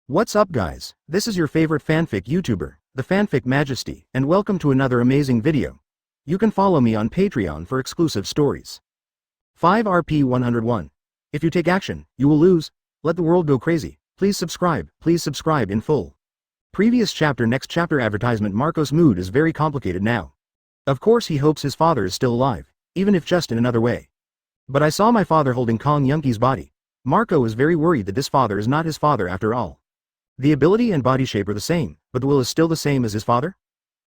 What's up guys, this is your favorite fanfic YouTuber, the Fanfic Majesty, and welcome to another amazing video. You can follow me on Patreon for exclusive stories. 5 RP 101. If you take action, you will lose. Let the world go crazy. Please subscribe in full. Previous chapter. Next chapter. Advertisement. Marco's mood is very complicated now. Of course he hopes his father is still alive, even if just in another way. But I saw my father holding Kong Yunki's body. Marco is very worried that this father is not his father after all. The ability and body shape are the same, but the will is still the same as his father?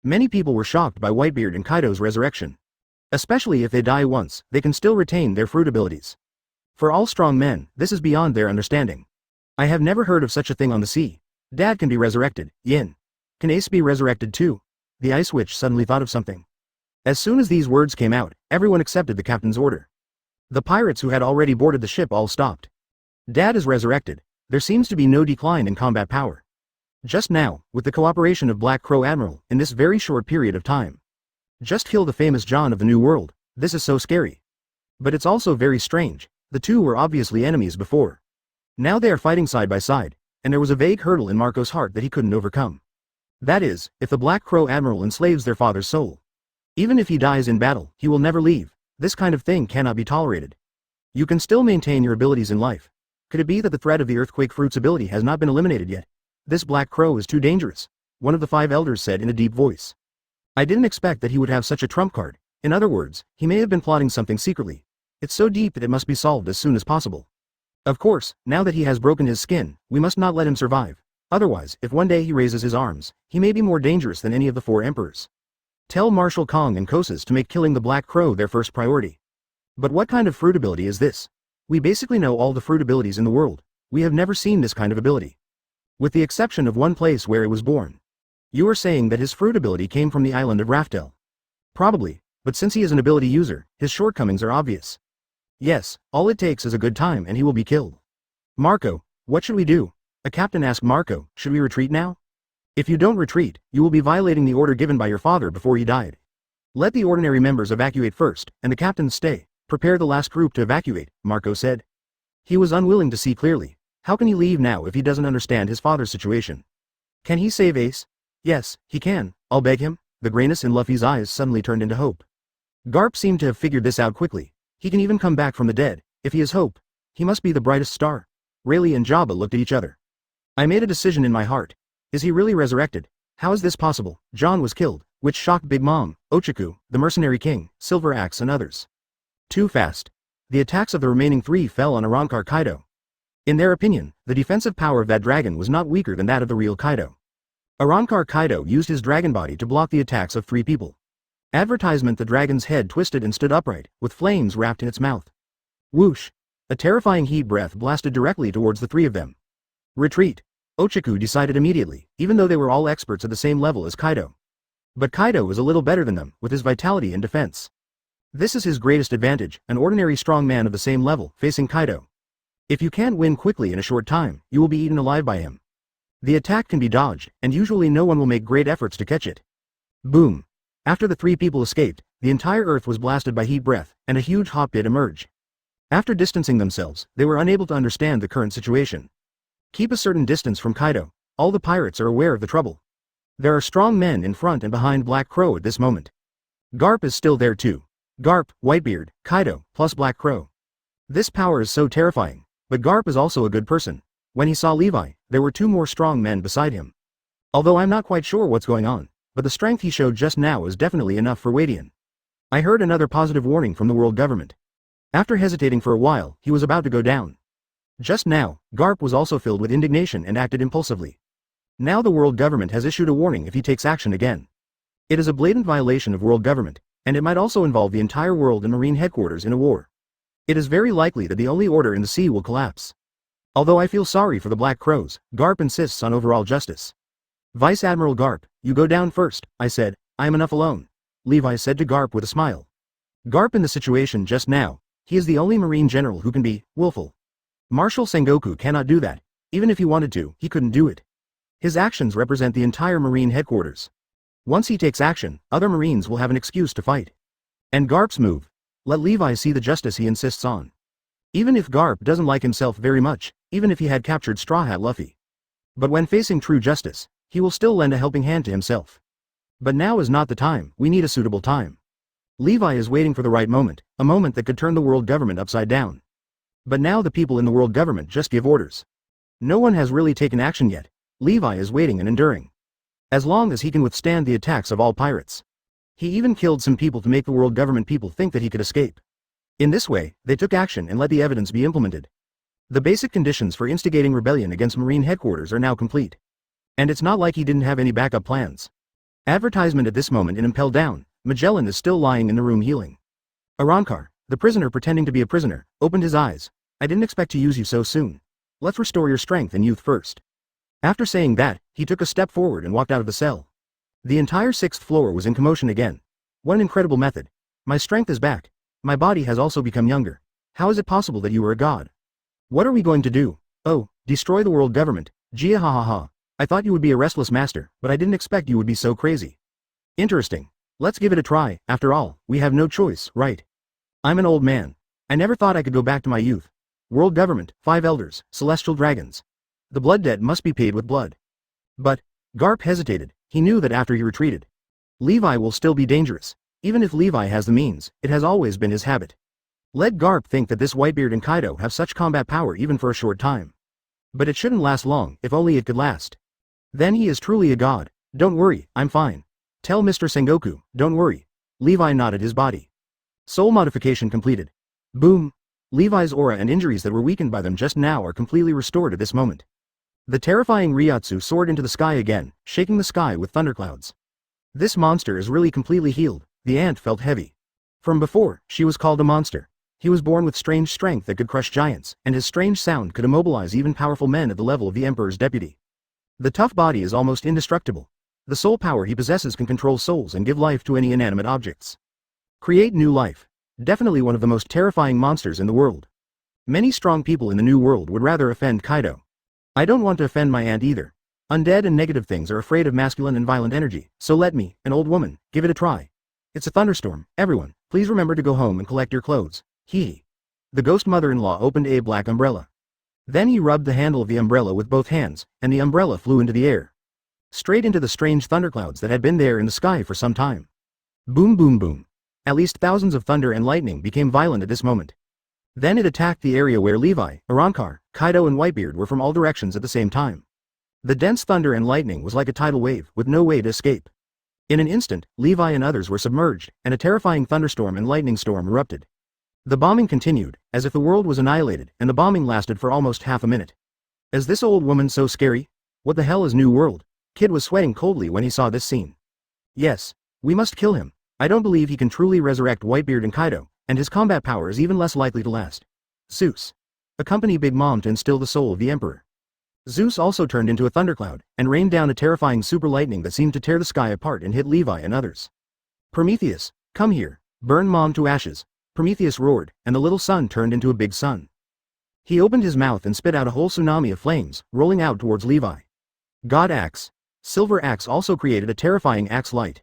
Many people were shocked by Whitebeard and Kaido's resurrection. Especially if they die once, they can still retain their fruit abilities. For all strong men, this is beyond their understanding. I have never heard of such a thing on the sea. Dad can be resurrected. Yin. Can Ace be resurrected too? The Ice Witch suddenly thought of something. As soon as these words came out, everyone accepted the captain's order. The pirates who had already boarded the ship all stopped. Dad is resurrected. There seems to be no decline in combat power. Just now, with the cooperation of Black Crow Admiral, in this very short period of time. Just kill the famous John of the New World. This is so scary. But it's also very strange. The two were obviously enemies before. Now they are fighting side by side, and there was a vague hurdle in Marco's heart that he couldn't overcome. That is, if the Black Crow Admiral enslaves their father's soul. Even if he dies in battle, he will never leave. This kind of thing cannot be tolerated. You can still maintain your abilities in life. Could it be that the threat of the Earthquake Fruit's ability has not been eliminated yet? This Black Crow is too dangerous, one of the 5 elders said in a deep voice. I didn't expect that he would have such a trump card. In other words, he may have been plotting something secretly. It's so deep that it must be solved as soon as possible. Of course, now that he has broken his skin, we must not let him survive. Otherwise, if one day he raises his arms, he may be more dangerous than any of the 4 emperors. Tell Marshal Kong and Kosas to make killing the Black Crow their first priority. But what kind of fruit ability is this? We basically know all the fruit abilities in the world. We have never seen this kind of ability. With the exception of one place where it was born. You are saying that his fruit ability came from the island of Raftel. Probably, but since he is an ability user, his shortcomings are obvious. Yes, all it takes is a good time and he will be killed. Marco, what should we do? A captain asked Marco, should we retreat now? If you don't retreat, you will be violating the order given by your father before he died. Let the ordinary members evacuate first, and the captains stay. Prepare the last group to evacuate, Marco said. He was unwilling to see clearly. How can he leave now if he doesn't understand his father's situation? Can he save Ace? Yes, he can. I'll beg him. The grayness in Luffy's eyes suddenly turned into hope. Garp seemed to have figured this out quickly. He can even come back from the dead. If he is hope, he must be the brightest star. Rayleigh and Jabba looked at each other. I made a decision in my heart. Is he really resurrected? How is this possible? John was killed, which shocked Big Mom, Ochaku, the Mercenary King, Silver Axe and others. Too fast. The attacks of the remaining 3 fell on Arrancar Kaido. In their opinion, the defensive power of that dragon was not weaker than that of the real Kaido. Arrancar Kaido used his dragon body to block the attacks of 3 people. Advertisement. The dragon's head twisted and stood upright, with flames wrapped in its mouth. Whoosh! A terrifying heat breath blasted directly towards the 3 of them. Retreat! Ochaku decided immediately, even though they were all experts at the same level as Kaido. But Kaido is a little better than them, with his vitality and defense. This is his greatest advantage, an ordinary strong man of the same level, facing Kaido. If you can't win quickly in a short time, you will be eaten alive by him. The attack can be dodged, and usually no one will make great efforts to catch it. Boom! After the 3 people escaped, the entire earth was blasted by heat breath, and a huge hot pit emerged. After distancing themselves, they were unable to understand the current situation. Keep a certain distance from Kaido. All the pirates are aware of the trouble. There are strong men in front and behind Black Crow at this moment. Garp is still there too. Garp, Whitebeard, Kaido, plus Black Crow. This power is so terrifying, but Garp is also a good person. When he saw Levi, there were 2 more strong men beside him. Although I'm not quite sure what's going on, but the strength he showed just now is definitely enough for Wadian. I heard another positive warning from the world government. After hesitating for a while, he was about to go down. Just now, Garp was also filled with indignation and acted impulsively. Now the world government has issued a warning if he takes action again. It is a blatant violation of world government, and it might also involve the entire world and marine headquarters in a war. It is very likely that the only order in the sea will collapse. Although I feel sorry for the Black Crows, Garp insists on overall justice. Vice Admiral Garp, you go down first, I said. I am enough alone. Levi said to Garp with a smile. Garp in the situation just now, he is the only marine general who can be willful. Marshal Sengoku cannot do that. Even if he wanted to, he couldn't do it. His actions represent the entire marine headquarters. Once he takes action, other marines will have an excuse to fight. And Garp's move. Let Levi see the justice he insists on. Even if Garp doesn't like himself very much, even if he had captured Straw Hat Luffy. But when facing true justice, he will still lend a helping hand to himself. But now is not the time, we need a suitable time. Levi is waiting for the right moment, a moment that could turn the world government upside down. But now the people in the world government just give orders. No one has really taken action yet. Levi is waiting and enduring. As long as he can withstand the attacks of all pirates. He even killed some people to make the world government people think that he could escape. In this way, they took action and let the evidence be implemented. The basic conditions for instigating rebellion against Marine headquarters are now complete. And it's not like he didn't have any backup plans. Advertisement at this moment in Impel down, Magellan is still lying in the room healing. Arrancar, the prisoner pretending to be a prisoner, opened his eyes. I didn't expect to use you so soon. Let's restore your strength and youth first. After saying that, he took a step forward and walked out of the cell. The entire 6th floor was in commotion again. What an incredible method. My strength is back. My body has also become younger. How is it possible that you are a god? What are we going to do? Oh, destroy the world government. Gia ha ha ha. I thought you would be a restless master, but I didn't expect you would be so crazy. Interesting. Let's give it a try, after all, we have no choice, right? I'm an old man. I never thought I could go back to my youth. World government, 5 elders, celestial dragons. The blood debt must be paid with blood. But, Garp hesitated, he knew that after he retreated. Levi will still be dangerous. Even if Levi has the means, it has always been his habit. Let Garp think that this Whitebeard and Kaido have such combat power even for a short time. But it shouldn't last long, if only it could last. Then he is truly a god. Don't worry, I'm fine. Tell Mr. Sengoku, don't worry. Levi nodded his body. Soul modification completed. Boom. Levi's aura and injuries that were weakened by them just now are completely restored at this moment. The terrifying Reiatsu soared into the sky again, shaking the sky with thunderclouds. This monster is really completely healed. The ant felt heavy. From before, she was called a monster. He was born with strange strength that could crush giants, and his strange sound could immobilize even powerful men at the level of the Emperor's deputy. The tough body is almost indestructible. The soul power he possesses can control souls and give life to any inanimate objects. Create new life. Definitely one of the most terrifying monsters in the world. Many strong people in the new world would rather offend Kaido. I don't want to offend my aunt either. Undead and negative things are afraid of masculine and violent energy, so let me, an old woman, give it a try. It's a thunderstorm, everyone, please remember to go home and collect your clothes. Hee. The ghost mother-in-law opened a black umbrella. Then he rubbed the handle of the umbrella with both hands, and the umbrella flew into the air. Straight into the strange thunderclouds that had been there in the sky for some time. Boom boom boom. At least thousands of thunder and lightning became violent at this moment. Then it attacked the area where Levi, Arrancar, Kaido and Whitebeard were from all directions at the same time. The dense thunder and lightning was like a tidal wave, with no way to escape. In an instant, Levi and others were submerged, and a terrifying thunderstorm and lightning storm erupted. The bombing continued, as if the world was annihilated, and the bombing lasted for almost half a minute. Is this old woman so scary? What the hell is New World? Kid was sweating coldly when he saw this scene. Yes, we must kill him. I don't believe he can truly resurrect Whitebeard and Kaido, and his combat power is even less likely to last. Zeus. Accompany Big Mom to instill the soul of the Emperor. Zeus also turned into a thundercloud, and rained down a terrifying super lightning that seemed to tear the sky apart and hit Levi and others. Prometheus, come here, burn Mom to ashes. Prometheus roared, and the little sun turned into a big sun. He opened his mouth and spit out a whole tsunami of flames, rolling out towards Levi. God Axe. Silver Axe also created a terrifying axe light.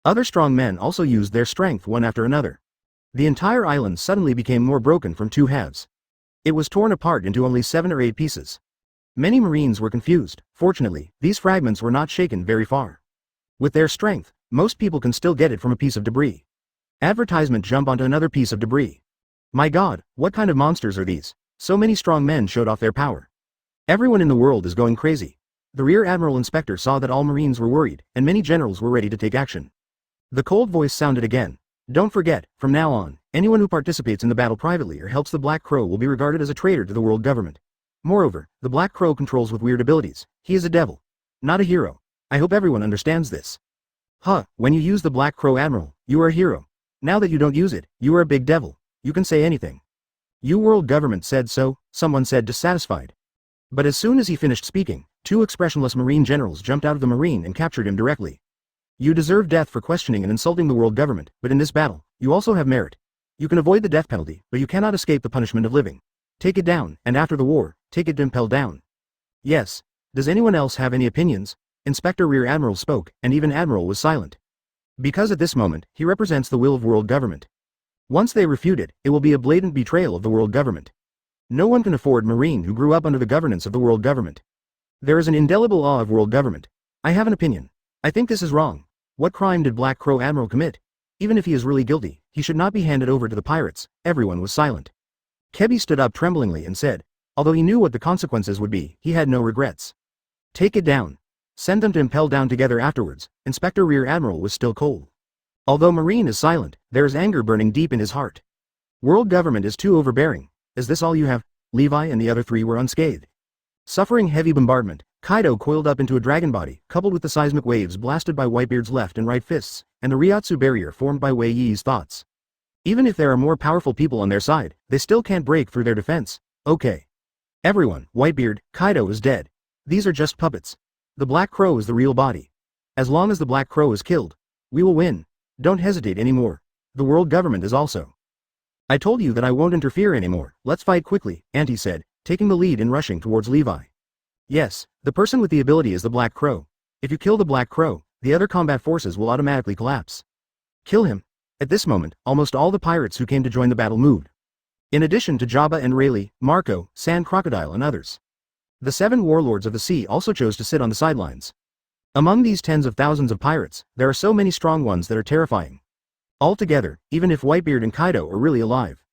Other strong men also used their strength one after another. The entire island suddenly became more broken from 2 halves. It was torn apart into only 7 or 8 pieces. Many Marines were confused. Fortunately, these fragments were not shaken very far. With their strength, most people can still get it from a piece of debris. Advertisement jump onto another piece of debris. My god, what kind of monsters are these? So many strong men showed off their power. Everyone in the world is going crazy. The Rear Admiral Inspector saw that all Marines were worried, and many generals were ready to take action. The cold voice sounded again. Don't forget, from now on, anyone who participates in the battle privately or helps the Black Crow will be regarded as a traitor to the world government. Moreover, the Black Crow controls with weird abilities. He is a devil. Not a hero. I hope everyone understands this. When you use the Black Crow Admiral, you are a hero. Now that you don't use it, you are a big devil. You can say anything. You world government said so, someone said dissatisfied. But as soon as he finished speaking, 2 expressionless Marine generals jumped out of the Marine and captured him directly. You deserve death for questioning and insulting the world government, but in this battle, you also have merit. You can avoid the death penalty, but you cannot escape the punishment of living. Take it down, and after the war, take it to Impel down. Yes. Does anyone else have any opinions? Inspector Rear Admiral spoke, and even Admiral was silent. Because at this moment, he represents the will of world government. Once they refute it, it will be a blatant betrayal of the world government. No one can afford Marine who grew up under the governance of the world government. There is an indelible awe of world government. I have an opinion. I think this is wrong. What crime did Black Crow Admiral commit? Even if he is really guilty, he should not be handed over to the pirates. Everyone was silent. Kebi stood up tremblingly and said, although he knew what the consequences would be, he had no regrets. Take it down. Send them to Impel down together afterwards. Inspector Rear Admiral was still cold. Although Marine is silent, there is anger burning deep in his heart. World government is too overbearing. Is this all you have? Levi and the other three were unscathed. Suffering heavy bombardment, Kaido coiled up into a dragon body, coupled with the seismic waves blasted by Whitebeard's left and right fists, and the Reiatsu barrier formed by Wei Yi's thoughts. Even if there are more powerful people on their side, they still can't break through their defense. Okay. Everyone, Whitebeard, Kaido is dead. These are just puppets. The Black Crow is the real body. As long as the Black Crow is killed, we will win. Don't hesitate anymore. The world government is also. I told you that I won't interfere anymore. Let's fight quickly, Auntie said, taking the lead and rushing towards Levi. Yes, the person with the ability is the Black Crow. If you kill the Black Crow, the other combat forces will automatically collapse. Kill him. At this moment, almost all the pirates who came to join the battle moved. In addition to Jabba and Rayleigh, Marco, Sand Crocodile and others. The 7 warlords of the sea also chose to sit on the sidelines. Among these tens of thousands of pirates, there are so many strong ones that are terrifying. Altogether, even if Whitebeard and Kaido are really alive,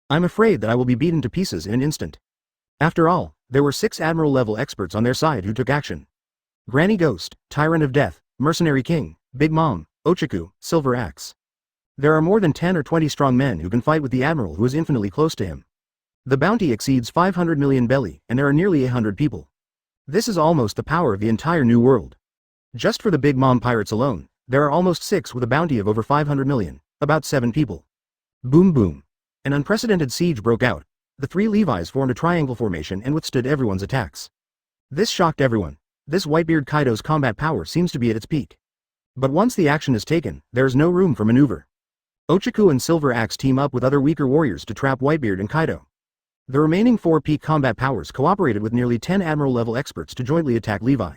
I'm afraid that I will be beaten to pieces in an instant. After all, there were 6 Admiral-level experts on their side who took action. Granny Ghost, Tyrant of Death, Mercenary King, Big Mom, Ochaku, Silver Axe. There are more than 10 or 20 strong men who can fight with the Admiral who is infinitely close to him. The bounty exceeds 500 million belly, and there are nearly 100 people. This is almost the power of the entire New World. Just for the Big Mom pirates alone, there are almost 6 with a bounty of over 500 million, about 7 people. Boom boom. An unprecedented siege broke out. The 3 Levis formed a triangle formation and withstood everyone's attacks. This shocked everyone. This Whitebeard Kaido's combat power seems to be at its peak. But once the action is taken, there is no room for maneuver. Ochaku and Silver Axe team up with other weaker warriors to trap Whitebeard and Kaido. The remaining 4 peak combat powers cooperated with nearly 10 Admiral-level experts to jointly attack Levi.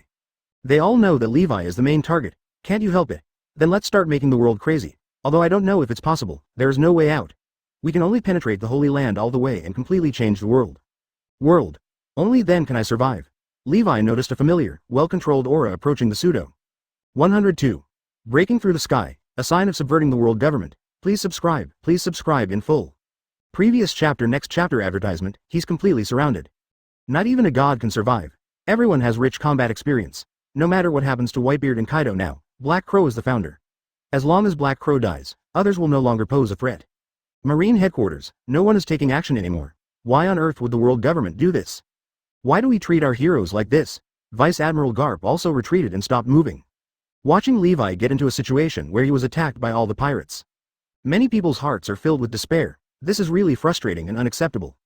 They all know that Levi is the main target. Can't you help it? Then let's start making the world crazy. Although I don't know if it's possible, there is no way out. We can only penetrate the Holy Land all the way and completely change the world. Only then can I survive. Levi noticed a familiar, well-controlled aura approaching the pseudo. 102. Breaking through the sky, a sign of subverting the world government. Please subscribe in full. Previous chapter next chapter advertisement, he's completely surrounded. Not even a god can survive. Everyone has rich combat experience. No matter what happens to Whitebeard and Kaido now, Black Crow is the founder. As long as Black Crow dies, others will no longer pose a threat. Marine headquarters, no one is taking action anymore. Why on earth would the world government do this? Why do we treat our heroes like this? Vice Admiral Garp also retreated and stopped moving. Watching Levi get into a situation where he was attacked by all the pirates. Many people's hearts are filled with despair. This is really frustrating and unacceptable.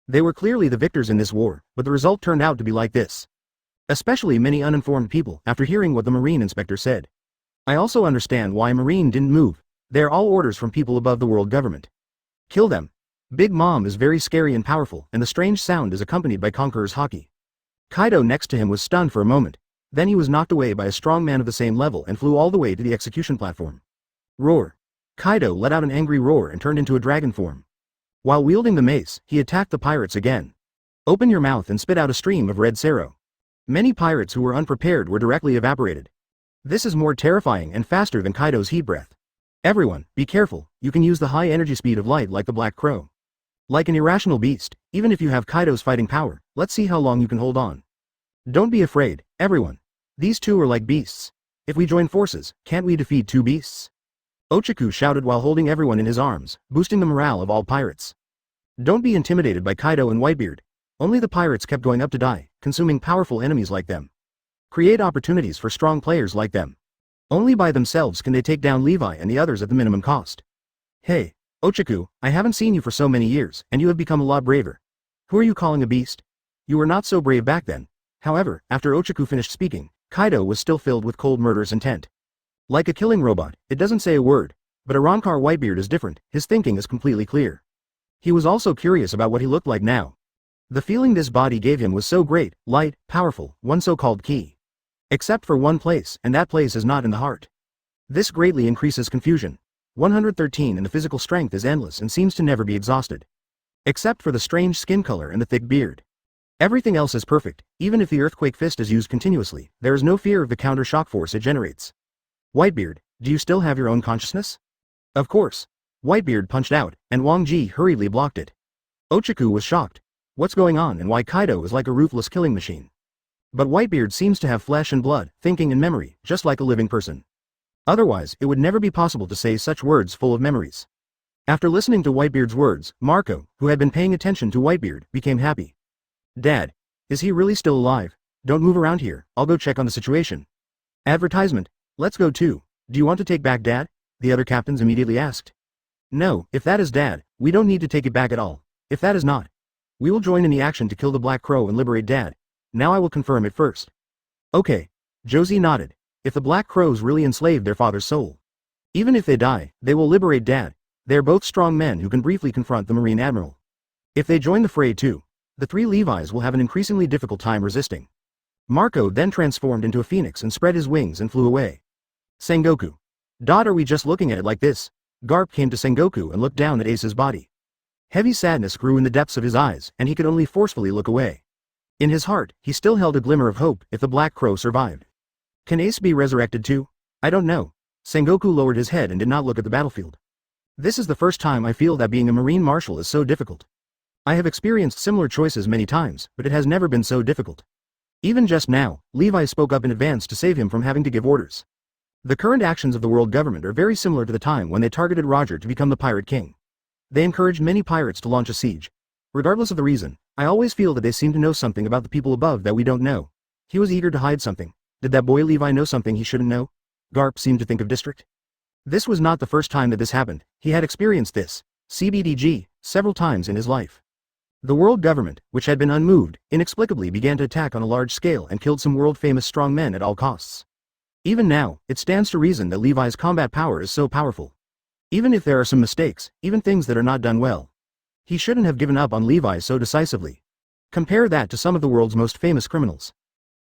They were clearly the victors in this war, but the result turned out to be like this. Especially many uninformed people after hearing what the Marine inspector said. I also understand why Marine didn't move. They are all orders from people above the world government. Kill them. Big Mom is very scary and powerful, and the strange sound is accompanied by Conqueror's Haki. Kaido next to him was stunned for a moment. Then he was knocked away by a strong man of the same level and flew all the way to the execution platform. Roar. Kaido let out an angry roar and turned into a dragon form. While wielding the mace, he attacked the pirates again. Open your mouth and spit out a stream of red sero. Many pirates who were unprepared were directly evaporated. This is more terrifying and faster than Kaido's heat breath. Everyone, be careful, you can use the high energy speed of light like the Black Crow. Like an irrational beast, even if you have Kaido's fighting power, let's see how long you can hold on. Don't be afraid, everyone. These 2 are like beasts. If we join forces, can't we defeat 2 beasts? Ochaku shouted while holding everyone in his arms, boosting the morale of all pirates. Don't be intimidated by Kaido and Whitebeard. Only the pirates kept going up to die, consuming powerful enemies like them. Create opportunities for strong players like them. Only by themselves can they take down Levi and the others at the minimum cost. Hey, Ochaku, I haven't seen you for so many years, and you have become a lot braver. Who are you calling a beast? You were not so brave back then. However, after Ochaku finished speaking, Kaido was still filled with cold murderous intent. Like a killing robot, it doesn't say a word, but Arrancar Whitebeard is different, his thinking is completely clear. He was also curious about what he looked like now. The feeling this body gave him was so great, light, powerful, one so-called key. Except for one place, and that place is not in the heart. This greatly increases confusion. 113 and the physical strength is endless and seems to never be exhausted. Except for the strange skin color and the thick beard. Everything else is perfect, even if the earthquake fist is used continuously, there is no fear of the counter shock force it generates. Whitebeard, do you still have your own consciousness? Of course. Whitebeard punched out, and Wang Ji hurriedly blocked it. Ochaku was shocked. What's going on and why Kaido is like a ruthless killing machine? But Whitebeard seems to have flesh and blood, thinking and memory, just like a living person. Otherwise, it would never be possible to say such words full of memories. After listening to Whitebeard's words, Marco, who had been paying attention to Whitebeard, became happy. Dad, is he really still alive? Don't move around here, I'll go check on the situation. Advertisement, let's go too. Do you want to take back Dad? The other captains immediately asked. No, if that is Dad, we don't need to take it back at all. If that is not, we will join in the action to kill the Black Crow and liberate Dad. Now I will confirm it first. Okay. Josie nodded. If the Black Crows really enslaved their father's soul, even if they die, they will liberate Dad. They are both strong men who can briefly confront the Marine Admiral. If they join the fray too, the three Levis will have an increasingly difficult time resisting. Marco then transformed into a phoenix and spread his wings and flew away. Sengoku. Dot, are we just looking at it like this? Garp came to Sengoku and looked down at Ace's body. Heavy sadness grew in the depths of his eyes, and he could only forcefully look away. In his heart, he still held a glimmer of hope if the Black Crow survived. Can Ace be resurrected too? I don't know. Sengoku lowered his head and did not look at the battlefield. This is the first time I feel that being a Marine Marshal is so difficult. I have experienced similar choices many times, but it has never been so difficult. Even just now, Levi spoke up in advance to save him from having to give orders. The current actions of the world government are very similar to the time when they targeted Roger to become the Pirate King. They encouraged many pirates to launch a siege. Regardless of the reason, I always feel that they seem to know something about the people above that we don't know. He was eager to hide something. Did that boy Levi know something he shouldn't know? Garp seemed to think of District. This was not the first time that this happened. He had experienced this, CBDG, several times in his life. The world government, which had been unmoved, inexplicably began to attack on a large scale and killed some world-famous strong men at all costs. Even now, it stands to reason that Levi's combat power is so powerful. Even if there are some mistakes, even things that are not done well, he shouldn't have given up on Levi so decisively. Compare that to some of the world's most famous criminals.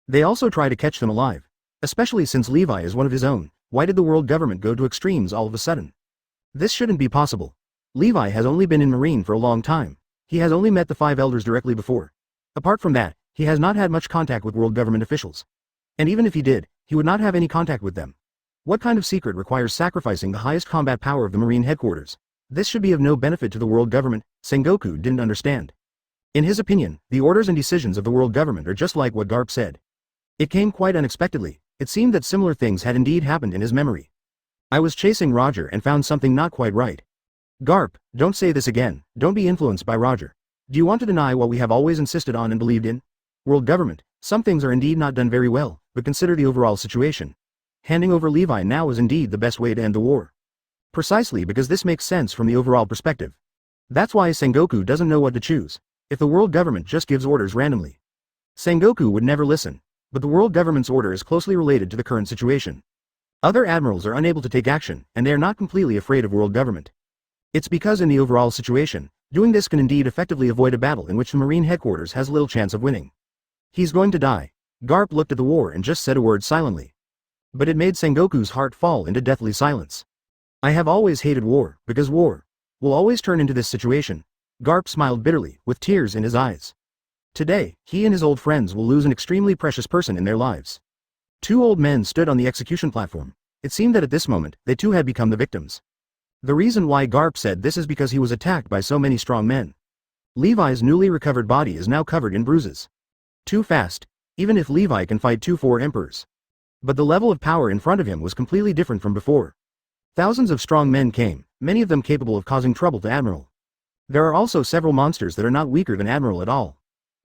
They also try to catch them alive. Especially since Levi is one of his own, why did the world government go to extremes all of a sudden? This shouldn't be possible. Levi has only been in Marine for a long time. He has only met the 5 elders directly before. Apart from that, he has not had much contact with world government officials. And even if he did, he would not have any contact with them. What kind of secret requires sacrificing the highest combat power of the Marine headquarters? This should be of no benefit to the world government. Sengoku didn't understand. In his opinion, the orders and decisions of the world government are just like what Garp said. It came quite unexpectedly. It seemed that similar things had indeed happened in his memory. I was chasing Roger and found something not quite right. Garp, don't say this again. Don't be influenced by Roger. Do you want to deny what we have always insisted on and believed in? World government, some things are indeed not done very well, but consider the overall situation. Handing over Levi now is indeed the best way to end the war. Precisely because this makes sense from the overall perspective. That's why Sengoku doesn't know what to choose. If the world government just gives orders randomly, Sengoku would never listen. But the world government's order is closely related to the current situation. Other admirals are unable to take action, and they are not completely afraid of world government. It's because in the overall situation, doing this can indeed effectively avoid a battle in which the Marine headquarters has little chance of winning. He's going to die. Garp looked at the war and just said a word silently. But it made Sengoku's heart fall into deathly silence. I have always hated war, because war will always turn into this situation. Garp smiled bitterly, with tears in his eyes. Today, he and his old friends will lose an extremely precious person in their lives. 2 old men stood on the execution platform. It seemed that at this moment, they too had become the victims. The reason why Garp said this is because he was attacked by so many strong men. Levi's newly recovered body is now covered in bruises. Too fast, even if Levi can fight 4 emperors. But the level of power in front of him was completely different from before. Thousands of strong men came, many of them capable of causing trouble to Admiral. There are also several monsters that are not weaker than Admiral at all.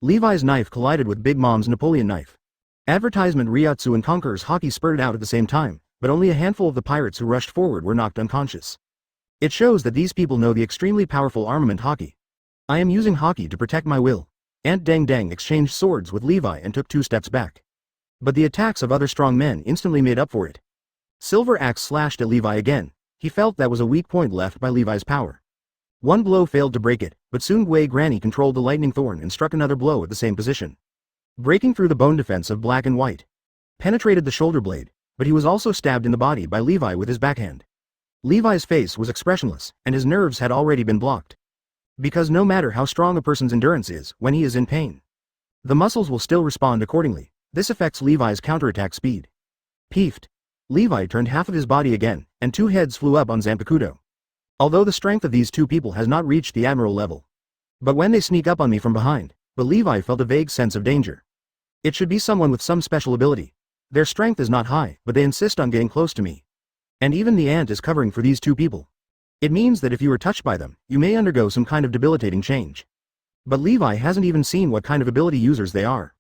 Levi's knife collided with Big Mom's Napoleon knife. Advertisement Reiatsu and Conqueror's Haki spurted out at the same time, but only a handful of the pirates who rushed forward were knocked unconscious. It shows that these people know the extremely powerful armament Haki. I am using Haki to protect my will. Ant Deng Deng exchanged swords with Levi and took 2 steps back. But the attacks of other strong men instantly made up for it. Silver Axe slashed at Levi again. He felt that was a weak point left by Levi's power. One blow failed to break it, but soon Gui Granny controlled the lightning thorn and struck another blow at the same position. Breaking through the bone defense of Black and White. Penetrated the shoulder blade, but he was also stabbed in the body by Levi with his backhand. Levi's face was expressionless, and his nerves had already been blocked. Because no matter how strong a person's endurance is, when he is in pain, The muscles will still respond accordingly. This affects Levi's counterattack speed. Peeved. Levi turned half of his body again, and 2 heads flew up on Zanpakuto. Although the strength of these 2 people has not reached the Admiral level. But when they sneak up on me from behind, but Levi felt a vague sense of danger. It should be someone with some special ability. Their strength is not high, but they insist on getting close to me. And even the ant is covering for these 2 people. It means that if you are touched by them, you may undergo some kind of debilitating change. But Levi hasn't even seen what kind of ability users they are.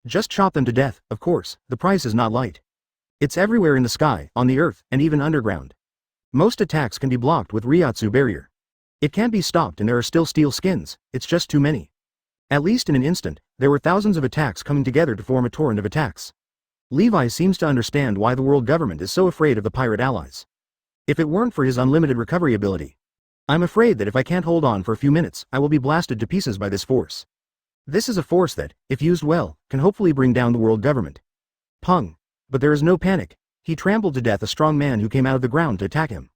Just chop them to death, of course, the price is not light. It's everywhere in the sky, on the earth, and even underground. Most attacks can be blocked with Reiatsu barrier. It can't be stopped and there are still steel skins, it's just too many. At least in an instant, there were thousands of attacks coming together to form a torrent of attacks. Levi seems to understand why the world government is so afraid of the pirate allies. If it weren't for his unlimited recovery ability. I'm afraid that if I can't hold on for a few minutes, I will be blasted to pieces by this force. This is a force that, if used well, can hopefully bring down the world government. Pung. But there is no panic. He trampled to death a strong man who came out of the ground to attack him.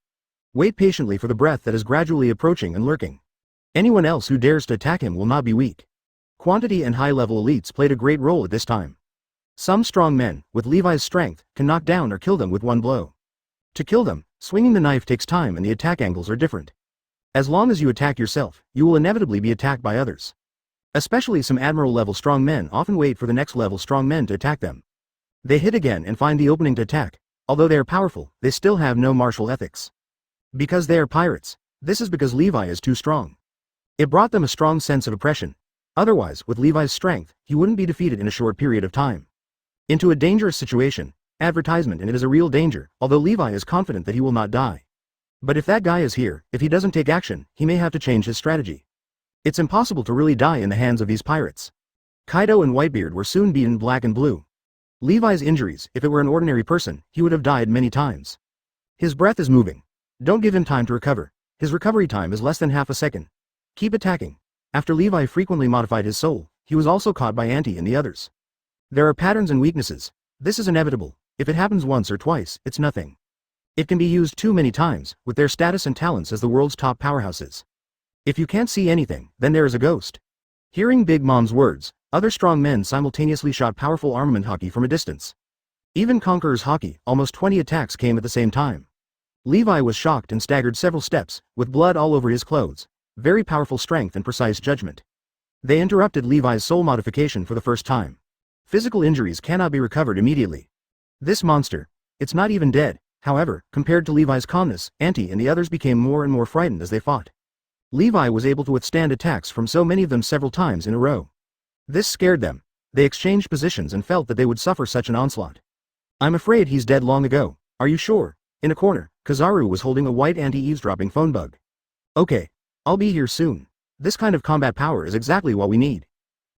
Wait patiently for the breath that is gradually approaching and lurking. Anyone else who dares to attack him will not be weak. Quantity and high-level elites played a great role at this time. Some strong men, with Levi's strength, can knock down or kill them with one blow. To kill them, swinging the knife takes time and the attack angles are different. As long as you attack yourself, you will inevitably be attacked by others. Especially some Admiral-level strong men often wait for the next level strong men to attack them. They hit again and find the opening to attack. Although they are powerful, they still have no martial ethics. Because they are pirates. This is because Levi is too strong. It brought them a strong sense of oppression. Otherwise, with Levi's strength, he wouldn't be defeated in a short period of time. Into a dangerous situation, advertisement, and it is a real danger, although Levi is confident that he will not die. But if that guy is here, if he doesn't take action, he may have to change his strategy. It's impossible to really die in the hands of these pirates. Kaido and Whitebeard were soon beaten black and blue. Levi's injuries, if it were an ordinary person, he would have died many times. His breath is moving. Don't give him time to recover. His recovery time is less than half a second. Keep attacking. After Levi frequently modified his soul, he was also caught by Anti and the others. There are patterns and weaknesses. This is inevitable. If it happens once or twice, it's nothing. It can be used too many times, with their status and talents as the world's top powerhouses. If you can't see anything, then there is a ghost. Hearing Big Mom's words, other strong men simultaneously shot powerful armament Haki from a distance. Even Conqueror's Haki, almost 20 attacks came at the same time. Levi was shocked and staggered several steps, with blood all over his clothes. Very powerful strength and precise judgment. They interrupted Levi's soul modification for the first time. Physical injuries cannot be recovered immediately. This monster, it's not even dead. However, compared to Levi's calmness, Anti and the others became more and more frightened as they fought. Levi was able to withstand attacks from so many of them several times in a row. This scared them. They exchanged positions and felt that they would suffer such an onslaught. I'm afraid he's dead long ago. Are you sure? In a corner, Kizaru was holding a white anti-eavesdropping phone bug. Okay. I'll be here soon. This kind of combat power is exactly what we need.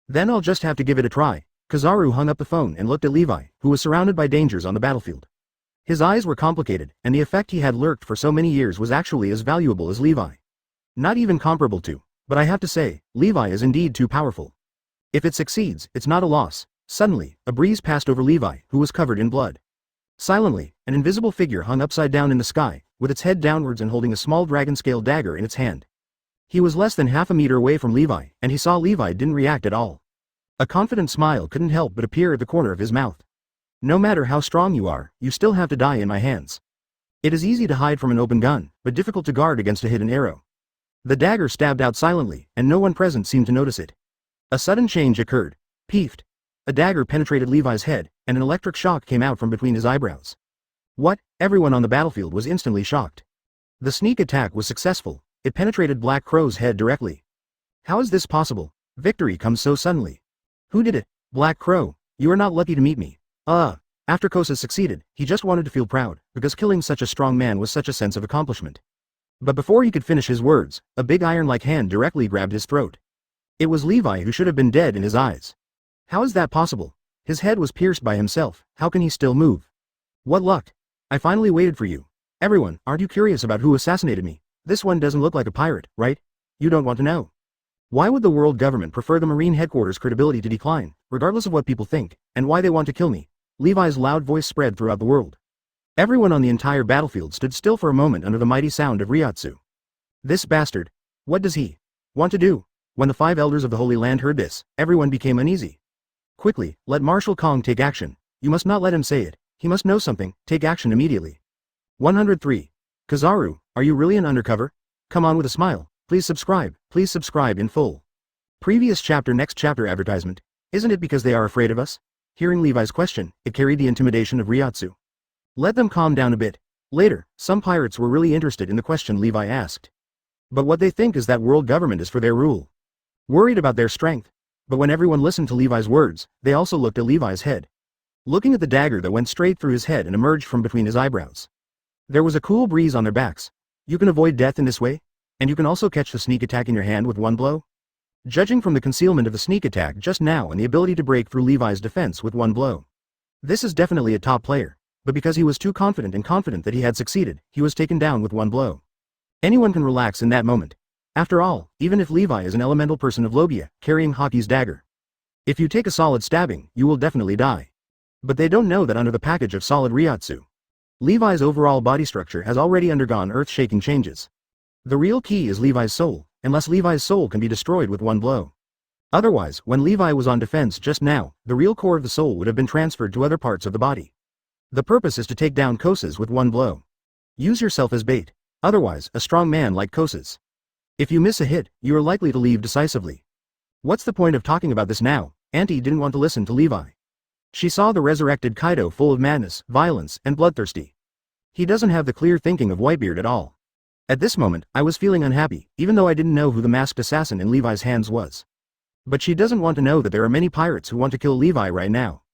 Then I'll just have to give it a try. Kizaru hung up the phone and looked at Levi, who was surrounded by dangers on the battlefield. His eyes were complicated, and the effect he had lurked for so many years was actually as valuable as Levi. Not even comparable to, but I have to say, Levi is indeed too powerful. If it succeeds, it's not a loss. Suddenly, a breeze passed over Levi, who was covered in blood. Silently, an invisible figure hung upside down in the sky, with its head downwards and holding a small dragon-scale dagger in its hand. He was less than half a meter away from Levi, and he saw Levi didn't react at all. A confident smile couldn't help but appear at the corner of his mouth. No matter how strong you are, you still have to die in my hands. It is easy to hide from an open gun, but difficult to guard against a hidden arrow. The dagger stabbed out silently, and no one present seemed to notice it. A sudden change occurred. Peeved. A dagger penetrated Levi's head, and an electric shock came out from between his eyebrows. What? Everyone on the battlefield was instantly shocked. The sneak attack was successful. It penetrated Black Crow's head directly. How is this possible? Victory comes so suddenly. Who did it? Black Crow, you are not lucky to meet me. After Kosa succeeded, he just wanted to feel proud, because killing such a strong man was such a sense of accomplishment. But before he could finish his words, a big iron-like hand directly grabbed his throat. It was Levi who should have been dead in his eyes. How is that possible? His head was pierced by himself, how can he still move? What luck! I finally waited for you. Everyone, aren't you curious about who assassinated me? This one doesn't look like a pirate, right? You don't want to know. Why would the world government prefer the Marine headquarters' credibility to decline, regardless of what people think, and why they want to kill me? Levi's loud voice spread throughout the world. Everyone on the entire battlefield stood still for a moment under the mighty sound of Reiatsu. This bastard. What does he want to do? When the 5 elders of the Holy Land heard this, everyone became uneasy. Quickly, let Marshal Kong take action. You must not let him say it. He must know something, take action immediately. 103. Kizaru, are you really an undercover? Come on with a smile, please subscribe in full. Previous chapter next chapter advertisement. Isn't it because they are afraid of us? Hearing Levi's question, it carried the intimidation of Reiatsu. Let them calm down a bit. Later, some pirates were really interested in the question Levi asked. But what they think is that world government is for their rule. Worried about their strength. But when everyone listened to Levi's words, they also looked at Levi's head. Looking at the dagger that went straight through his head and emerged from between his eyebrows. There was a cool breeze on their backs. You can avoid death in this way? And you can also catch the sneak attack in your hand with one blow? Judging from the concealment of the sneak attack just now and the ability to break through Levi's defense with one blow. This is definitely a top player, but because he was too confident that he had succeeded, he was taken down with one blow. Anyone can relax in that moment. After all, even if Levi is an elemental person of Logia, carrying Haki's dagger. If you take a solid stabbing, you will definitely die. But they don't know that under the package of solid Reiatsu, Levi's overall body structure has already undergone earth-shaking changes. The real key is Levi's soul, unless Levi's soul can be destroyed with one blow. Otherwise, when Levi was on defense just now, the real core of the soul would have been transferred to other parts of the body. The purpose is to take down Koses with one blow. Use yourself as bait. Otherwise, a strong man like Koses. If you miss a hit, you are likely to leave decisively. What's the point of talking about this now? Auntie didn't want to listen to Levi. She saw the resurrected Kaido full of madness, violence, and bloodthirsty. He doesn't have the clear thinking of Whitebeard at all. At this moment, I was feeling unhappy, even though I didn't know who the masked assassin in Levi's hands was. But she doesn't want to know that there are many pirates who want to kill Levi right now.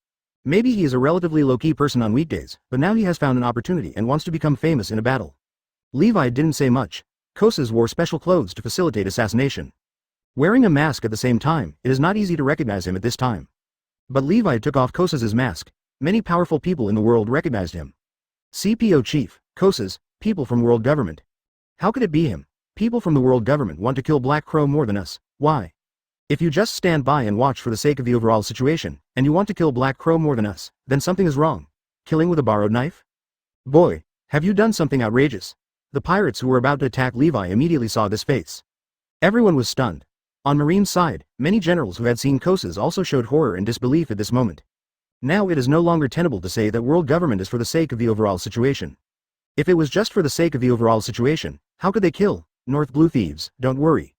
Maybe he is a relatively low-key person on weekdays, but now he has found an opportunity and wants to become famous in a battle. Levi didn't say much. Koses wore special clothes to facilitate assassination. Wearing a mask at the same time, it is not easy to recognize him at this time. But Levi took off Koses' mask. Many powerful people in the world recognized him. CPO Chief, Koses, people from world government. How could it be him? People from the world government want to kill Black Crow more than us. Why? If you just stand by and watch for the sake of the overall situation, and you want to kill Black Crow more than us, then something is wrong. Killing with a borrowed knife? Boy, have you done something outrageous? The pirates who were about to attack Levi immediately saw this face. Everyone was stunned. On Marine's side, many generals who had seen Koses also showed horror and disbelief at this moment. Now it is no longer tenable to say that world government is for the sake of the overall situation. If it was just for the sake of the overall situation, how could they kill North Blue thieves? Don't worry.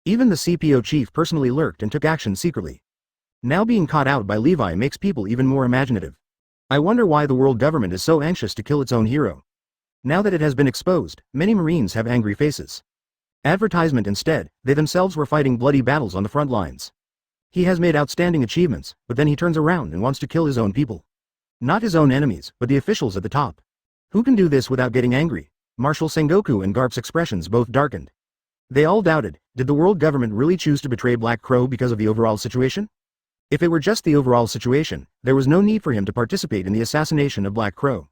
Even the CPO chief personally lurked and took action secretly. Now being caught out by Levi makes people even more imaginative. I wonder why the world government is so anxious to kill its own hero. Now that it has been exposed, many Marines have angry faces. Advertisement instead, they themselves were fighting bloody battles on the front lines. He has made outstanding achievements, but then he turns around and wants to kill his own people. Not his own enemies, but the officials at the top. Who can do this without getting angry? Marshal Sengoku and Garp's expressions both darkened. They all doubted, did the world government really choose to betray Black Crow because of the overall situation? If it were just the overall situation, there was no need for him to participate in the assassination of Black Crow.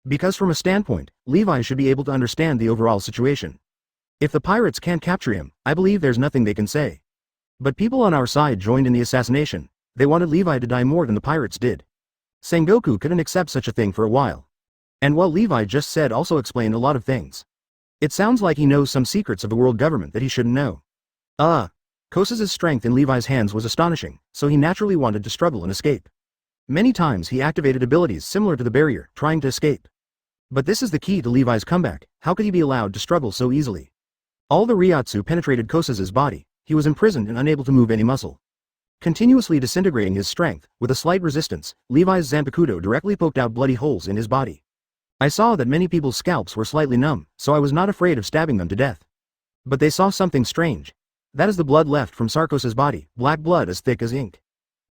Because from a standpoint, Levi should be able to understand the overall situation. If the pirates can't capture him, I believe there's nothing they can say. But people on our side joined in the assassination. They wanted Levi to die more than the pirates did. Sengoku couldn't accept such a thing for a while. And what Levi just said also explained a lot of things. It sounds like he knows some secrets of the world government that he shouldn't know. Koses' strength in Levi's hands was astonishing, so he naturally wanted to struggle and escape. Many times he activated abilities similar to the barrier, trying to escape. But this is the key to Levi's comeback. How could he be allowed to struggle so easily? All the Reiatsu penetrated Koses' body. He was imprisoned and unable to move any muscle. Continuously disintegrating his strength, with a slight resistance, Levi's Zanpakuto directly poked out bloody holes in his body. I saw that many people's scalps were slightly numb, so I was not afraid of stabbing them to death. But they saw something strange. That is the blood left from Sarkos' body, black blood as thick as ink.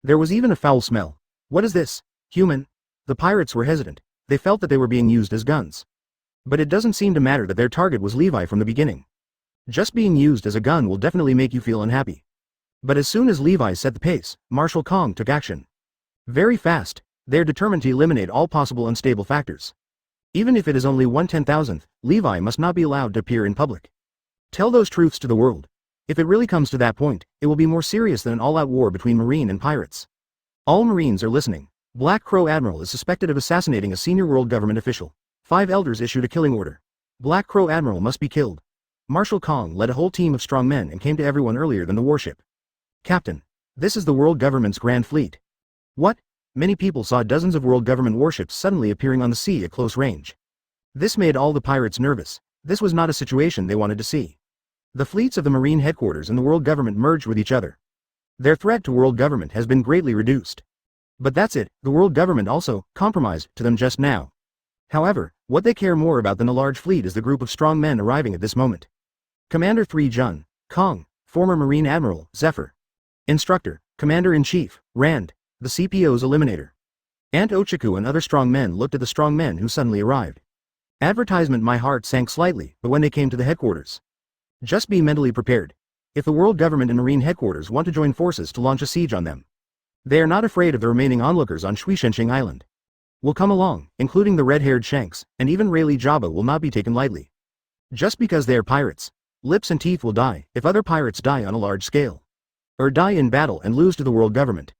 There was even a foul smell. What is this? Human? The pirates were hesitant. They felt that they were being used as guns. But it doesn't seem to matter that their target was Levi from the beginning. Just being used as a gun will definitely make you feel unhappy. But as soon as Levi set the pace, Marshal Kong took action. Very fast. They're determined to eliminate all possible unstable factors. Even if it is only 1/10,000th, Levi must not be allowed to appear in public. Tell those truths to the world. If it really comes to that point, it will be more serious than an all-out war between Marine and pirates. All Marines are listening. Black Crow Admiral is suspected of assassinating a senior world government official. 5 elders issued a killing order. Black Crow Admiral must be killed. Marshal Kong led a whole team of strong men and came to everyone earlier than the warship. Captain, this is the world government's grand fleet. What? Many people saw dozens of world government warships suddenly appearing on the sea at close range. This made all the pirates nervous. This was not a situation they wanted to see. The fleets of the Marine headquarters and the world government merged with each other. Their threat to world government has been greatly reduced. But that's it, the world government also compromised to them just now. However, what they care more about than a large fleet is the group of strong men arriving at this moment. Commander 3 Jun, Kong, former Marine Admiral, Zephyr. Instructor, Commander-in-Chief, Rand, the CPO's Eliminator. Aunt Ochaku and other strong men looked at the strong men who suddenly arrived. Advertisement. My heart sank slightly, but when they came to the headquarters. Just be mentally prepared. If the world government and Marine headquarters want to join forces to launch a siege on them, they are not afraid of the remaining onlookers on Shuishenshing Island. Will come along, including the red-haired Shanks, and even Rayleigh Jabba will not be taken lightly. Just because they are pirates, lips and teeth will die if other pirates die on a large scale. Or die in battle and lose to the world government.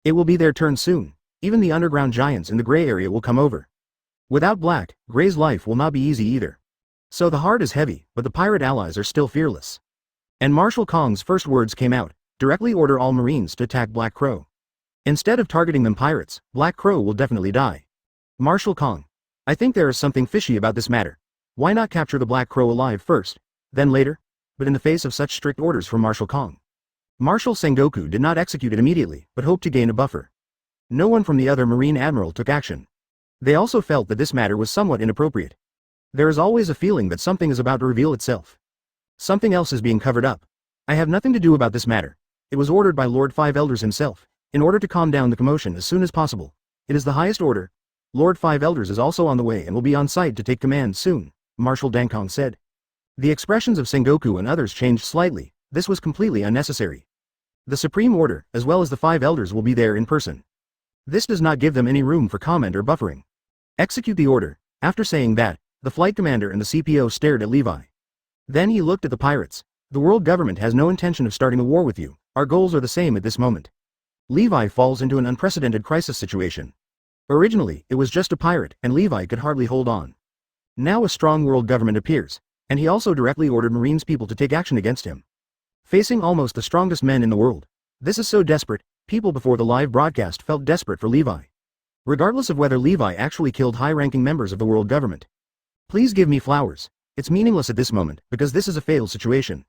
It will be their turn soon. Even the underground giants in the gray area will come over. Without Black, Gray's life will not be easy either. So the heart is heavy, but the pirate allies are still fearless. And Marshal Kong's first words came out, directly order all Marines to attack Black Crow. Instead of targeting them pirates, Black Crow will definitely die. Marshal Kong. I think there is something fishy about this matter. Why not capture the Black Crow alive first, then later? But in the face of such strict orders from Marshal Kong, Marshal Sengoku did not execute it immediately, but hoped to gain a buffer. No one from the other Marine Admiral took action. They also felt that this matter was somewhat inappropriate. There is always a feeling that something is about to reveal itself. Something else is being covered up. I have nothing to do about this matter. It was ordered by Lord Five Elders himself, in order to calm down the commotion as soon as possible. It is the highest order. Lord Five Elders is also on the way and will be on site to take command soon, Marshal Dankong said. The expressions of Sengoku and others changed slightly. This was completely unnecessary. The Supreme Order, as well as the Five Elders, will be there in person. This does not give them any room for comment or buffering. Execute the order. After saying that, the flight commander and the CPO stared at Levi. Then he looked at the pirates. The world government has no intention of starting a war with you. Our goals are the same at this moment. Levi falls into an unprecedented crisis situation. Originally, it was just a pirate, and Levi could hardly hold on. Now a strong world government appears, and he also directly ordered Marines people to take action against him. Facing almost the strongest men in the world. This is so desperate. People before the live broadcast felt desperate for Levi. Regardless of whether Levi actually killed high-ranking members of the world government. Please give me flowers. It's meaningless at this moment, because this is a failed situation.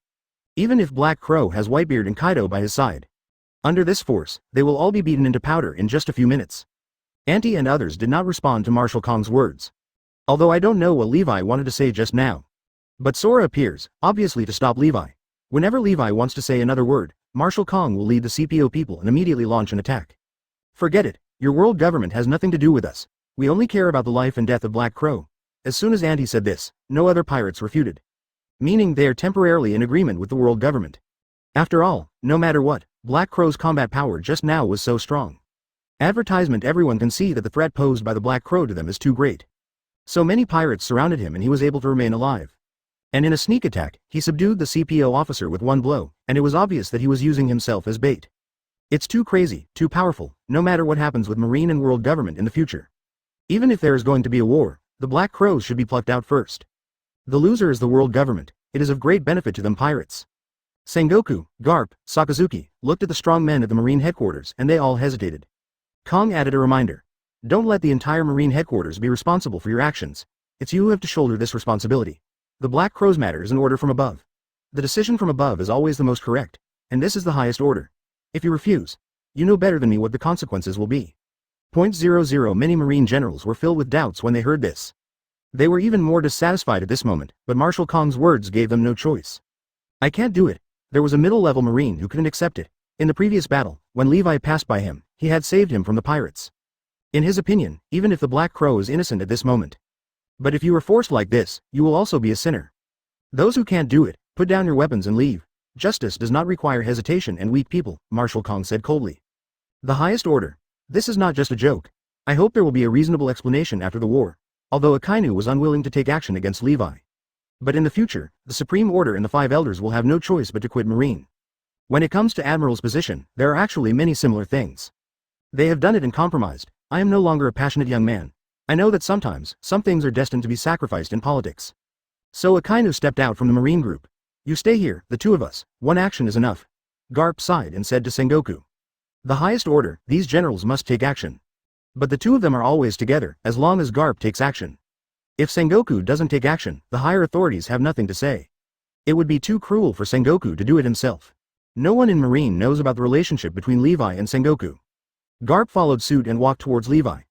Even if Black Crow has Whitebeard and Kaido by his side. Under this force, they will all be beaten into powder in just a few minutes. Auntie and others did not respond to Marshal Kong's words. Although I don't know what Levi wanted to say just now. But Sora appears, obviously to stop Levi. Whenever Levi wants to say another word, Marshal Kong will lead the CPO people and immediately launch an attack. Forget it, your world government has nothing to do with us. We only care about the life and death of Black Crow. As soon as Auntie said this, no other pirates refuted. Meaning they are temporarily in agreement with the world government. After all, no matter what, Black Crow's combat power just now was so strong. Advertisement. Everyone can see that the threat posed by the Black Crow to them is too great. So many pirates surrounded him and he was able to remain alive. And in a sneak attack, he subdued the CPO officer with one blow, and it was obvious that he was using himself as bait. It's too crazy, too powerful, no matter what happens with Marine and world government in the future. Even if there is going to be a war, the Black Crows should be plucked out first. The loser is the world government. It is of great benefit to them pirates. Sengoku, Garp, Sakazuki, looked at the strong men at the Marine headquarters and they all hesitated. Kong added a reminder. Don't let the entire Marine headquarters be responsible for your actions. It's you who have to shoulder this responsibility. The Black Crow's matter is an order from above. The decision from above is always the most correct, and this is the highest order. If you refuse, you know better than me what the consequences will be. Many Marine generals were filled with doubts when they heard this. They were even more dissatisfied at this moment, but Marshal Kong's words gave them no choice. I can't do it. There was a middle-level Marine who couldn't accept it. In the previous battle, when Levi passed by him, he had saved him from the pirates. In his opinion, even if the Black Crow is innocent at this moment. But if you are forced like this, you will also be a sinner. Those who can't do it, put down your weapons and leave. Justice does not require hesitation and weak people, Marshal Kong said coldly. The highest order. This is not just a joke. I hope there will be a reasonable explanation after the war. Although Akainu was unwilling to take action against Levi. But in the future, the Supreme Order and the Five Elders will have no choice but to quit Marine. When it comes to Admiral's position, there are actually many similar things. They have done it and compromised. I am no longer a passionate young man. I know that sometimes, some things are destined to be sacrificed in politics. So Akainu stepped out from the Marine group. You stay here, the two of us, one action is enough. Garp sighed and said to Sengoku. The highest order, these generals must take action. But the two of them are always together, as long as Garp takes action. If Sengoku doesn't take action, the higher authorities have nothing to say. It would be too cruel for Sengoku to do it himself. No one in Marine knows about the relationship between Levi and Sengoku. Garp followed suit and walked towards Levi.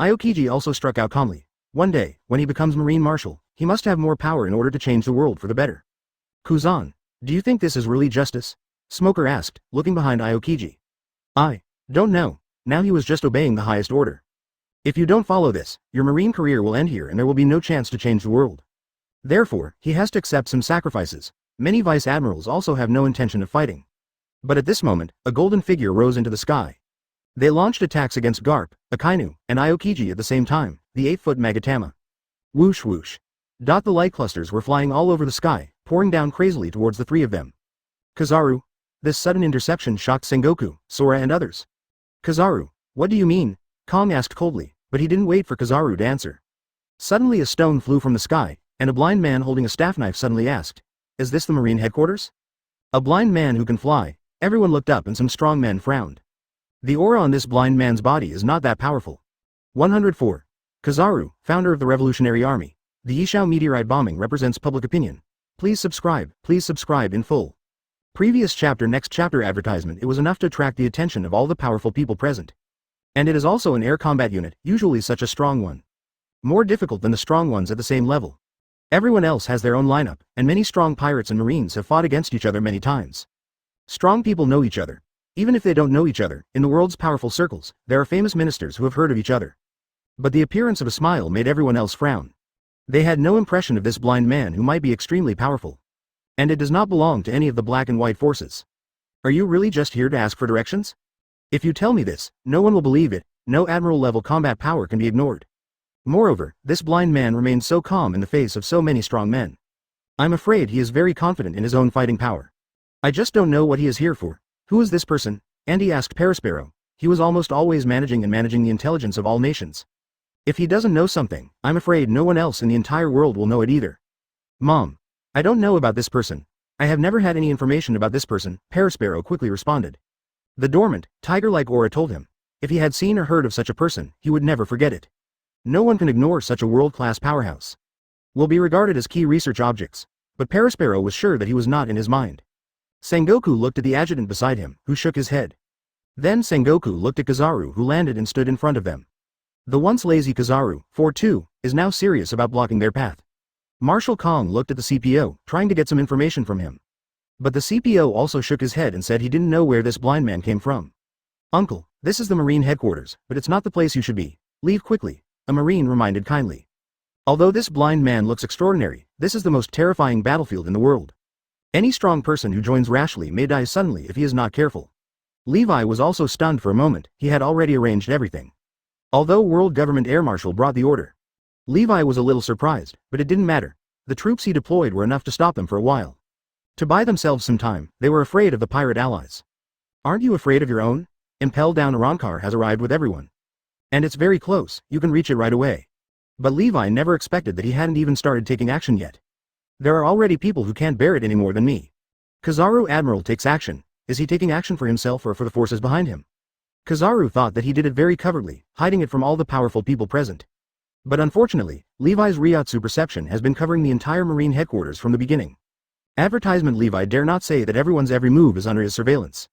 Aokiji also struck out calmly. One day, when he becomes Marine Marshal, he must have more power in order to change the world for the better. Kuzan, do you think this is really justice? Smoker asked, looking behind Aokiji. I don't know. Now he was just obeying the highest order. If you don't follow this, your Marine career will end here and there will be no chance to change the world. Therefore, he has to accept some sacrifices. Many vice admirals also have no intention of fighting. But at this moment, a golden figure rose into the sky. They launched attacks against Garp, Akainu, and Aokiji at the same time, the 8-foot Magatama. Whoosh whoosh. The light clusters were flying all over the sky, pouring down crazily towards the three of them. Kizaru. This sudden interception shocked Sengoku, Sora and others. Kizaru, what do you mean? Kong asked coldly, but he didn't wait for Kizaru to answer. Suddenly a stone flew from the sky, and a blind man holding a staff knife suddenly asked, "Is this the Marine headquarters?" A blind man who can fly. Everyone looked up and some strong men frowned. The aura on this blind man's body is not that powerful. 104. Kizaru, founder of the Revolutionary Army. The Yishao meteorite bombing represents public opinion. Please subscribe in full. Previous chapter next chapter advertisement. It was enough to attract the attention of all the powerful people present. And it is also an air combat unit, usually such a strong one. More difficult than the strong ones at the same level. Everyone else has their own lineup, and many strong pirates and marines have fought against each other many times. Strong people know each other. Even if they don't know each other, in the world's powerful circles, there are famous ministers who have heard of each other. But the appearance of a smile made everyone else frown. They had no impression of this blind man who might be extremely powerful. And it does not belong to any of the black and white forces. Are you really just here to ask for directions? If you tell me this, no one will believe it. No admiral-level combat power can be ignored. Moreover, this blind man remained so calm in the face of so many strong men. I'm afraid he is very confident in his own fighting power. I just don't know what he is here for. Who is this person? Andy asked Parasparrow. He was almost always managing the intelligence of all nations. If he doesn't know something, I'm afraid no one else in the entire world will know it either. Mom. I don't know about this person. I have never had any information about this person, Parasparrow quickly responded. The dormant, tiger-like aura told him. If he had seen or heard of such a person, he would never forget it. No one can ignore such a world-class powerhouse. Will be regarded as key research objects. But Parasparrow was sure that he was not in his mind. Sengoku looked at the adjutant beside him, who shook his head. Then Sengoku looked at Kizaru, who landed and stood in front of them. The once lazy Kizaru, 4-2, is now serious about blocking their path. Marshal Kong looked at the CPO, trying to get some information from him. But the CPO also shook his head and said he didn't know where this blind man came from. Uncle, this is the Marine headquarters, but it's not the place you should be. Leave quickly, a Marine reminded kindly. Although this blind man looks extraordinary, this is the most terrifying battlefield in the world. Any strong person who joins rashly may die suddenly if he is not careful. Levi was also stunned for a moment. He had already arranged everything. Although World Government Air Marshal brought the order. Levi was a little surprised, but it didn't matter. The troops he deployed were enough to stop them for a while. To buy themselves some time, they were afraid of the pirate allies. Aren't you afraid of your own? Impel down Arankar has arrived with everyone. And it's very close, you can reach it right away. But Levi never expected that he hadn't even started taking action yet. There are already people who can't bear it any more than me. Kizaru Admiral takes action. Is he taking action for himself or for the forces behind him? Kizaru thought that he did it very covertly, hiding it from all the powerful people present. But unfortunately, Levi's Reiatsu perception has been covering the entire Marine headquarters from the beginning. Advertisement Levi dare not say that everyone's every move is under his surveillance.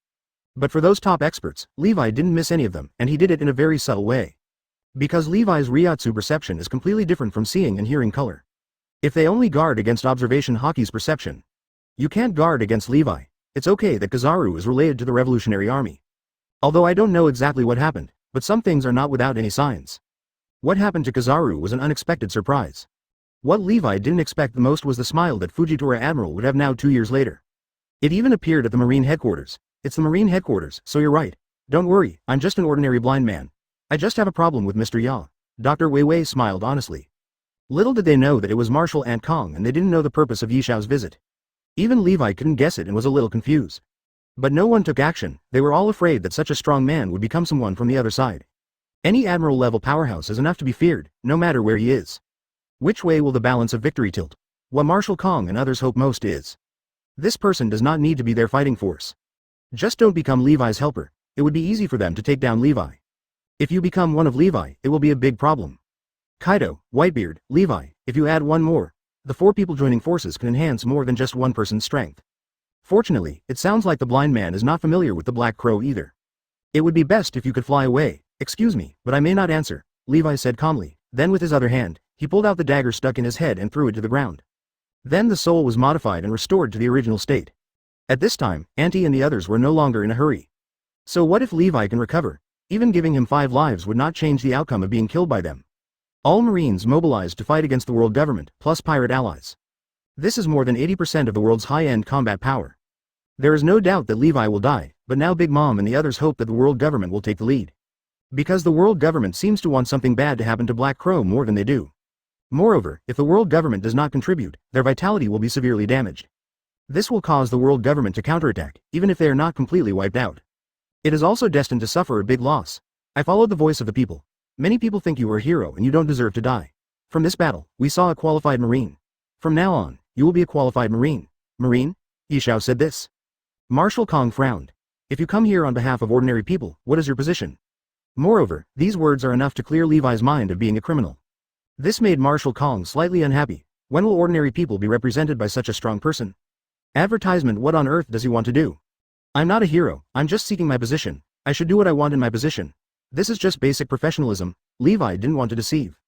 But for those top experts, Levi didn't miss any of them, and he did it in a very subtle way. Because Levi's Reiatsu perception is completely different from seeing and hearing color. If they only guard against observation Haki's perception. You can't guard against Levi. It's okay that Kizaru is related to the Revolutionary Army. Although I don't know exactly what happened, but some things are not without any signs. What happened to Kizaru was an unexpected surprise. What Levi didn't expect the most was the smile that Fujitora Admiral would have now 2 years later. It even appeared at the Marine headquarters. It's the Marine headquarters, so you're right. Don't worry, I'm just an ordinary blind man. I just have a problem with Mr. Ya. Dr. Weiwei smiled honestly. Little did they know that it was Marshal Ant Kong and they didn't know the purpose of Yishao's visit. Even Levi couldn't guess it and was a little confused. But no one took action. They were all afraid that such a strong man would become someone from the other side. Any admiral-level powerhouse is enough to be feared, no matter where he is. Which way will the balance of victory tilt? What Marshal Kong and others hope most is. This person does not need to be their fighting force. Just don't become Levi's helper. it would be easy for them to take down Levi. If you become one of Levi, it will be a big problem. Kaido, Whitebeard, Levi, if you add one more, the 4 people joining forces can enhance more than just one person's strength. Fortunately, it sounds like the blind man is not familiar with the Black Crow either. It would be best if you could fly away. Excuse me, but I may not answer, Levi said calmly. Then with his other hand, he pulled out the dagger stuck in his head and threw it to the ground. Then the soul was modified and restored to the original state. At this time, Auntie and the others were no longer in a hurry. So what if Levi can recover? Even giving him 5 lives would not change the outcome of being killed by them. All Marines mobilized to fight against the world government, plus pirate allies. This is more than 80% of the world's high-end combat power. There is no doubt that Levi will die, but now Big Mom and the others hope that the world government will take the lead. Because the world government seems to want something bad to happen to Black Crow more than they do. Moreover, if the world government does not contribute, their vitality will be severely damaged. This will cause the world government to counterattack, even if they are not completely wiped out. It is also destined to suffer a big loss. I followed the voice of the people. Many people think you are a hero and you don't deserve to die. From this battle, we saw a qualified Marine. From now on, you will be a qualified Marine. Marine? Yishao said this. Marshal Kong frowned. If you come here on behalf of ordinary people, what is your position? Moreover, these words are enough to clear Levi's mind of being a criminal. This made Marshal Kong slightly unhappy. When will ordinary people be represented by such a strong person? Advertisement. What on earth does he want to do? I'm not a hero, I'm just seeking my position. I should do what I want in my position. This is just basic professionalism. Levi didn't want to deceive.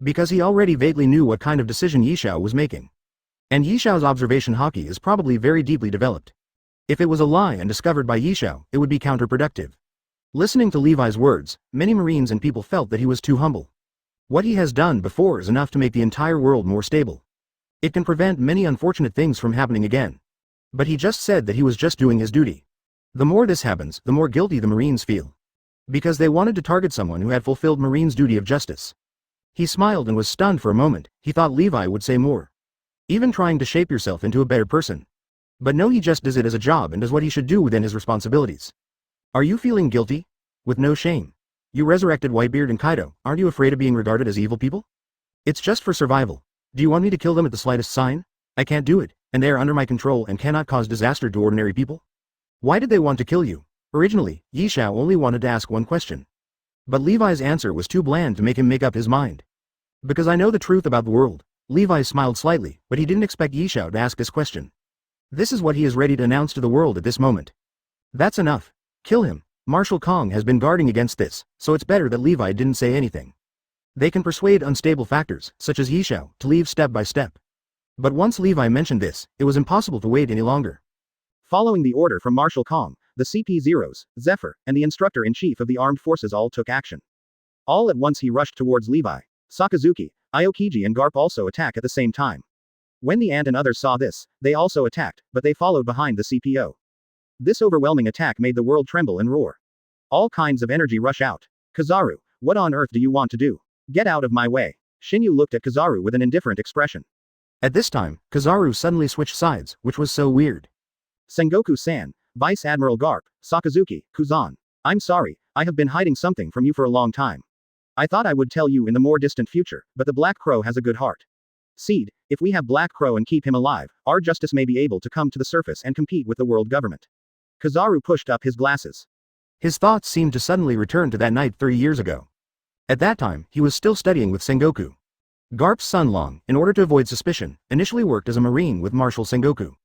Because he already vaguely knew what kind of decision Yishao was making. And Yishao's observation Haki is probably very deeply developed. If it was a lie and discovered by Yishao, it would be counterproductive. Listening to Levi's words, many Marines and people felt that he was too humble. What he has done before is enough to make the entire world more stable. It can prevent many unfortunate things from happening again. But he just said that he was just doing his duty. The more this happens, the more guilty the Marines feel. Because they wanted to target someone who had fulfilled Marine's duty of justice. He smiled and was stunned for a moment. He thought Levi would say more. Even trying to shape yourself into a better person. But no, he just does it as a job and does what he should do within his responsibilities. Are you feeling guilty? With no shame. You resurrected Whitebeard and Kaido, aren't you afraid of being regarded as evil people? It's just for survival. Do you want me to kill them at the slightest sign? I can't do it, and they are under my control and cannot cause disaster to ordinary people. Why did they want to kill you? Originally, Yishao only wanted to ask one question. But Levi's answer was too bland to make him make up his mind. Because I know the truth about the world. Levi smiled slightly, but he didn't expect Yishao to ask this question. This is what he is ready to announce to the world at this moment. That's enough. Kill him. Marshal Kong has been guarding against this, so it's better that Levi didn't say anything. They can persuade unstable factors, such as Yishao, to leave step by step. But once Levi mentioned this, it was impossible to wait any longer. Following the order from Marshal Kong, the CP-0s, Zephyr, and the instructor-in-chief of the armed forces all took action. All at once he rushed towards Levi. Sakazuki, Aokiji and Garp also attack at the same time. When the Ant and others saw this, they also attacked, but they followed behind the CPO. This overwhelming attack made the world tremble and roar. All kinds of energy rush out. Kizaru, what on earth do you want to do? Get out of my way. Shinyu looked at Kizaru with an indifferent expression. At this time, Kizaru suddenly switched sides, which was so weird. Sengoku-san, Vice Admiral Garp, Sakazuki, Kuzan. I'm sorry, I have been hiding something from you for a long time. I thought I would tell you in the more distant future, but the Black Crow has a good heart. Seed, if we have Black Crow and keep him alive, our justice may be able to come to the surface and compete with the world government. Kizaru pushed up his glasses. His thoughts seemed to suddenly return to that night 30 years ago. At that time, he was still studying with Sengoku. Garp's son Long, in order to avoid suspicion, initially worked as a Marine with Marshal Sengoku.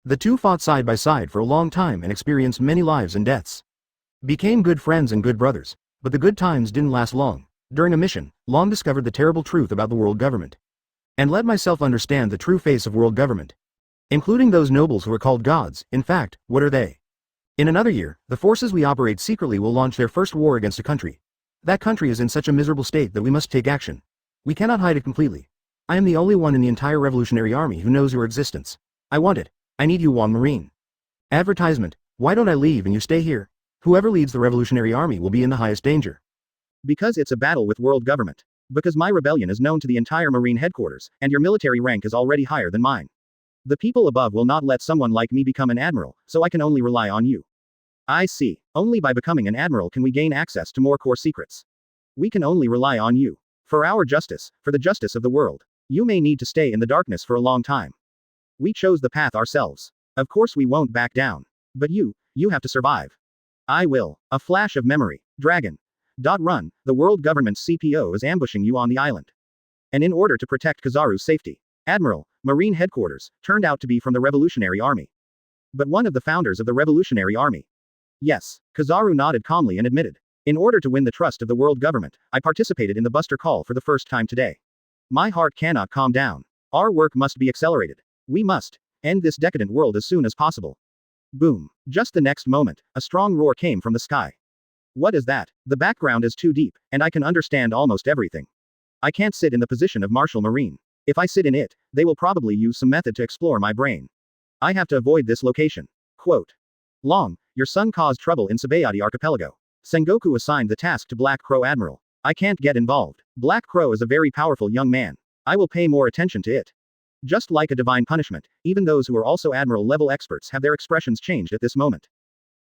The two fought side by side for a long time and experienced many lives and deaths. Became good friends and good brothers, but the good times didn't last long. During a mission, Long discovered the terrible truth about the world government. And let myself understand the true face of world government. Including those nobles who are called gods. In fact, what are they? In another year, the forces we operate secretly will launch their first war against a country. That country is in such a miserable state that we must take action. We cannot hide it completely. I am the only one in the entire revolutionary army who knows your existence. I want it. I need you, one Marine. Advertisement. Why don't I leave and you stay here? Whoever leads the revolutionary army will be in the highest danger. Because it's a battle with world government. Because my rebellion is known to the entire Marine headquarters, and your military rank is already higher than mine. The people above will not let someone like me become an admiral, so I can only rely on you. I see. Only by becoming an admiral can we gain access to more core secrets. We can only rely on you. For our justice, for the justice of the world. You may need to stay in the darkness for a long time. We chose the path ourselves. Of course we won't back down. But you have to survive. I will. A flash of memory. Dragon. Run, the world government's CPO is ambushing you on the island. And in order to protect Kizaru's safety, Admiral, Marine Headquarters, turned out to be from the Revolutionary Army. But one of the founders of the Revolutionary Army. Yes, Kizaru nodded calmly and admitted. In order to win the trust of the world government, I participated in the Buster Call for the first time today. My heart cannot calm down. Our work must be accelerated. We must end this decadent world as soon as possible. Boom. Just the next moment, a strong roar came from the sky. What is that? The background is too deep, and I can understand almost everything. I can't sit in the position of Marshal Marine. If I sit in it, they will probably use some method to explore my brain. I have to avoid this location. Quote. Long, your son caused trouble in Sabayati Archipelago. Sengoku assigned the task to Black Crow Admiral. I can't get involved. Black Crow is a very powerful young man. I will pay more attention to it. Just like a divine punishment, even those who are also Admiral-level experts have their expressions changed at this moment.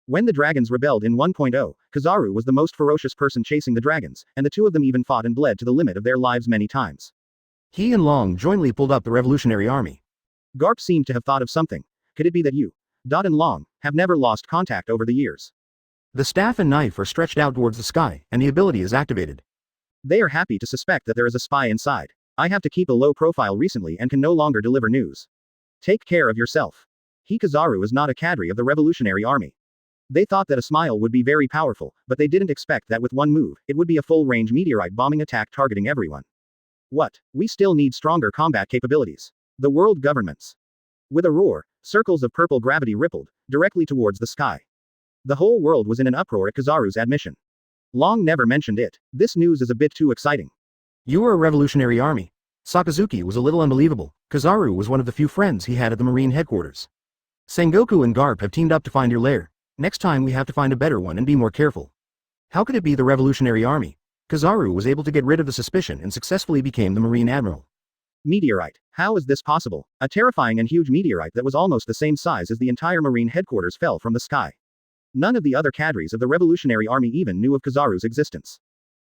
When the dragons rebelled in 1.0, Kizaru was the most ferocious person chasing the dragons, and the two of them even fought and bled to the limit of their lives many times. He and Long jointly pulled up the Revolutionary Army. Garp seemed to have thought of something. Could it be that you, and Long, have never lost contact over the years? The staff and knife are stretched out towards the sky, and the ability is activated. They are happy to suspect that there is a spy inside. I have to keep a low profile recently and can no longer deliver news. Take care of yourself. Kizaru is not a cadre of the Revolutionary Army. They thought that a smile would be very powerful, but they didn't expect that with one move, it would be a full-range meteorite bombing attack targeting everyone. What? We still need stronger combat capabilities. The world governments. With a roar, circles of purple gravity rippled, directly towards the sky. The whole world was in an uproar at Kizaru's admission. Long never mentioned it. This news is a bit too exciting. You are a Revolutionary Army. Sakazuki was a little unbelievable. Kizaru was one of the few friends he had at the Marine headquarters. Sengoku and Garp have teamed up to find your lair. Next time we have to find a better one and be more careful. How could it be the Revolutionary Army? Kizaru was able to get rid of the suspicion and successfully became the Marine Admiral. Meteorite. How is this possible? A terrifying and huge meteorite that was almost the same size as the entire Marine headquarters fell from the sky. None of the other cadres of the Revolutionary Army even knew of Kizaru's existence.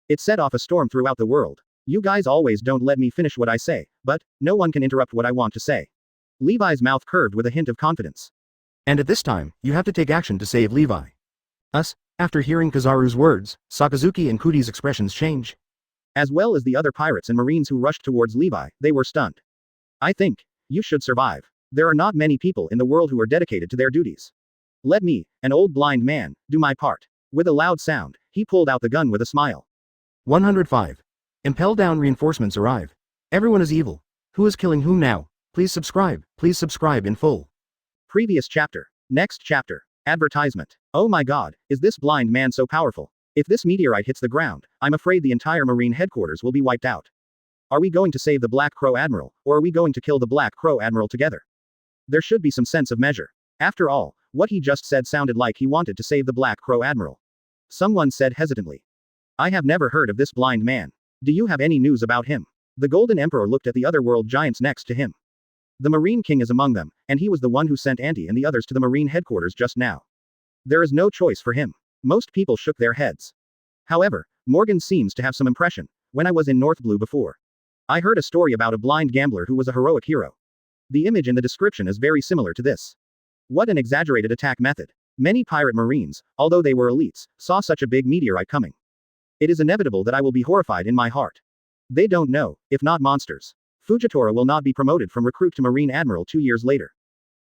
It set off a storm throughout the world. You guys always don't let me finish what I say, but no one can interrupt what I want to say. Levi's mouth curved with a hint of confidence. And at this time, you have to take action to save Levi. Us? After hearing Kizaru's words, Sakazuki and Kudi's expressions change. As well as the other pirates and marines who rushed towards Levi, they were stunned. I think you should survive. There are not many people in the world who are dedicated to their duties. Let me, an old blind man, do my part. With a loud sound, he pulled out the gun with a smile. 105. Impel down reinforcements arrive. Everyone is evil. Who is killing whom now? Please subscribe in full. Previous chapter. Next chapter. Advertisement. Oh my god, is this blind man so powerful? If this meteorite hits the ground, I'm afraid the entire Marine headquarters will be wiped out. Are we going to save the Black Crow Admiral, or are we going to kill the Black Crow Admiral together? There should be some sense of measure. After all, what he just said sounded like he wanted to save the Black Crow Admiral. Someone said hesitantly. I have never heard of this blind man. Do you have any news about him? The Golden Emperor looked at the other world giants next to him. The Marine King is among them, and he was the one who sent Anti and the others to the Marine headquarters just now. There is no choice for him. Most people shook their heads. However, Morgan seems to have some impression. When I was in North Blue before, I heard a story about a blind gambler who was a heroic hero. The image in the description is very similar to this. What an exaggerated attack method. Many pirate marines, although they were elites, saw such a big meteorite coming. It is inevitable that I will be horrified in my heart. They don't know, if not monsters. Fujitora will not be promoted from recruit to Marine Admiral 2 years later.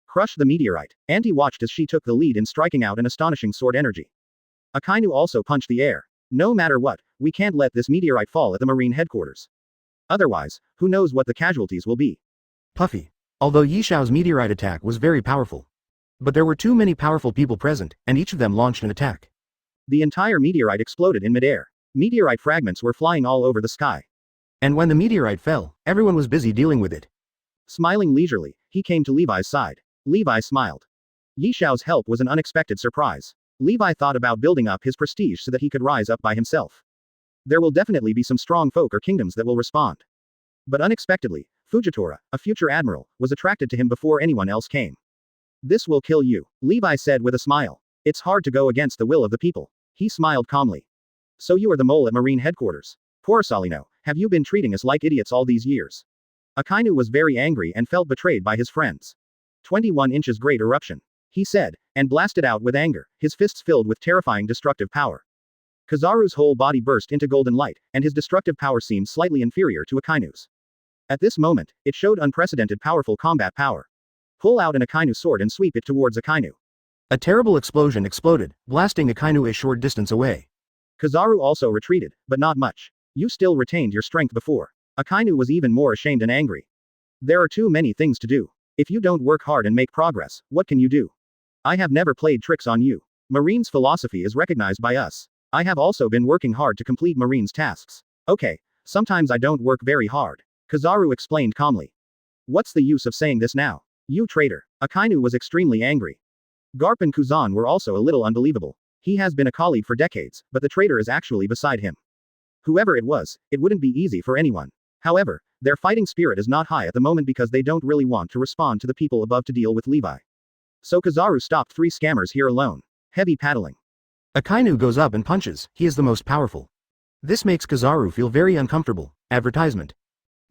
Crush the meteorite. Anti watched as she took the lead in striking out an astonishing sword energy. Akainu also punched the air. No matter what, we can't let this meteorite fall at the Marine headquarters. Otherwise, who knows what the casualties will be. Puffy. Although Yishao's meteorite attack was very powerful. But there were too many powerful people present, and each of them launched an attack. The entire meteorite exploded in midair. Meteorite fragments were flying all over the sky. And when the meteorite fell, everyone was busy dealing with it. Smiling leisurely, he came to Levi's side. Levi smiled. Yishao's help was an unexpected surprise. Levi thought about building up his prestige so that he could rise up by himself. There will definitely be some strong folk or kingdoms that will respond. But unexpectedly, Fujitora, a future admiral, was attracted to him before anyone else came. This will kill you, Levi said with a smile. It's hard to go against the will of the people. He smiled calmly. So you are the mole at Marine headquarters. Poor Salino, have you been treating us like idiots all these years? Akainu was very angry and felt betrayed by his friends. 21 inches great eruption. He said, and blasted out with anger, his fists filled with terrifying destructive power. Kizaru's whole body burst into golden light, and his destructive power seemed slightly inferior to Akainu's. At this moment, it showed unprecedented powerful combat power. Pull out an Akainu sword and sweep it towards Akainu. A terrible explosion exploded, blasting Akainu a short distance away. Kizaru also retreated, but not much. You still retained your strength before. Akainu was even more ashamed and angry. There are too many things to do. If you don't work hard and make progress, what can you do? I have never played tricks on you. Marine's philosophy is recognized by us. I have also been working hard to complete Marine's tasks. Okay, sometimes I don't work very hard. Kizaru explained calmly. What's the use of saying this now? You traitor. Akainu was extremely angry. Garp and Kuzan were also a little unbelievable. He has been a colleague for decades, but the traitor is actually beside him. Whoever it was, it wouldn't be easy for anyone. However, their fighting spirit is not high at the moment because they don't really want to respond to the people above to deal with Levi. So Kizaru stopped 3 scammers here alone. Heavy paddling. Akainu goes up and punches, he is the most powerful. This makes Kizaru feel very uncomfortable. Advertisement.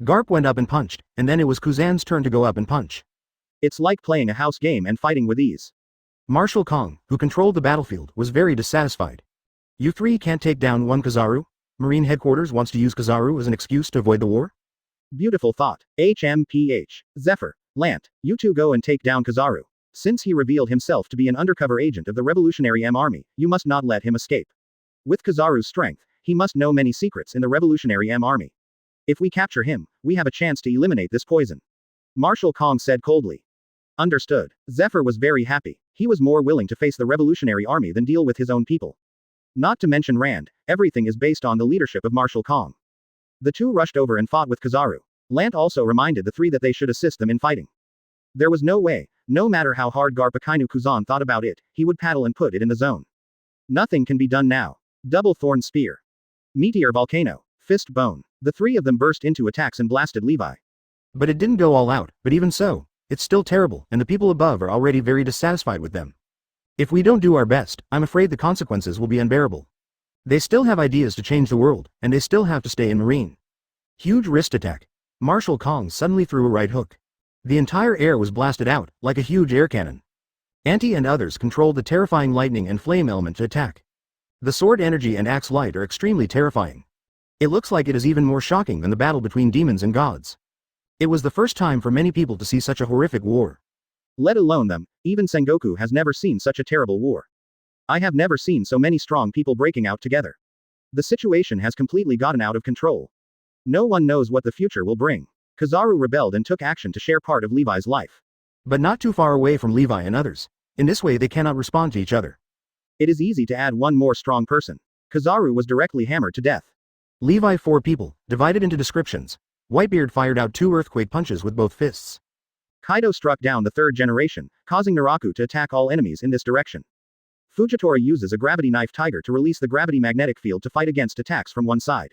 Garp went up and punched, and then it was Kuzan's turn to go up and punch. It's like playing a house game and fighting with ease. Marshal Kong, who controlled the battlefield, was very dissatisfied. You 3 can't take down one Kizaru? Marine headquarters wants to use Kizaru as an excuse to avoid the war? Beautiful thought. HMPH. Zephyr. Lant, you 2 go and take down Kizaru. Since he revealed himself to be an undercover agent of the Revolutionary M Army, you must not let him escape. With Kizaru's strength, he must know many secrets in the Revolutionary M Army. If we capture him, we have a chance to eliminate this poison. Marshal Kong said coldly. Understood. Zephyr was very happy. He was more willing to face the Revolutionary Army than deal with his own people. Not to mention Rand, everything is based on the leadership of Marshal Kong. The 2 rushed over and fought with Kizaru. Lant also reminded the 3 that they should assist them in fighting. There was no way, no matter how hard Garp Akainu Kuzan thought about it, he would paddle and put it in the zone. Nothing can be done now. Double Thorn Spear. Meteor Volcano. Fist Bone. The 3 of them burst into attacks and blasted Levi. But it didn't go all out, but even so, it's still terrible, and the people above are already very dissatisfied with them. If we don't do our best, I'm afraid the consequences will be unbearable. They still have ideas to change the world, and they still have to stay in Marine. Huge wrist attack. Marshal Kong suddenly threw a right hook. The entire air was blasted out, like a huge air cannon. Anti and others controlled the terrifying lightning and flame element to attack. The sword energy and axe light are extremely terrifying. It looks like it is even more shocking than the battle between demons and gods. It was the first time for many people to see such a horrific war. Let alone them, even Sengoku has never seen such a terrible war. I have never seen so many strong people breaking out together. The situation has completely gotten out of control. No one knows what the future will bring. Kizaru rebelled and took action to share part of Levi's life. But not too far away from Levi and others. In this way they cannot respond to each other. It is easy to add one more strong person. Kizaru was directly hammered to death. Levi 4 people, divided into descriptions. Whitebeard fired out 2 earthquake punches with both fists. Kaido struck down the 3rd generation, causing Naraku to attack all enemies in this direction. Fujitora uses a gravity knife tiger to release the gravity magnetic field to fight against attacks from one side.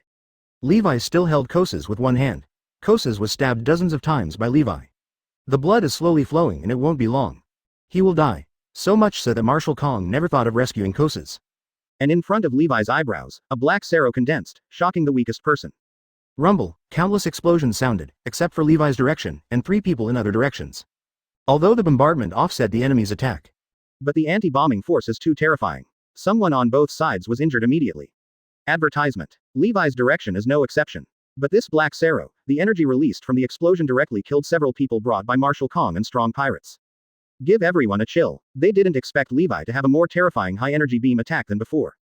Levi still held Kosas with one hand. Kosas was stabbed dozens of times by Levi. The blood is slowly flowing and it won't be long. He will die. So much so that Marshal Kong never thought of rescuing Kosas. And in front of Levi's eyebrows, a black Sero condensed, shocking the weakest person. Rumble, countless explosions sounded, except for Levi's direction, and 3 people in other directions. Although the bombardment offset the enemy's attack. But the anti-bombing force is too terrifying. Someone on both sides was injured immediately. Advertisement. Levi's direction is no exception. But this black Sero, the energy released from the explosion directly killed several people brought by Marshal Kong and strong pirates. Give everyone a chill. They didn't expect Levi to have a more terrifying high-energy beam attack than before.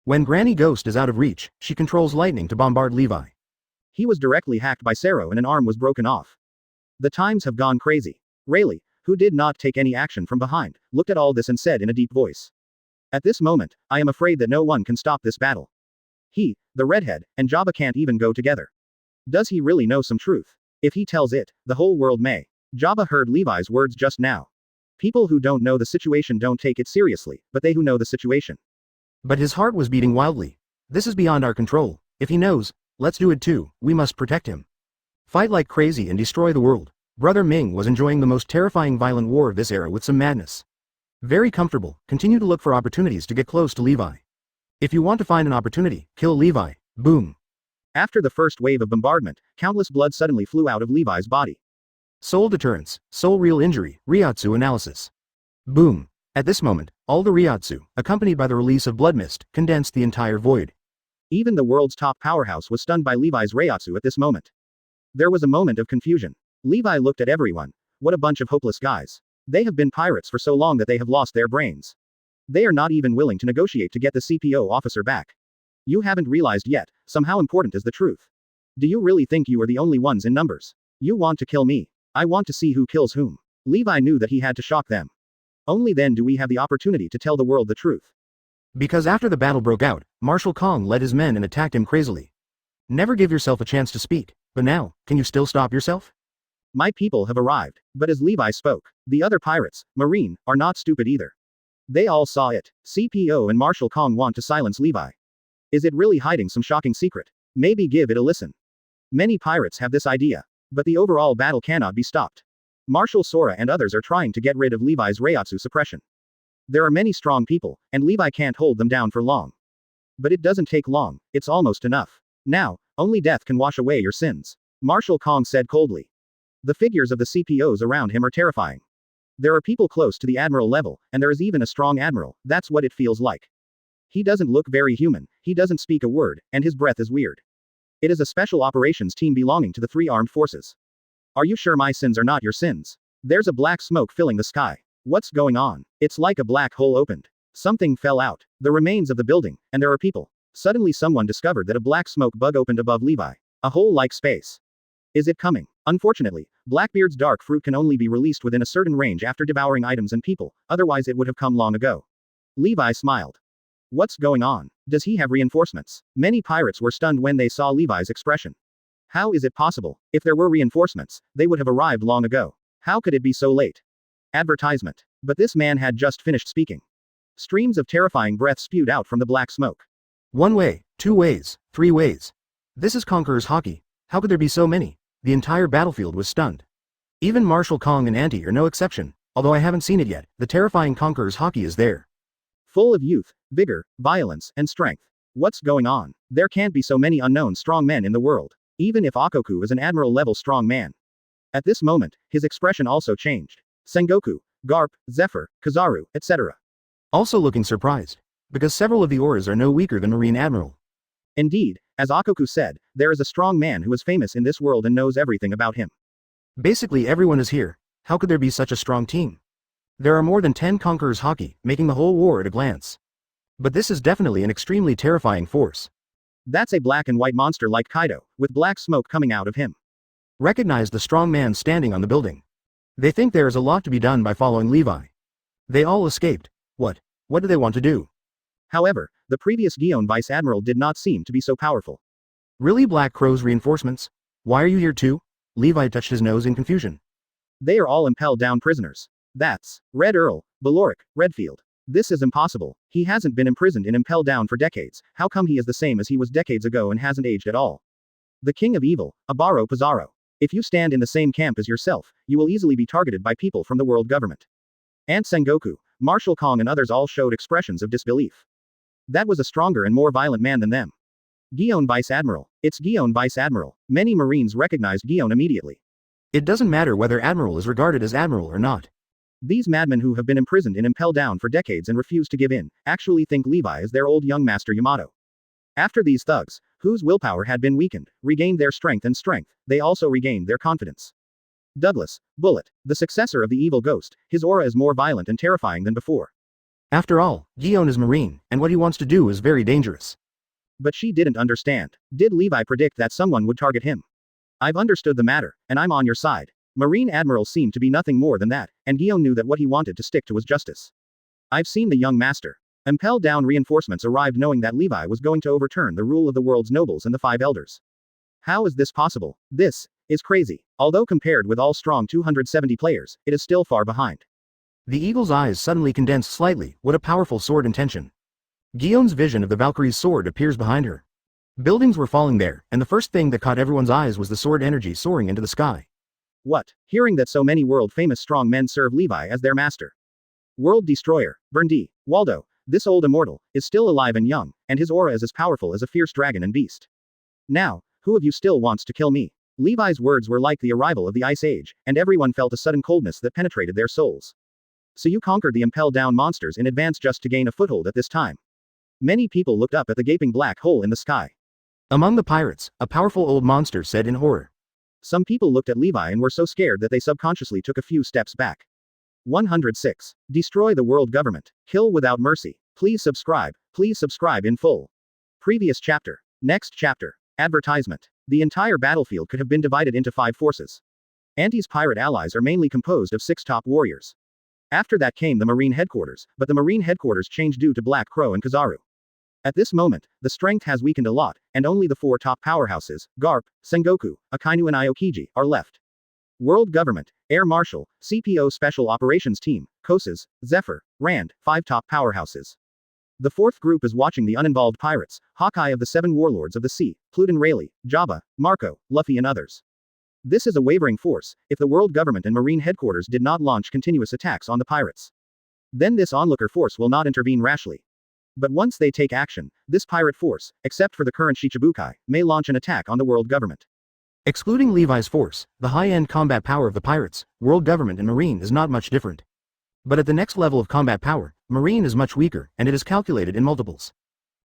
When Granny Ghost is out of reach, she controls lightning to bombard Levi. He was directly hacked by Sero and an arm was broken off. The times have gone crazy. Rayleigh, who did not take any action from behind, looked at all this and said in a deep voice. At this moment, I am afraid that no one can stop this battle. He, the redhead, and Jabba can't even go together. Does he really know some truth? If he tells it, the whole world may. Jabba heard Levi's words just now. People who don't know the situation don't take it seriously, but they who know the situation. But his heart was beating wildly. This is beyond our control. If he knows, let's do it too, we must protect him. Fight like crazy and destroy the world. Brother Ming was enjoying the most terrifying violent war of this era with some madness. Very comfortable, continue to look for opportunities to get close to Levi. If you want to find an opportunity, kill Levi, boom. After the first wave of bombardment, countless blood suddenly flew out of Levi's body. Soul deterrence, soul real injury, Reiatsu analysis. Boom. At this moment, all the Reiatsu, accompanied by the release of blood mist, condensed the entire void. Even the world's top powerhouse was stunned by Levi's Reiatsu at this moment. There was a moment of confusion. Levi looked at everyone. What a bunch of hopeless guys. They have been pirates for so long that they have lost their brains. They are not even willing to negotiate to get the CPO officer back. You haven't realized yet, somehow important is the truth. Do you really think you are the only ones in numbers? You want to kill me. I want to see who kills whom. Levi knew that he had to shock them. Only then do we have the opportunity to tell the world the truth. Because after the battle broke out, Marshal Kong led his men and attacked him crazily. Never give yourself a chance to speak, but now, can you still stop yourself? My people have arrived, but as Levi spoke, the other pirates, Marine, are not stupid either. They all saw it. CPO and Marshal Kong want to silence Levi. Is it really hiding some shocking secret? Maybe give it a listen. Many pirates have this idea. But the overall battle cannot be stopped. Marshal Sora and others are trying to get rid of Levi's Reiatsu suppression. There are many strong people, and Levi can't hold them down for long. But it doesn't take long, it's almost enough. Now, only death can wash away your sins. Marshal Kong said coldly. The figures of the CPOs around him are terrifying. There are people close to the admiral level, and there is even a strong admiral, that's what it feels like. He doesn't look very human, he doesn't speak a word, and his breath is weird. It is a special operations team belonging to the 3 armed forces. Are you sure my sins are not your sins? There's a black smoke filling the sky. What's going on? It's like a black hole opened. Something fell out. The remains of the building, and there are people. Suddenly someone discovered that a black smoke bug opened above Levi. A hole-like space. Is it coming? Unfortunately, Blackbeard's dark fruit can only be released within a certain range after devouring items and people, otherwise it would have come long ago. Levi smiled. What's going on? Does he have reinforcements? Many pirates were stunned when they saw Levi's expression. How is it possible? If there were reinforcements, they would have arrived long ago. How could it be so late? Advertisement. But this man had just finished speaking. Streams of terrifying breath spewed out from the black smoke. 1 way, 2 ways, 3 ways. This is Conqueror's Haki. How could there be so many? The entire battlefield was stunned. Even Marshal Kong and Auntie are no exception. Although I haven't seen it yet, the terrifying Conqueror's Haki is there. Full of youth, vigor, violence, and strength. What's going on? There can't be so many unknown strong men in the world. Even if Akoku is an admiral-level strong man. At this moment, his expression also changed. Sengoku, Garp, Zephyr, Kizaru, etc. Also looking surprised. Because several of the auras are no weaker than Marine Admiral. Indeed, as Akoku said, there is a strong man who is famous in this world and knows everything about him. Basically everyone is here. How could there be such a strong team? There are more than 10 Conqueror's Haki, making the whole war at a glance. But this is definitely an extremely terrifying force. That's a black and white monster like Kaido, with black smoke coming out of him. Recognize the strong man standing on the building. They think there is a lot to be done by following Levi. They all escaped. What do they want to do? However, the previous Gion Vice Admiral did not seem to be so powerful. Really, Black Crow's reinforcements? Why are you here too? Levi touched his nose in confusion. They are all Impel down prisoners. That's Red Earl, Beloric, Redfield. This is impossible. He hasn't been imprisoned in Impel Down for decades. How come he is the same as he was decades ago and hasn't aged at all? The King of Evil, Abaro Pizarro. If you stand in the same camp as yourself, you will easily be targeted by people from the world government. Aunt Sengoku, Marshal Kong and others all showed expressions of disbelief. That was a stronger and more violent man than them. Gion Vice Admiral. It's Gion Vice Admiral. Many Marines recognized Gion immediately. It doesn't matter whether Admiral is regarded as Admiral or not. These madmen who have been imprisoned in Impel Down for decades and refuse to give in, actually think Levi is their old young master Yamato. After these thugs, whose willpower had been weakened, regained their strength, they also regained their confidence. Douglas, Bullet, the successor of the evil ghost, his aura is more violent and terrifying than before. After all, Gion is Marine, and what he wants to do is very dangerous. But she didn't understand. Did Levi predict that someone would target him? I've understood the matter, and I'm on your side. Marine Admiral seemed to be nothing more than that, and Gion knew that what he wanted to stick to was justice. I've seen the young master. Impel Down reinforcements arrived knowing that Levi was going to overturn the rule of the world's nobles and the 5 elders. How is this possible? This is crazy. Although compared with all strong 270 players, it is still far behind. The eagle's eyes suddenly condensed slightly. What a powerful sword intention. Gion's vision of the Valkyrie's sword appears behind her. Buildings were falling there, and the first thing that caught everyone's eyes was the sword energy soaring into the sky. What? Hearing that so many world-famous strong men serve Levi as their master. World Destroyer, Berndi, Waldo, this old immortal, is still alive and young, and his aura is as powerful as a fierce dragon and beast. Now, who of you still wants to kill me? Levi's words were like the arrival of the Ice Age, and everyone felt a sudden coldness that penetrated their souls. So you conquered the Impel down monsters in advance just to gain a foothold at this time. Many people looked up at the gaping black hole in the sky. Among the pirates, a powerful old monster said in horror. Some people looked at Levi and were so scared that they subconsciously took a few steps back. 106. Destroy the world government. Kill without mercy. Please subscribe in full. Previous chapter. Next chapter. Advertisement. The entire battlefield could have been divided into 5 forces. Anti's pirate allies are mainly composed of 6 top warriors. After that came the Marine headquarters, but the Marine headquarters changed due to Black Crow and Kizaru. At this moment, the strength has weakened a lot, and only the 4 top powerhouses, Garp, Sengoku, Akainu and Aokiji, are left. World Government, Air Marshal, CPO Special Operations Team, Kosas, Zephyr, Rand, 5 top powerhouses. The 4th group is watching the uninvolved pirates, Hawkeye of the 7 Warlords of the Sea, Pluton Rayleigh, Jabba, Marco, Luffy and others. This is a wavering force, if the World Government and Marine Headquarters did not launch continuous attacks on the pirates. Then this onlooker force will not intervene rashly. But once they take action, this pirate force, except for the current Shichibukai, may launch an attack on the World Government. Excluding Levi's force, the high-end combat power of the pirates, World Government and Marine is not much different. But at the next level of combat power, Marine is much weaker, and it is calculated in multiples.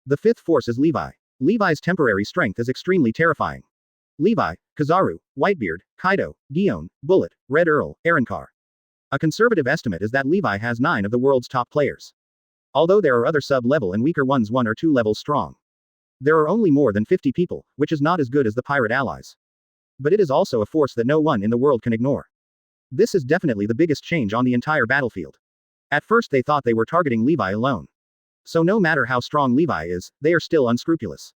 The 5th force is Levi. Levi's temporary strength is extremely terrifying. Levi, Kizaru, Whitebeard, Kaido, Gion, Bullet, Red Earl, Arankar. A conservative estimate is that Levi has 9 of the world's top players. Although there are other sub-level and weaker ones 1 or 2 levels strong. There are only more than 50 people, which is not as good as the pirate allies. But it is also a force that no one in the world can ignore. This is definitely the biggest change on the entire battlefield. At first they thought they were targeting Levi alone. So no matter how strong Levi is, they are still unscrupulous.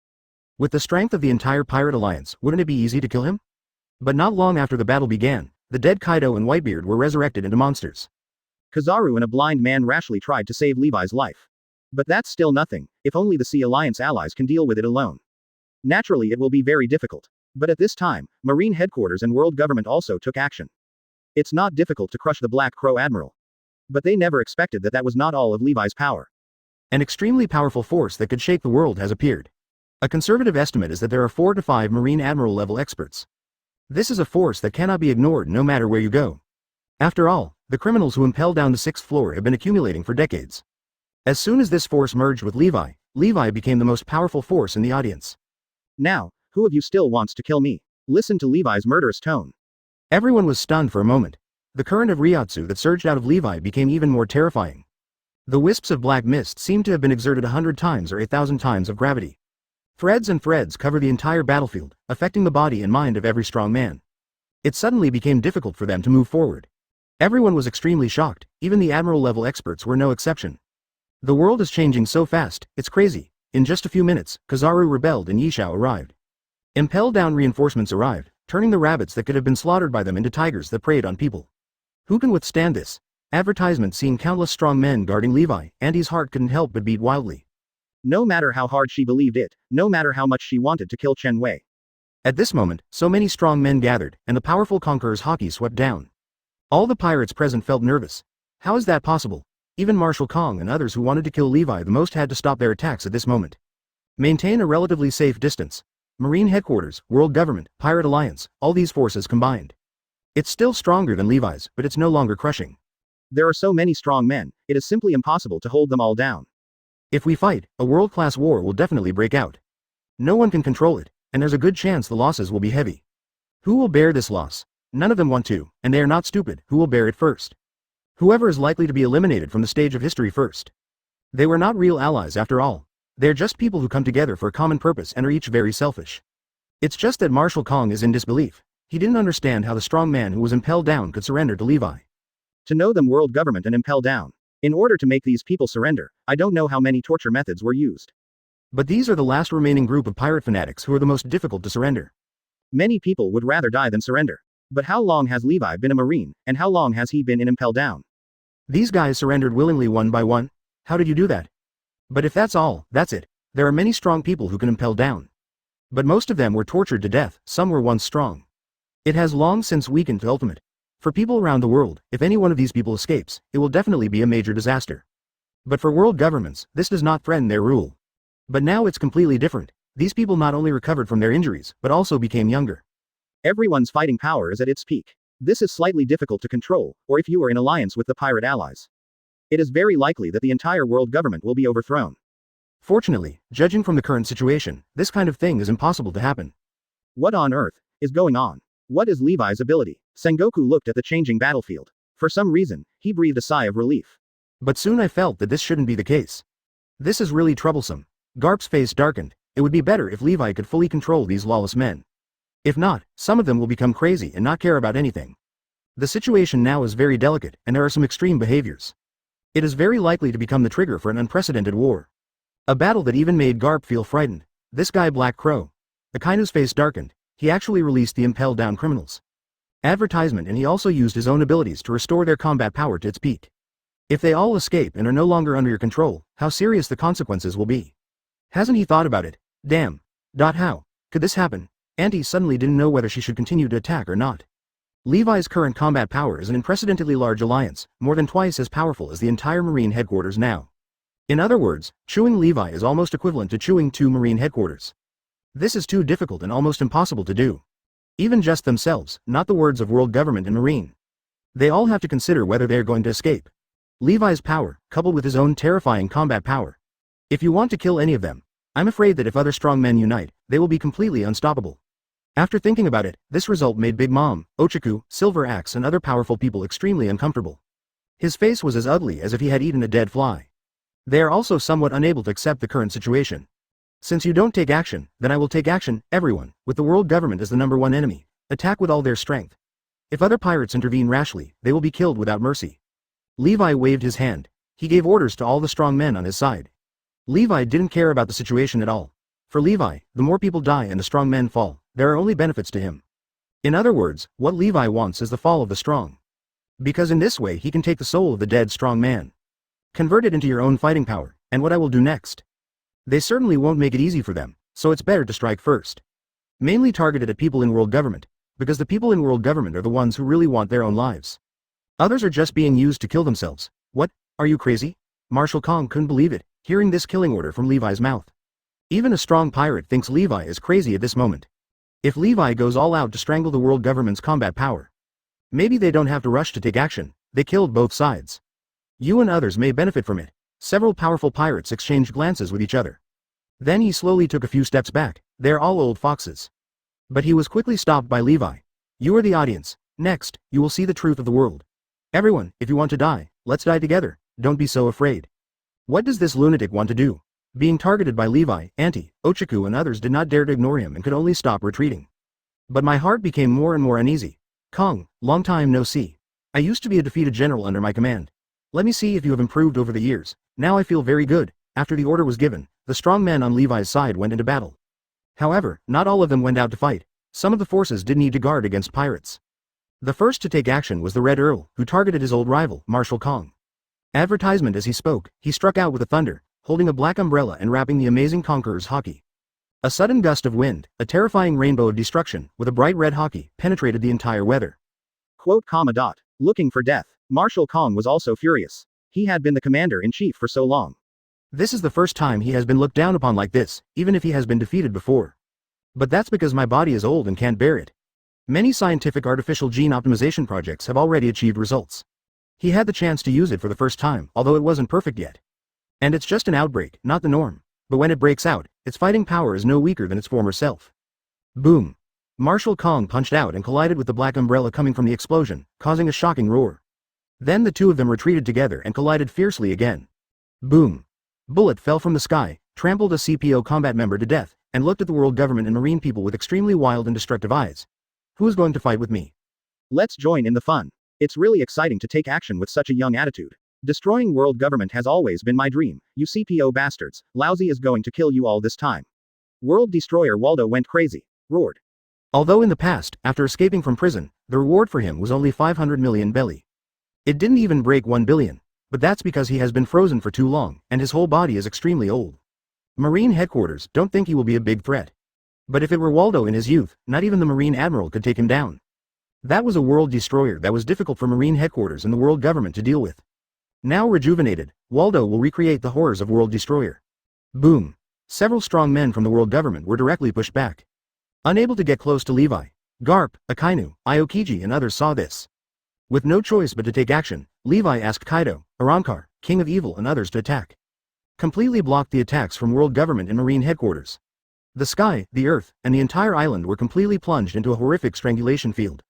With the strength of the entire pirate alliance, wouldn't it be easy to kill him? But not long after the battle began, the dead Kaido and Whitebeard were resurrected into monsters. Kizaru and a blind man rashly tried to save Levi's life. But that's still nothing, if only the Sea Alliance allies can deal with it alone. Naturally it will be very difficult. But at this time, Marine Headquarters and World Government also took action. It's not difficult to crush the Black Crow Admiral. But they never expected that that was not all of Levi's power. An extremely powerful force that could shake the world has appeared. A conservative estimate is that there are 4 to 5 Marine Admiral level experts. This is a force that cannot be ignored no matter where you go. After all, the criminals who impel down the 6th floor have been accumulating for decades. As soon as this force merged with Levi, Levi became the most powerful force in the audience. Now, who of you still wants to kill me? Listen to Levi's murderous tone. Everyone was stunned for a moment. The current of Reiatsu that surged out of Levi became even more terrifying. The wisps of black mist seemed to have been exerted 100 times or 1,000 times of gravity. Threads and threads cover the entire battlefield, affecting the body and mind of every strong man. It suddenly became difficult for them to move forward. Everyone was extremely shocked, even the Admiral-level experts were no exception. The world is changing so fast, it's crazy. In just a few minutes, Kizaru rebelled and Yishao arrived. Impel-down reinforcements arrived, turning the rabbits that could have been slaughtered by them into tigers that preyed on people. Who can withstand this? Advertisement seeing countless strong men guarding Levi, Andy's heart couldn't help but beat wildly. No matter how hard she believed it, no matter how much she wanted to kill Chen Wei. At this moment, so many strong men gathered, and the powerful conqueror's Haki swept down. All the pirates present felt nervous. How is that possible? Even Marshal Kong and others who wanted to kill Levi the most had to stop their attacks at this moment. Maintain a relatively safe distance. Marine Headquarters, World Government, Pirate Alliance, all these forces combined. It's still stronger than Levi's, but it's no longer crushing. There are so many strong men, it is simply impossible to hold them all down. If we fight, a world-class war will definitely break out. No one can control it, and there's a good chance the losses will be heavy. Who will bear this loss? None of them want to, and they are not stupid. Who will bear it first? Whoever is likely to be eliminated from the stage of history first. They were not real allies after all. They're just people who come together for a common purpose and are each very selfish. It's just that Marshal Kong is in disbelief. He didn't understand how the strong man who was impelled down could surrender to Levi. To know them World Government and impel down. In order to make these people surrender, I don't know how many torture methods were used. But these are the last remaining group of pirate fanatics who are the most difficult to surrender. Many people would rather die than surrender. But how long has Levi been a Marine, and how long has he been in impel down? These guys surrendered willingly one by one. How did you do that? But if that's all, that's it. There are many strong people who can impel down. But most of them were tortured to death, some were once strong. It has long since weakened to ultimate. For people around the world, if any one of these people escapes, it will definitely be a major disaster. But for world governments, this does not threaten their rule. But now it's completely different. These people not only recovered from their injuries, but also became younger. Everyone's fighting power is at its peak. This is slightly difficult to control, or if you are in alliance with the pirate allies. It is very likely that the entire world government will be overthrown. Fortunately, judging from the current situation, this kind of thing is impossible to happen. What on earth is going on? What is Levi's ability? Sengoku looked at the changing battlefield. For some reason, he breathed a sigh of relief. But soon I felt that this shouldn't be the case. This is really troublesome. Garp's face darkened. It would be better if Levi could fully control these lawless men. If not, some of them will become crazy and not care about anything. The situation now is very delicate, and there are some extreme behaviors. It is very likely to become the trigger for an unprecedented war. A battle that even made Garp feel frightened. This guy Black Crow. Akainu's face darkened. He actually released the Impel down criminals. Advertisement, and he also used his own abilities to restore their combat power to its peak. If they all escape and are no longer under your control, how serious the consequences will be. Hasn't he thought about it? Damn. How could this happen? Auntie suddenly didn't know whether she should continue to attack or not. Levi's current combat power is an unprecedentedly large alliance, more than twice as powerful as the entire Marine headquarters now. In other words, chewing Levi is almost equivalent to chewing 2 Marine headquarters. This is too difficult and almost impossible to do. Even just themselves, not the words of world government and Marine. They all have to consider whether they are going to escape. Levi's power, coupled with his own terrifying combat power. If you want to kill any of them, I'm afraid that if other strong men unite, they will be completely unstoppable. After thinking about it, this result made Big Mom, Ochaku, Silver Axe and other powerful people extremely uncomfortable. His face was as ugly as if he had eaten a dead fly. They are also somewhat unable to accept the current situation. Since you don't take action, then I will take action, everyone, with the world government as the #1 enemy. Attack with all their strength. If other pirates intervene rashly, they will be killed without mercy. Levi waved his hand. He gave orders to all the strong men on his side. Levi didn't care about the situation at all. For Levi, the more people die and the strong men fall, there are only benefits to him. In other words, what Levi wants is the fall of the strong. Because in this way he can take the soul of the dead strong man. Convert it into your own fighting power, and what I will do next. They certainly won't make it easy for them, so it's better to strike first. Mainly targeted at people in world government, because the people in world government are the ones who really want their own lives. Others are just being used to kill themselves. What? Are you crazy? Marshal Kong couldn't believe it, hearing this killing order from Levi's mouth. Even a strong pirate thinks Levi is crazy at this moment. If Levi goes all out to strangle the world government's combat power, maybe they don't have to rush to take action. They killed both sides. You and others may benefit from it. Several powerful pirates exchanged glances with each other. Then he slowly took a few steps back. They're all old foxes. But he was quickly stopped by Levi. You are the audience. Next, you will see the truth of the world. Everyone, if you want to die, let's die together. Don't be so afraid. What does this lunatic want to do? Being targeted by Levi, Auntie, Ochaku and others did not dare to ignore him and could only stop retreating. But my heart became more and more uneasy. Kong, long time no see. I used to be a defeated general under my command. Let me see if you have improved over the years. Now I feel very good. After the order was given, the strong men on Levi's side went into battle. However, not all of them went out to fight. Some of the forces did need to guard against pirates. The first to take action was the Red Earl, who targeted his old rival, Marshal Kong. Advertisement as he spoke, he struck out with a thunder, holding a black umbrella and wrapping the amazing conqueror's Haki. A sudden gust of wind, a terrifying rainbow of destruction, with a bright red Haki, penetrated the entire weather. Looking for death. Marshal Kong was also furious. He had been the commander-in-chief for so long. This is the first time he has been looked down upon like this, even if he has been defeated before. But that's because my body is old and can't bear it. Many scientific artificial gene optimization projects have already achieved results. He had the chance to use it for the first time, although it wasn't perfect yet. And it's just an outbreak, not the norm. But when it breaks out, its fighting power is no weaker than its former self. Boom. Marshal Kong punched out and collided with the black umbrella coming from the explosion, causing a shocking roar. Then the two of them retreated together and collided fiercely again. Boom. Bullet fell from the sky, trampled a CPO combat member to death, and looked at the world government and marine people with extremely wild and destructive eyes. Who's going to fight with me? Let's join in the fun. It's really exciting to take action with such a young attitude. Destroying world government has always been my dream. You CPO bastards, Lousy is going to kill you all this time. World Destroyer Waldo went crazy. Roared. Although in the past, after escaping from prison, the reward for him was only 500 million belly. It didn't even break 1 billion. But that's because he has been frozen for too long, and his whole body is extremely old. Marine headquarters don't think he will be a big threat. But if it were Waldo in his youth, not even the Marine Admiral could take him down. That was a world destroyer that was difficult for Marine headquarters and the world government to deal with. Now rejuvenated, Waldo will recreate the horrors of World Destroyer. Boom. Several strong men from the world government were directly pushed back. Unable to get close to Levi, Garp, Akainu, Aokiji and others saw this. With no choice but to take action, Levi asked Kaido, Arrancar, King of Evil and others to attack. Completely blocked the attacks from world government and marine headquarters. The sky, the earth, and the entire island were completely plunged into a horrific strangulation field.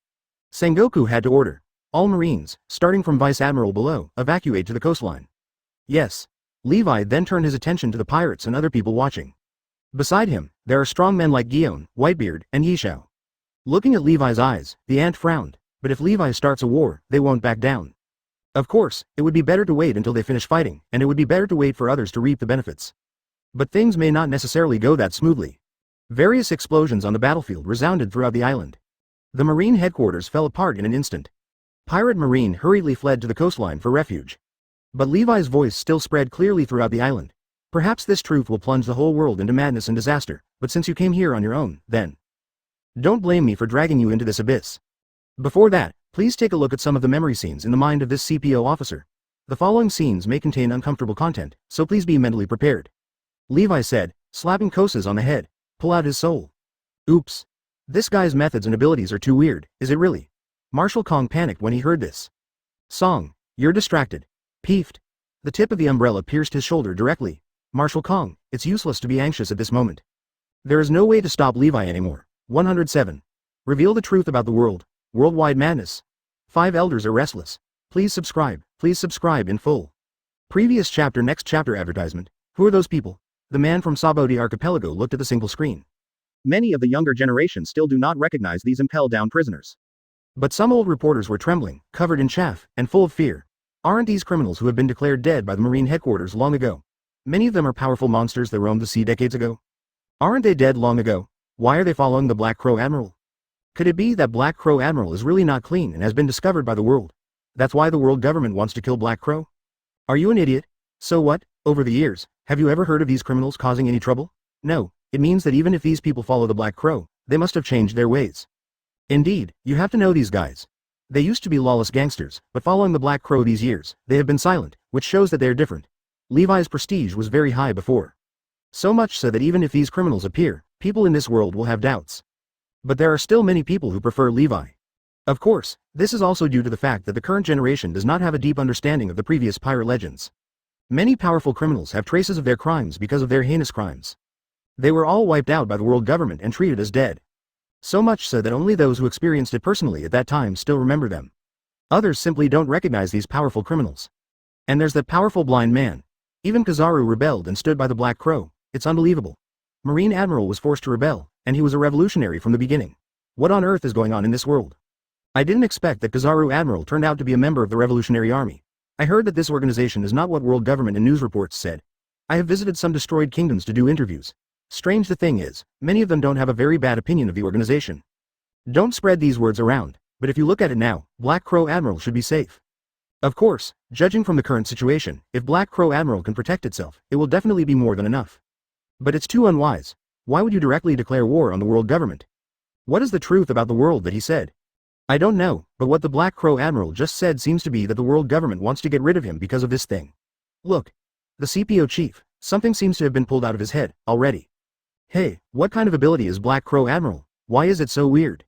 Sengoku had to order all marines, starting from Vice Admiral below, evacuate to the coastline. Yes. Levi then turned his attention to the pirates and other people watching. Beside him, there are strong men like Gion, Whitebeard, and Yishao. Looking at Levi's eyes, the ant frowned, but if Levi starts a war, they won't back down. Of course, it would be better to wait until they finish fighting, and it would be better to wait for others to reap the benefits. But things may not necessarily go that smoothly. Various explosions on the battlefield resounded throughout the island. The marine headquarters fell apart in an instant. Pirate Marine hurriedly fled to the coastline for refuge. But Levi's voice still spread clearly throughout the island. Perhaps this truth will plunge the whole world into madness and disaster, but since you came here on your own, then don't blame me for dragging you into this abyss. Before that, please take a look at some of the memory scenes in the mind of this CPO officer. The following scenes may contain uncomfortable content, so please be mentally prepared. Levi said, slapping Kosas on the head. Pull out his soul. Oops. This guy's methods and abilities are too weird, is it really? Marshal Kong panicked when he heard this. Song, you're distracted. Peeved. The tip of the umbrella pierced his shoulder directly. Marshal Kong, it's useless to be anxious at this moment. There is no way to stop Levi anymore. 107. Reveal the truth about the world. Worldwide madness. 5 elders are restless. Please subscribe in full. Previous chapter. Next chapter advertisement. Who are those people? The man from Saboti Archipelago looked at the single screen. Many of the younger generation still do not recognize these Impel down prisoners. But some old reporters were trembling, covered in chaff, and full of fear. Aren't these criminals who have been declared dead by the Marine headquarters long ago? Many of them are powerful monsters that roamed the sea decades ago. Aren't they dead long ago? Why are they following the Black Crow Admiral? Could it be that Black Crow Admiral is really not clean and has been discovered by the world? That's why the world government wants to kill Black Crow? Are you an idiot? So what? Over the years, have you ever heard of these criminals causing any trouble? No, it means that even if these people follow the Black Crow, they must have changed their ways. Indeed, you have to know these guys. They used to be lawless gangsters, but following the Black Crow these years, they have been silent, which shows that they are different. Levi's prestige was very high before. So much so that even if these criminals appear, people in this world will have doubts. But there are still many people who prefer Levi. Of course, this is also due to the fact that the current generation does not have a deep understanding of the previous pirate legends. Many powerful criminals have traces of their crimes because of their heinous crimes. They were all wiped out by the world government and treated as dead. So much so that only those who experienced it personally at that time still remember them. Others simply don't recognize these powerful criminals. And there's that powerful blind man. Even Kizaru rebelled and stood by the Black Crow. It's unbelievable. Marine Admiral was forced to rebel, and he was a revolutionary from the beginning. What on earth is going on in this world? I didn't expect that Kizaru Admiral turned out to be a member of the Revolutionary Army. I heard that this organization is not what world government and news reports said. I have visited some destroyed kingdoms to do interviews. Strange the thing is, many of them don't have a very bad opinion of the organization. Don't spread these words around, but if you look at it now, Black Crow Admiral should be safe. Of course, judging from the current situation, if Black Crow Admiral can protect itself, it will definitely be more than enough. But it's too unwise. Why would you directly declare war on the world government? What is the truth about the world that he said? I don't know, but what the Black Crow Admiral just said seems to be that the world government wants to get rid of him because of this thing. Look. The CPO chief, something seems to have been pulled out of his head, already. Hey, what kind of ability is Black Crow Admiral? Why is it so weird?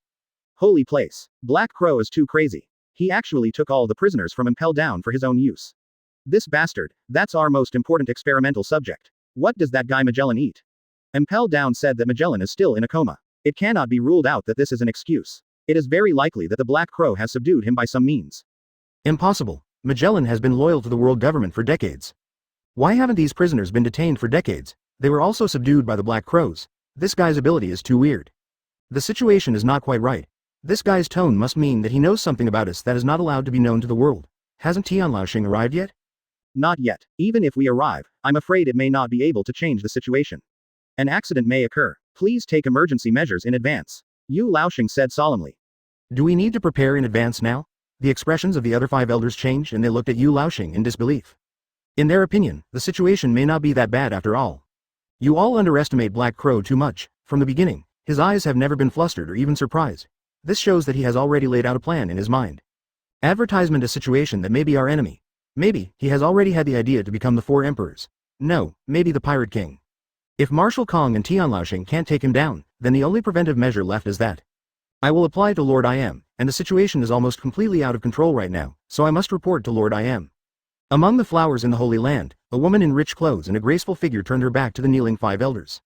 Holy place. Black Crow is too crazy. He actually took all the prisoners from Impel down for his own use. This bastard, that's our most important experimental subject. What does that guy Magellan eat? Impel down said that Magellan is still in a coma. It cannot be ruled out that this is an excuse. It is very likely that the Black Crow has subdued him by some means. Impossible. Magellan has been loyal to the world government for decades. Why haven't these prisoners been detained for decades? They were also subdued by the Black Crows. This guy's ability is too weird. The situation is not quite right. This guy's tone must mean that he knows something about us that is not allowed to be known to the world. Hasn't Tianlaoxing arrived yet? Not yet. Even if we arrive, I'm afraid it may not be able to change the situation. An accident may occur. Please take emergency measures in advance. Yu Laoxing said solemnly. Do we need to prepare in advance now? The expressions of the other 5 elders changed and they looked at Yu Laoxing in disbelief. In their opinion, the situation may not be that bad after all. You all underestimate Black Crow too much. From the beginning, his eyes have never been flustered or even surprised. This shows that he has already laid out a plan in his mind. Advertisement a situation that may be our enemy. Maybe, he has already had the idea to become the 4 emperors. No, maybe the Pirate King. If Marshal Kong and Tianlaoxing can't take him down, then the only preventive measure left is that I will apply to Lord I Am. and the situation is almost completely out of control right now, so I must report to Lord I am. Among the flowers in the Holy Land, a woman in rich clothes and a graceful figure turned her back to the kneeling 5 elders.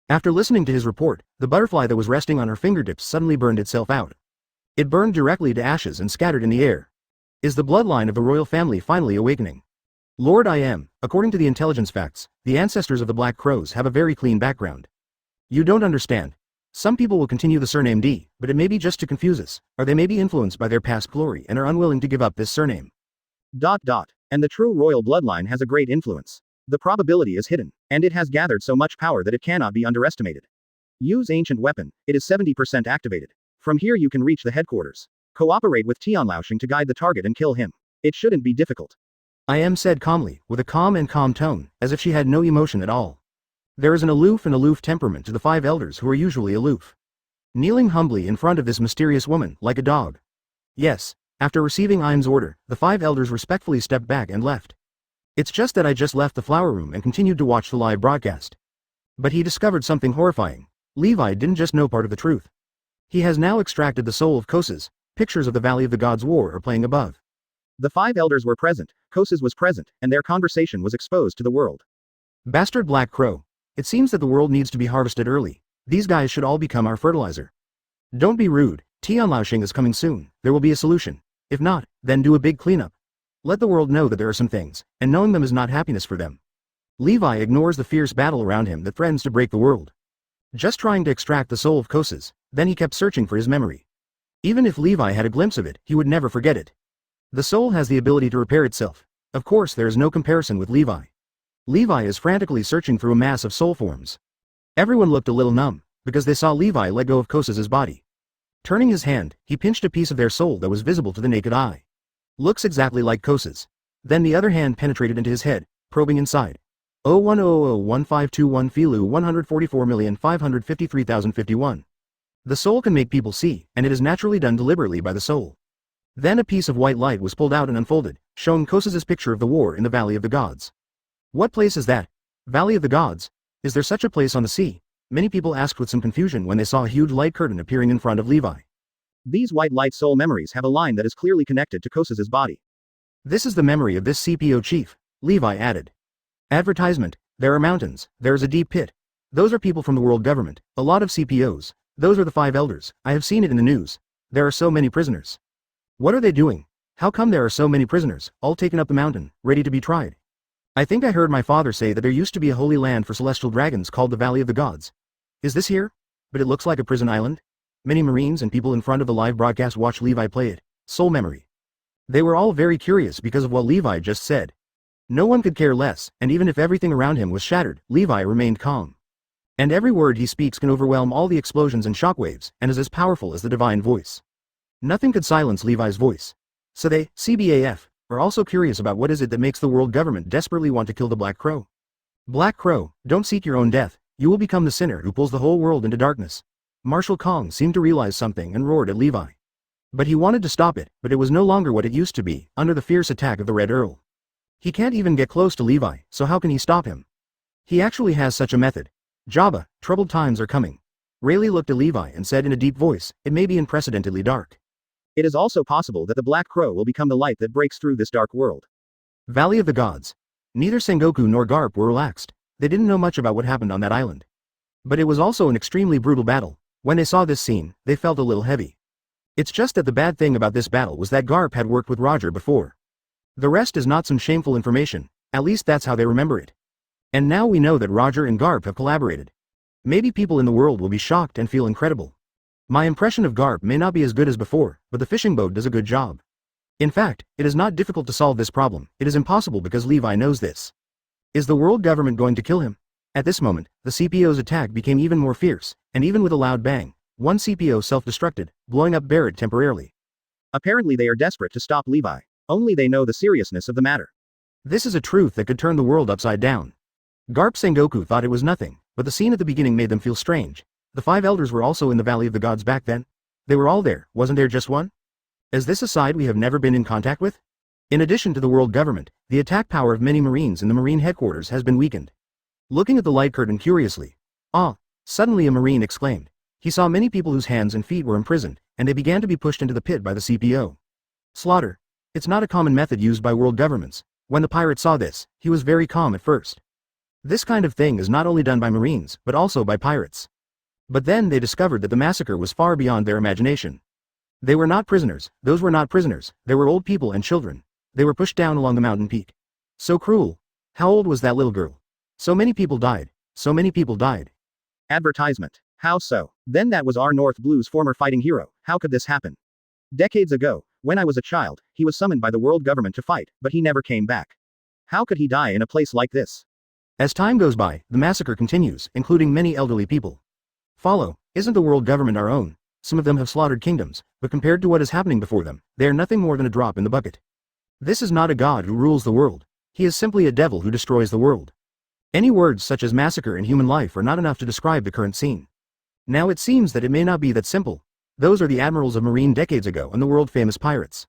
After listening to his report, the butterfly that was resting on her fingertips suddenly burned itself out. It burned directly to ashes and scattered in the air. Is the bloodline of the royal family finally awakening? Lord I am, according to the intelligence facts, the ancestors of the Black Crows have a very clean background. You don't understand. Some people will continue the surname D, but it may be just to confuse us, or they may be influenced by their past glory and are unwilling to give up this surname. And the true royal bloodline has a great influence. The probability is hidden, and it has gathered so much power that it cannot be underestimated. Use ancient weapon, it is 70% activated. From here you can reach the headquarters. Cooperate with Tianlaoxing to guide the target and kill him. It shouldn't be difficult. I am said calmly, with a calm tone, as if she had no emotion at all. There is an aloof temperament to the 5 elders who are usually aloof. Kneeling humbly in front of this mysterious woman, like a dog. Yes, after receiving Im's order, the 5 elders respectfully stepped back and left. It's just that I just left the flower room and continued to watch the live broadcast. But he discovered something horrifying. Levi didn't just know part of the truth. He has now extracted the soul of Koses. Pictures of the Valley of the Gods War are playing above. The 5 elders were present, Koses was present, and their conversation was exposed to the world. Bastard Black Crow. It seems that the world needs to be harvested early. These guys should all become our fertilizer. Don't be rude, Tianlaoxing is coming soon, there will be a solution. If not, then do a big cleanup. Let the world know that there are some things, and knowing them is not happiness for them. Levi ignores the fierce battle around him that threatens to break the world. Just trying to extract the soul of Koses, then he kept searching for his memory. Even if Levi had a glimpse of it, he would never forget it. The soul has the ability to repair itself. Of course there is no comparison with Levi. Levi is frantically searching through a mass of soul forms. Everyone looked a little numb, because they saw Levi let go of Koses' body. Turning his hand, he pinched a piece of their soul that was visible to the naked eye. Looks exactly like Koses. Then the other hand penetrated into his head, probing inside. 010001521 Filu 144,553,051. The soul can make people see, and it is naturally done deliberately by the soul. Then a piece of white light was pulled out and unfolded, showing Koses' picture of the war in the Valley of the Gods. What place is that? Valley of the Gods? Is there such a place on the sea? Many people asked with some confusion when they saw a huge light curtain appearing in front of Levi. These white light soul memories have a line that is clearly connected to Koses' body. This is the memory of this CPO chief, Levi added. Advertisement, there are mountains, there is a deep pit. Those are people from the world government, a lot of CPOs, those are the 5 elders, I have seen it in the news. There are so many prisoners. What are they doing? How come there are so many prisoners, all taken up the mountain, ready to be tried? I think I heard my father say that there used to be a holy land for celestial dragons called the Valley of the Gods. Is this here? But it looks like a prison island. Many Marines and people in front of the live broadcast watched Levi play it. Soul memory. They were all very curious because of what Levi just said. No one could care less, and even if everything around him was shattered, Levi remained calm. And every word he speaks can overwhelm all the explosions and shockwaves, and is as powerful as the divine voice. Nothing could silence Levi's voice. So they, CBAF, are also curious about what is it that makes the world government desperately want to kill the Black Crow. Black Crow, don't seek your own death, you will become the sinner who pulls the whole world into darkness. Marshal Kong seemed to realize something and roared at Levi. But he wanted to stop it, but it was no longer what it used to be, under the fierce attack of the Red Earl. He can't even get close to Levi, so how can he stop him? He actually has such a method. Jabba, troubled times are coming. Rayleigh looked at Levi and said in a deep voice, it may be unprecedentedly dark. It is also possible that the Black Crow will become the light that breaks through this dark world. Valley of the Gods. Neither Sengoku nor Garp were relaxed. They didn't know much about what happened on that island. But it was also an extremely brutal battle. When they saw this scene, they felt a little heavy. It's just that the bad thing about this battle was that Garp had worked with Roger before. The rest is not some shameful information, at least that's how they remember it. And now we know that Roger and Garp have collaborated. Maybe people in the world will be shocked and feel incredible. My impression of Garp may not be as good as before, but the fishing boat does a good job. In fact, it is not difficult to solve this problem, it is impossible because Levi knows this. Is the world government going to kill him? At this moment, the CPO's attack became even more fierce, and even with a loud bang, one CPO self-destructed, blowing up Barrett temporarily. Apparently they are desperate to stop Levi. Only they know the seriousness of the matter. This is a truth that could turn the world upside down. Garp Sengoku thought it was nothing, but the scene at the beginning made them feel strange. The 5 elders were also in the Valley of the Gods back then. They were all there, wasn't there just one? Is this a side we have never been in contact with? In addition to the world government, the attack power of many Marines in the Marine headquarters has been weakened. Looking at the light curtain curiously. Suddenly a Marine exclaimed. He saw many people whose hands and feet were imprisoned, and they began to be pushed into the pit by the CPO. Slaughter. It's not a common method used by world governments. When the pirate saw this, he was very calm at first. This kind of thing is not only done by Marines, but also by pirates. But then they discovered that the massacre was far beyond their imagination. They were not prisoners, those were not prisoners, they were old people and children. They were pushed down along the mountain peak. So cruel. How old was that little girl? So many people died. So many people died. Advertisement. How so? Then that was our North Blue's former fighting hero. How could this happen? Decades ago, when I was a child, he was summoned by the world government to fight, but he never came back. How could he die in a place like this? As time goes by, the massacre continues, including many elderly people. Follow, isn't the world government our own? Some of them have slaughtered kingdoms, but compared to what is happening before them, they are nothing more than a drop in the bucket. This is not a god who rules the world. He is simply a devil who destroys the world. Any words such as massacre and human life are not enough to describe the current scene. Now it seems that it may not be that simple. Those are the admirals of Marine decades ago and the world-famous pirates.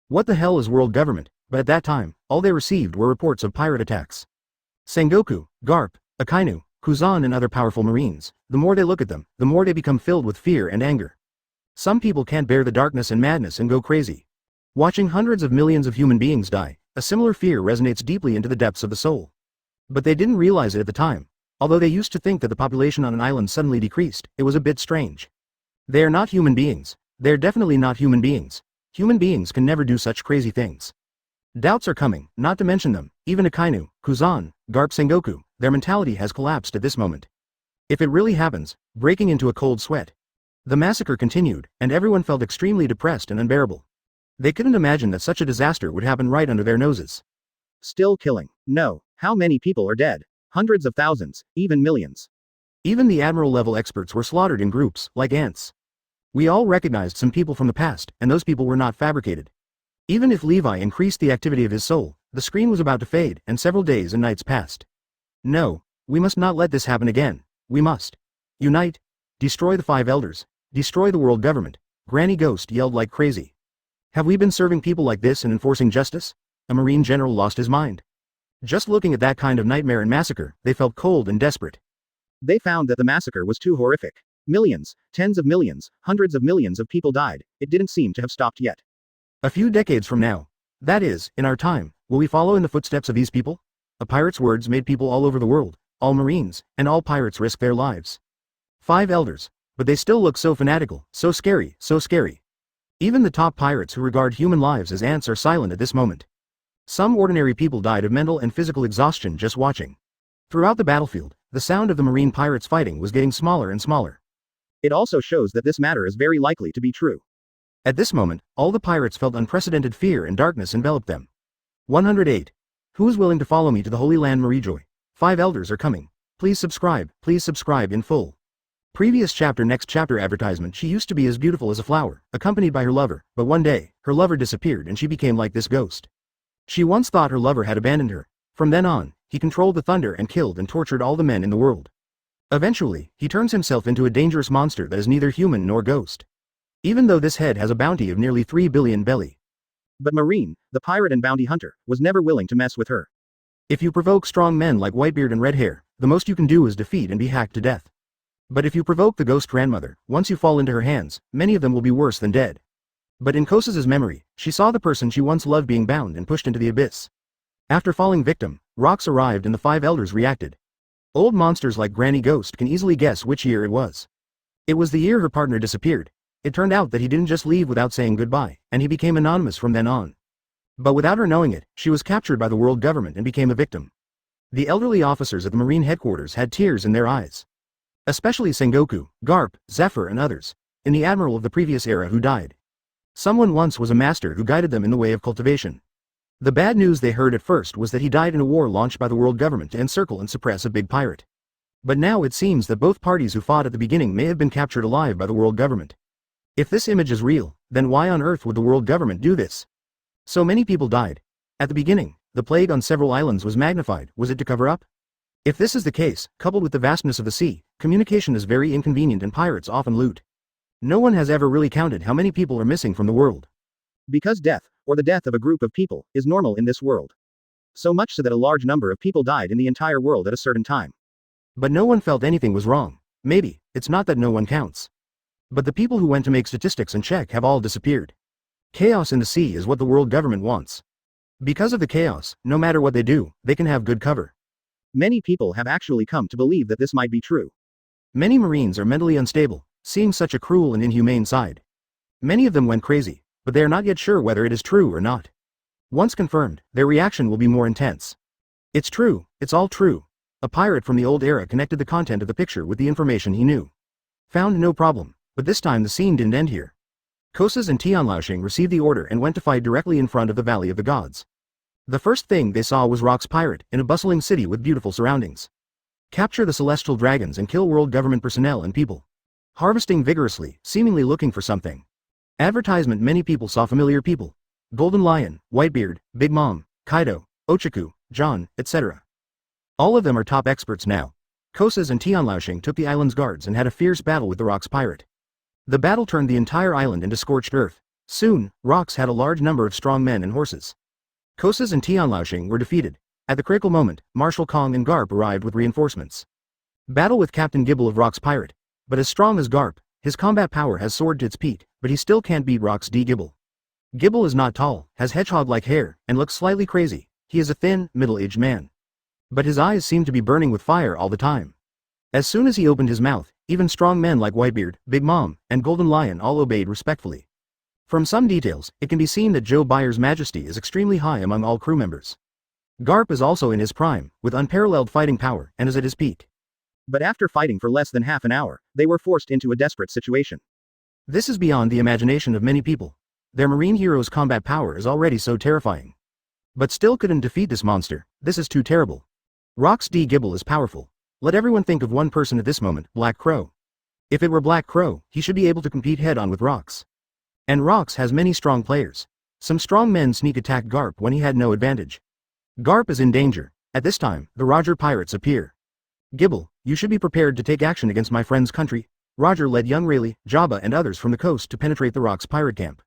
What the hell is world government? But at that time, all they received were reports of pirate attacks. Sengoku, Garp, Akainu, Kuzan and other powerful Marines, the more they look at them, the more they become filled with fear and anger. Some people can't bear the darkness and madness and go crazy. Watching hundreds of millions of human beings die, a similar fear resonates deeply into the depths of the soul. But they didn't realize it at the time. Although they used to think that the population on an island suddenly decreased, it was a bit strange. They are not human beings. They are definitely not human beings. Human beings can never do such crazy things. Doubts are coming, not to mention them, even Akainu, Kuzan, Garp Sengoku, their mentality has collapsed at this moment. If it really happens, breaking into a cold sweat. The massacre continued, and everyone felt extremely depressed and unbearable. They couldn't imagine that such a disaster would happen right under their noses. Still killing. No. How many people are dead? Hundreds of thousands, even millions. Even the admiral-level experts were slaughtered in groups, like ants. We all recognized some people from the past, and those people were not fabricated. Even if Levi increased the activity of his soul, the screen was about to fade, and several days and nights passed. No, we must not let this happen again. We must unite, destroy the 5 elders, destroy the world government. Granny Ghost yelled like crazy. Have we been serving people like this and enforcing justice? A Marine general lost his mind. Just looking at that kind of nightmare and massacre, they felt cold and desperate. They found that the massacre was too horrific. Millions, tens of millions, hundreds of millions of people died. It didn't seem to have stopped yet. A few decades from now, that is, in our time, will we follow in the footsteps of these people? A pirate's words made people all over the world, all Marines, and all pirates risk their lives. 5 elders, but they still look so fanatical, so scary, so scary. Even the top pirates who regard human lives as ants are silent at this moment. Some ordinary people died of mental and physical exhaustion just watching. Throughout the battlefield, the sound of the Marine pirates fighting was getting smaller and smaller. It also shows that this matter is very likely to be true. At this moment, all the pirates felt unprecedented fear and darkness enveloped them. 108. Who is willing to follow me to the Holy Land Marijoy? 5 elders are coming. Please subscribe in full. Previous chapter. Next chapter advertisement. She used to be as beautiful as a flower, accompanied by her lover, but one day, her lover disappeared and she became like this ghost. She once thought her lover had abandoned her. From then on, he controlled the thunder and killed and tortured all the men in the world. Eventually, he turns himself into a dangerous monster that is neither human nor ghost. Even though this head has a bounty of nearly 3 billion belly. But Marine, the pirate and bounty hunter, was never willing to mess with her. If you provoke strong men like Whitebeard and Red Hair, the most you can do is defeat and be hacked to death. But if you provoke the ghost grandmother, once you fall into her hands, many of them will be worse than dead. But in Kosa's memory, she saw the person she once loved being bound and pushed into the abyss. After falling victim, rocks arrived and the 5 elders reacted. Old monsters like Granny Ghost can easily guess which year it was. It was the year her partner disappeared. It turned out that he didn't just leave without saying goodbye, and he became anonymous from then on. But without her knowing it, she was captured by the world government and became a victim. The elderly officers at the Marine headquarters had tears in their eyes. Especially Sengoku, Garp, Zephyr and others, in the admiral of the previous era who died. Someone once was a master who guided them in the way of cultivation. The bad news they heard at first was that he died in a war launched by the world government to encircle and suppress a big pirate. But now it seems that both parties who fought at the beginning may have been captured alive by the world government. If this image is real, then why on earth would the world government do this? So many people died. At the beginning, the plague on several islands was magnified. Was it to cover up? If this is the case, coupled with the vastness of the sea, communication is very inconvenient and pirates often loot. No one has ever really counted how many people are missing from the world. Because death, or the death of a group of people, is normal in this world. So much so that a large number of people died in the entire world at a certain time. But no one felt anything was wrong. Maybe, it's not that no one counts. But the people who went to make statistics and check have all disappeared. Chaos in the sea is what the world government wants. Because of the chaos, no matter what they do, they can have good cover. Many people have actually come to believe that this might be true. Many Marines are mentally unstable, seeing such a cruel and inhumane side. Many of them went crazy, but they are not yet sure whether it is true or not. Once confirmed, their reaction will be more intense. It's true, it's all true. A pirate from the old era connected the content of the picture with the information he knew. Found no problem, but this time the scene didn't end here. Kosas and Tianlaoxing received the order and went to fight directly in front of the Valley of the Gods. The first thing they saw was Rock's pirate, in a bustling city with beautiful surroundings. Capture the celestial dragons and kill world government personnel and people. Harvesting vigorously, seemingly looking for something. Advertisement. Many people saw familiar people. Golden Lion, Whitebeard, Big Mom, Kaido, Ochaku, John, etc. All of them are top experts now. Kosas and Tianlaoxing took the island's guards and had a fierce battle with the Rock's pirate. The battle turned the entire island into scorched earth. Soon, Rocks had a large number of strong men and horses. Kosas and Tianlaoxing were defeated. At the critical moment, Marshal Kong and Garp arrived with reinforcements. Battle with Captain Gibble of Rock's pirate. But as strong as Garp, his combat power has soared to its peak, but he still can't beat Rock's Gibble. Gibble is not tall, has hedgehog-like hair, and looks slightly crazy. He is a thin, middle-aged man. But his eyes seem to be burning with fire all the time. As soon as he opened his mouth, even strong men like Whitebeard, Big Mom, and Golden Lion all obeyed respectfully. From some details, it can be seen that Joe Byers' majesty is extremely high among all crew members. Garp is also in his prime, with unparalleled fighting power, and is at his peak. But after fighting for less than half an hour, they were forced into a desperate situation. This is beyond the imagination of many people. Their marine hero's combat power is already so terrifying. But still couldn't defeat this monster. This is too terrible. Rock's Gibble is powerful. Let everyone think of one person at this moment, Black Crow. If it were Black Crow, he should be able to compete head-on with Rocks. And Rocks has many strong players. Some strong men sneak attacked Garp when he had no advantage. Garp is in danger. At this time, the Roger pirates appear. Gibble, you should be prepared to take action against my friend's country. Roger led young Rayleigh, Jabba and others from the coast to penetrate the Rocks pirate camp.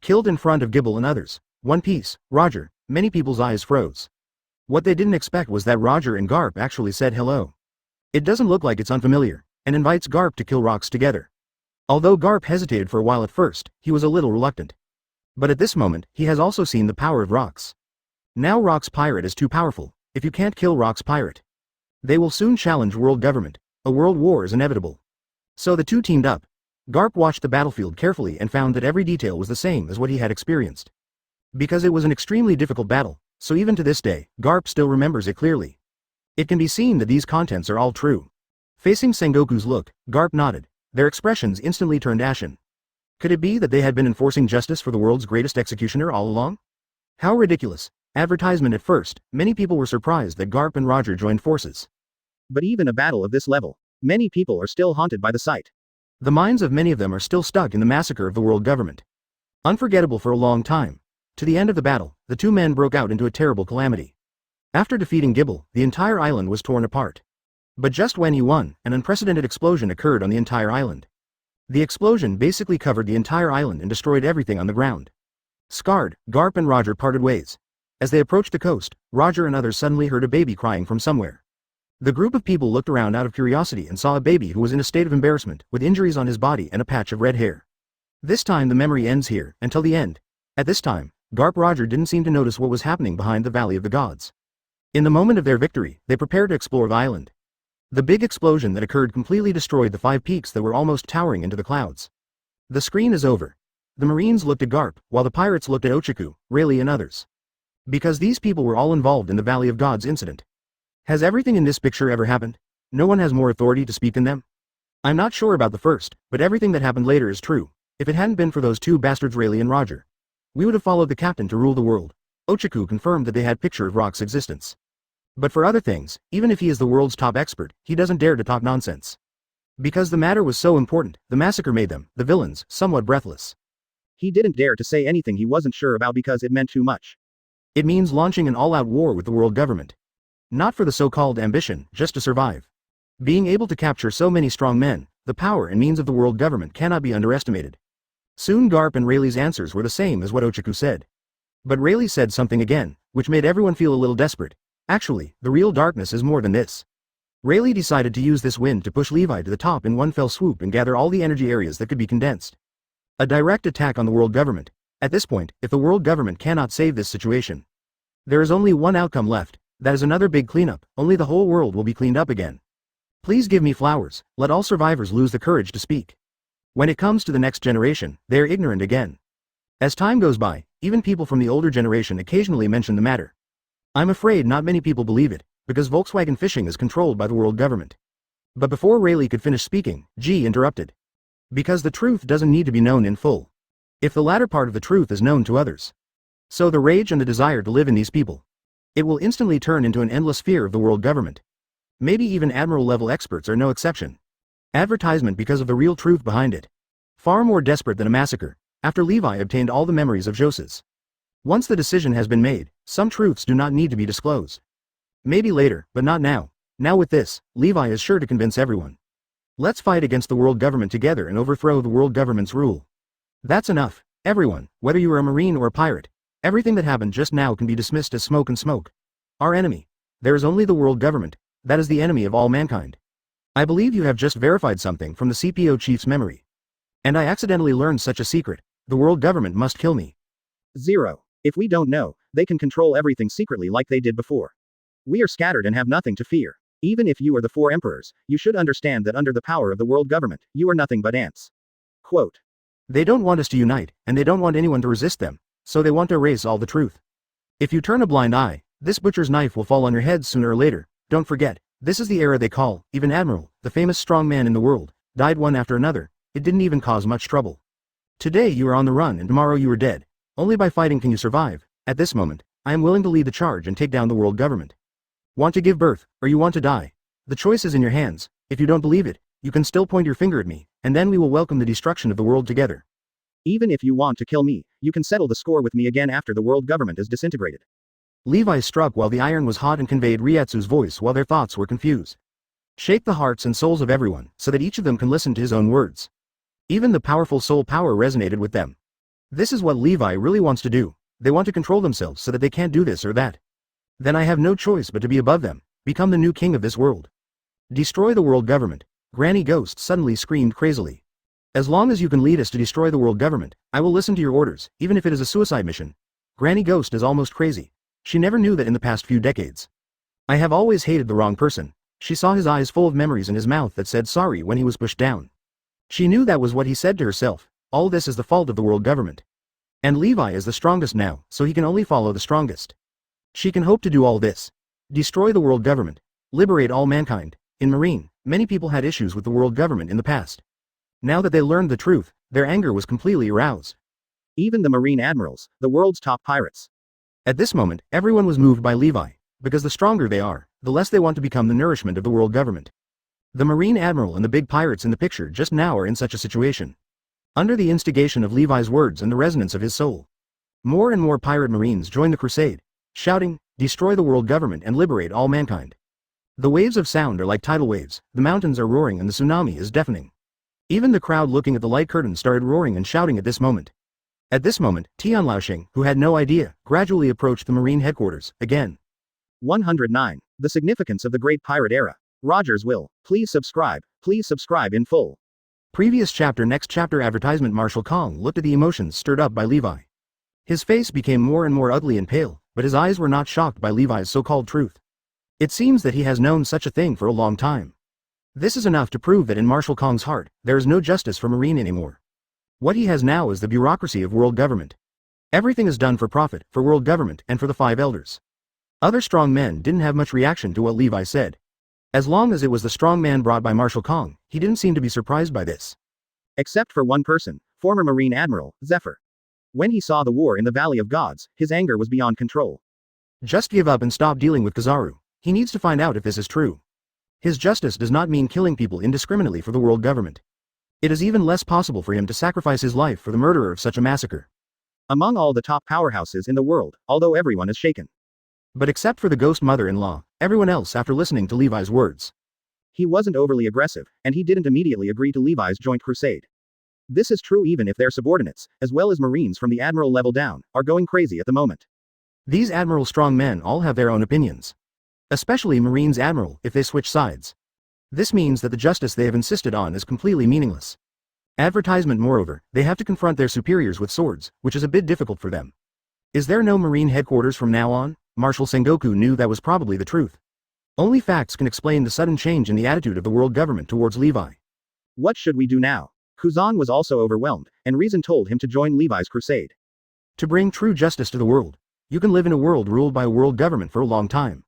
Killed in front of Gibble and others. One Piece, Roger, many people's eyes froze. What they didn't expect was that Roger and Garp actually said hello. It doesn't look like it's unfamiliar, and invites Garp to kill Rocks together. Although Garp hesitated for a while at first, he was a little reluctant. But at this moment, he has also seen the power of Rocks. Now Rocks pirate is too powerful. If you can't kill Rocks pirate, they will soon challenge world government. A world war is inevitable. So the two teamed up. Garp watched the battlefield carefully and found that every detail was the same as what he had experienced. Because it was an extremely difficult battle, so even to this day, Garp still remembers it clearly. It can be seen that these contents are all true. Facing Sengoku's look, Garp nodded. Their expressions instantly turned ashen. Could it be that they had been enforcing justice for the world's greatest executioner all along? How ridiculous. Advertisement at first, many people were surprised that Garp and Roger joined forces. But even a battle of this level, many people are still haunted by the sight. The minds of many of them are still stuck in the massacre of the world government. Unforgettable for a long time. To the end of the battle, the two men broke out into a terrible calamity. After defeating Gibble, the entire island was torn apart. But just when he won, an unprecedented explosion occurred on the entire island. The explosion basically covered the entire island and destroyed everything on the ground. Scarred, Garp and Roger parted ways. As they approached the coast, Roger and others suddenly heard a baby crying from somewhere. The group of people looked around out of curiosity and saw a baby who was in a state of embarrassment, with injuries on his body and a patch of red hair. This time the memory ends here, until the end. At this time, Garp Roger didn't seem to notice what was happening behind the Valley of the Gods. In the moment of their victory, they prepared to explore the island. The big explosion that occurred completely destroyed the 5 peaks that were almost towering into the clouds. The screen is over. The Marines looked at Garp, while the pirates looked at Ochaku, Rayleigh and others. Because these people were all involved in the Valley of Gods incident. Has everything in this picture ever happened? No one has more authority to speak than them? I'm not sure about the first, but everything that happened later is true. If it hadn't been for those two bastards Rayleigh and Roger, we would have followed the captain to rule the world. Ochaku confirmed that they had picture of Rock's existence. But for other things, even if he is the world's top expert, he doesn't dare to talk nonsense. Because the matter was so important, the massacre made them, the villains, somewhat breathless. He didn't dare to say anything he wasn't sure about because it meant too much. It means launching an all-out war with the world government. Not for the so-called ambition, just to survive. Being able to capture so many strong men, the power and means of the world government cannot be underestimated. Soon Garp and Rayleigh's answers were the same as what Ochaku said. But Rayleigh said something again, which made everyone feel a little desperate. Actually, the real darkness is more than this. Rayleigh decided to use this wind to push Levi to the top in one fell swoop and gather all the energy areas that could be condensed. A direct attack on the world government. At this point, if the world government cannot save this situation, there is only one outcome left, that is another big cleanup, only the whole world will be cleaned up again. Please give me flowers, let all survivors lose the courage to speak. When it comes to the next generation, they are ignorant again. As time goes by, even people from the older generation occasionally mention the matter. I'm afraid not many people believe it, because Volkswagen Fishing is controlled by the world government. But before Rayleigh could finish speaking, G interrupted. Because the truth doesn't need to be known in full. If the latter part of the truth is known to others, so the rage and the desire to live in these people, it will instantly turn into an endless fear of the world government. Maybe even admiral-level experts are no exception. Advertisement because of the real truth behind it. Far more desperate than a massacre, after Levi obtained all the memories of Joses. Once the decision has been made, some truths do not need to be disclosed. Maybe later, but not now. Now with this, Levi is sure to convince everyone. Let's fight against the world government together and overthrow the world government's rule. That's enough. Everyone, whether you are a marine or a pirate, everything that happened just now can be dismissed as smoke and smoke. Our enemy. There is only the world government, that is the enemy of all mankind. I believe you have just verified something from the CPO chief's memory. And I accidentally learned such a secret. The world government must kill me. 0. If we don't know, they can control everything secretly like they did before. We are scattered and have nothing to fear. Even if you are the 4 emperors, you should understand that under the power of the world government, you are nothing but ants. Quote. They don't want us to unite, and they don't want anyone to resist them, so they want to erase all the truth. If you turn a blind eye, this butcher's knife will fall on your head sooner or later. Don't forget, this is the era they call, even Admiral, the famous strong man in the world, died one after another. It didn't even cause much trouble. Today you are on the run and tomorrow you are dead. Only by fighting can you survive. At this moment, I am willing to lead the charge and take down the world government. Want to give birth, or you want to die? The choice is in your hands. If you don't believe it, you can still point your finger at me, and then we will welcome the destruction of the world together. Even if you want to kill me, you can settle the score with me again after the world government is disintegrated. Levi struck while the iron was hot and conveyed Reiatsu's voice while their thoughts were confused. Shake the hearts and souls of everyone, so that each of them can listen to his own words. Even the powerful soul power resonated with them. This is what Levi really wants to do. They want to control themselves so that they can't do this or that. Then I have no choice but to be above them, become the new king of this world. Destroy the world government. Granny Ghost suddenly screamed crazily. As long as you can lead us to destroy the world government, I will listen to your orders, even if it is a suicide mission. Granny Ghost is almost crazy. She never knew that in the past few decades. I have always hated the wrong person. She saw his eyes full of memories and his mouth that said sorry when he was pushed down. She knew that was what he said to herself. All this is the fault of the world government. And Levi is the strongest now, so he can only follow the strongest. She can hope to do all this. Destroy the world government. Liberate all mankind. In Marine, many people had issues with the world government in the past. Now that they learned the truth, their anger was completely aroused. Even the Marine admirals, the world's top pirates. At this moment, everyone was moved by Levi, because the stronger they are, the less they want to become the nourishment of the world government. The Marine admiral and the big pirates in the picture just now are in such a situation. Under the instigation of Levi's words and the resonance of his soul, more and more pirate marines join the crusade, shouting, destroy the world government and liberate all mankind. The waves of sound are like tidal waves, the mountains are roaring and the tsunami is deafening. Even the crowd looking at the light curtain started roaring and shouting at this moment. At this moment, Tian Laoxing, who had no idea, gradually approached the Marine headquarters, again. 109. The significance of the Great Pirate Era. Rogers will. Please subscribe in full. Previous chapter. Next chapter. Advertisement. Marshal Kong looked at the emotions stirred up by Levi. His face became more and more ugly and pale, but his eyes were not shocked by Levi's so-called truth. It seems that he has known such a thing for a long time. This is enough to prove that in Marshal Kong's heart, there is no justice for Marine anymore. What he has now is the bureaucracy of world government. Everything is done for profit, for world government, and for the 5 elders. Other strong men didn't have much reaction to what Levi said. As long as it was the strong man brought by Marshal Kong, he didn't seem to be surprised by this. Except for one person, former Marine Admiral, Zephyr. When he saw the war in the Valley of Gods, his anger was beyond control. Just give up and stop dealing with Kizaru. He needs to find out if this is true. His justice does not mean killing people indiscriminately for the world government. It is even less possible for him to sacrifice his life for the murderer of such a massacre. Among all the top powerhouses in the world, although everyone is shaken. But except for the ghost mother-in-law, everyone else after listening to Levi's words. He wasn't overly aggressive, and he didn't immediately agree to Levi's joint crusade. This is true even if their subordinates, as well as Marines from the Admiral level down, are going crazy at the moment. These Admiral strong men all have their own opinions. Especially Marine's admiral if they switch sides. This means that the justice they have insisted on is completely meaningless. Advertisement moreover, they have to confront their superiors with swords, which is a bit difficult for them. Is there no Marine headquarters from now on? Marshal Sengoku knew that was probably the truth. Only facts can explain the sudden change in the attitude of the world government towards Levi. What should we do now? Kuzan was also overwhelmed, and reason told him to join Levi's crusade. To bring true justice to the world, you can live in a world ruled by a world government for a long time.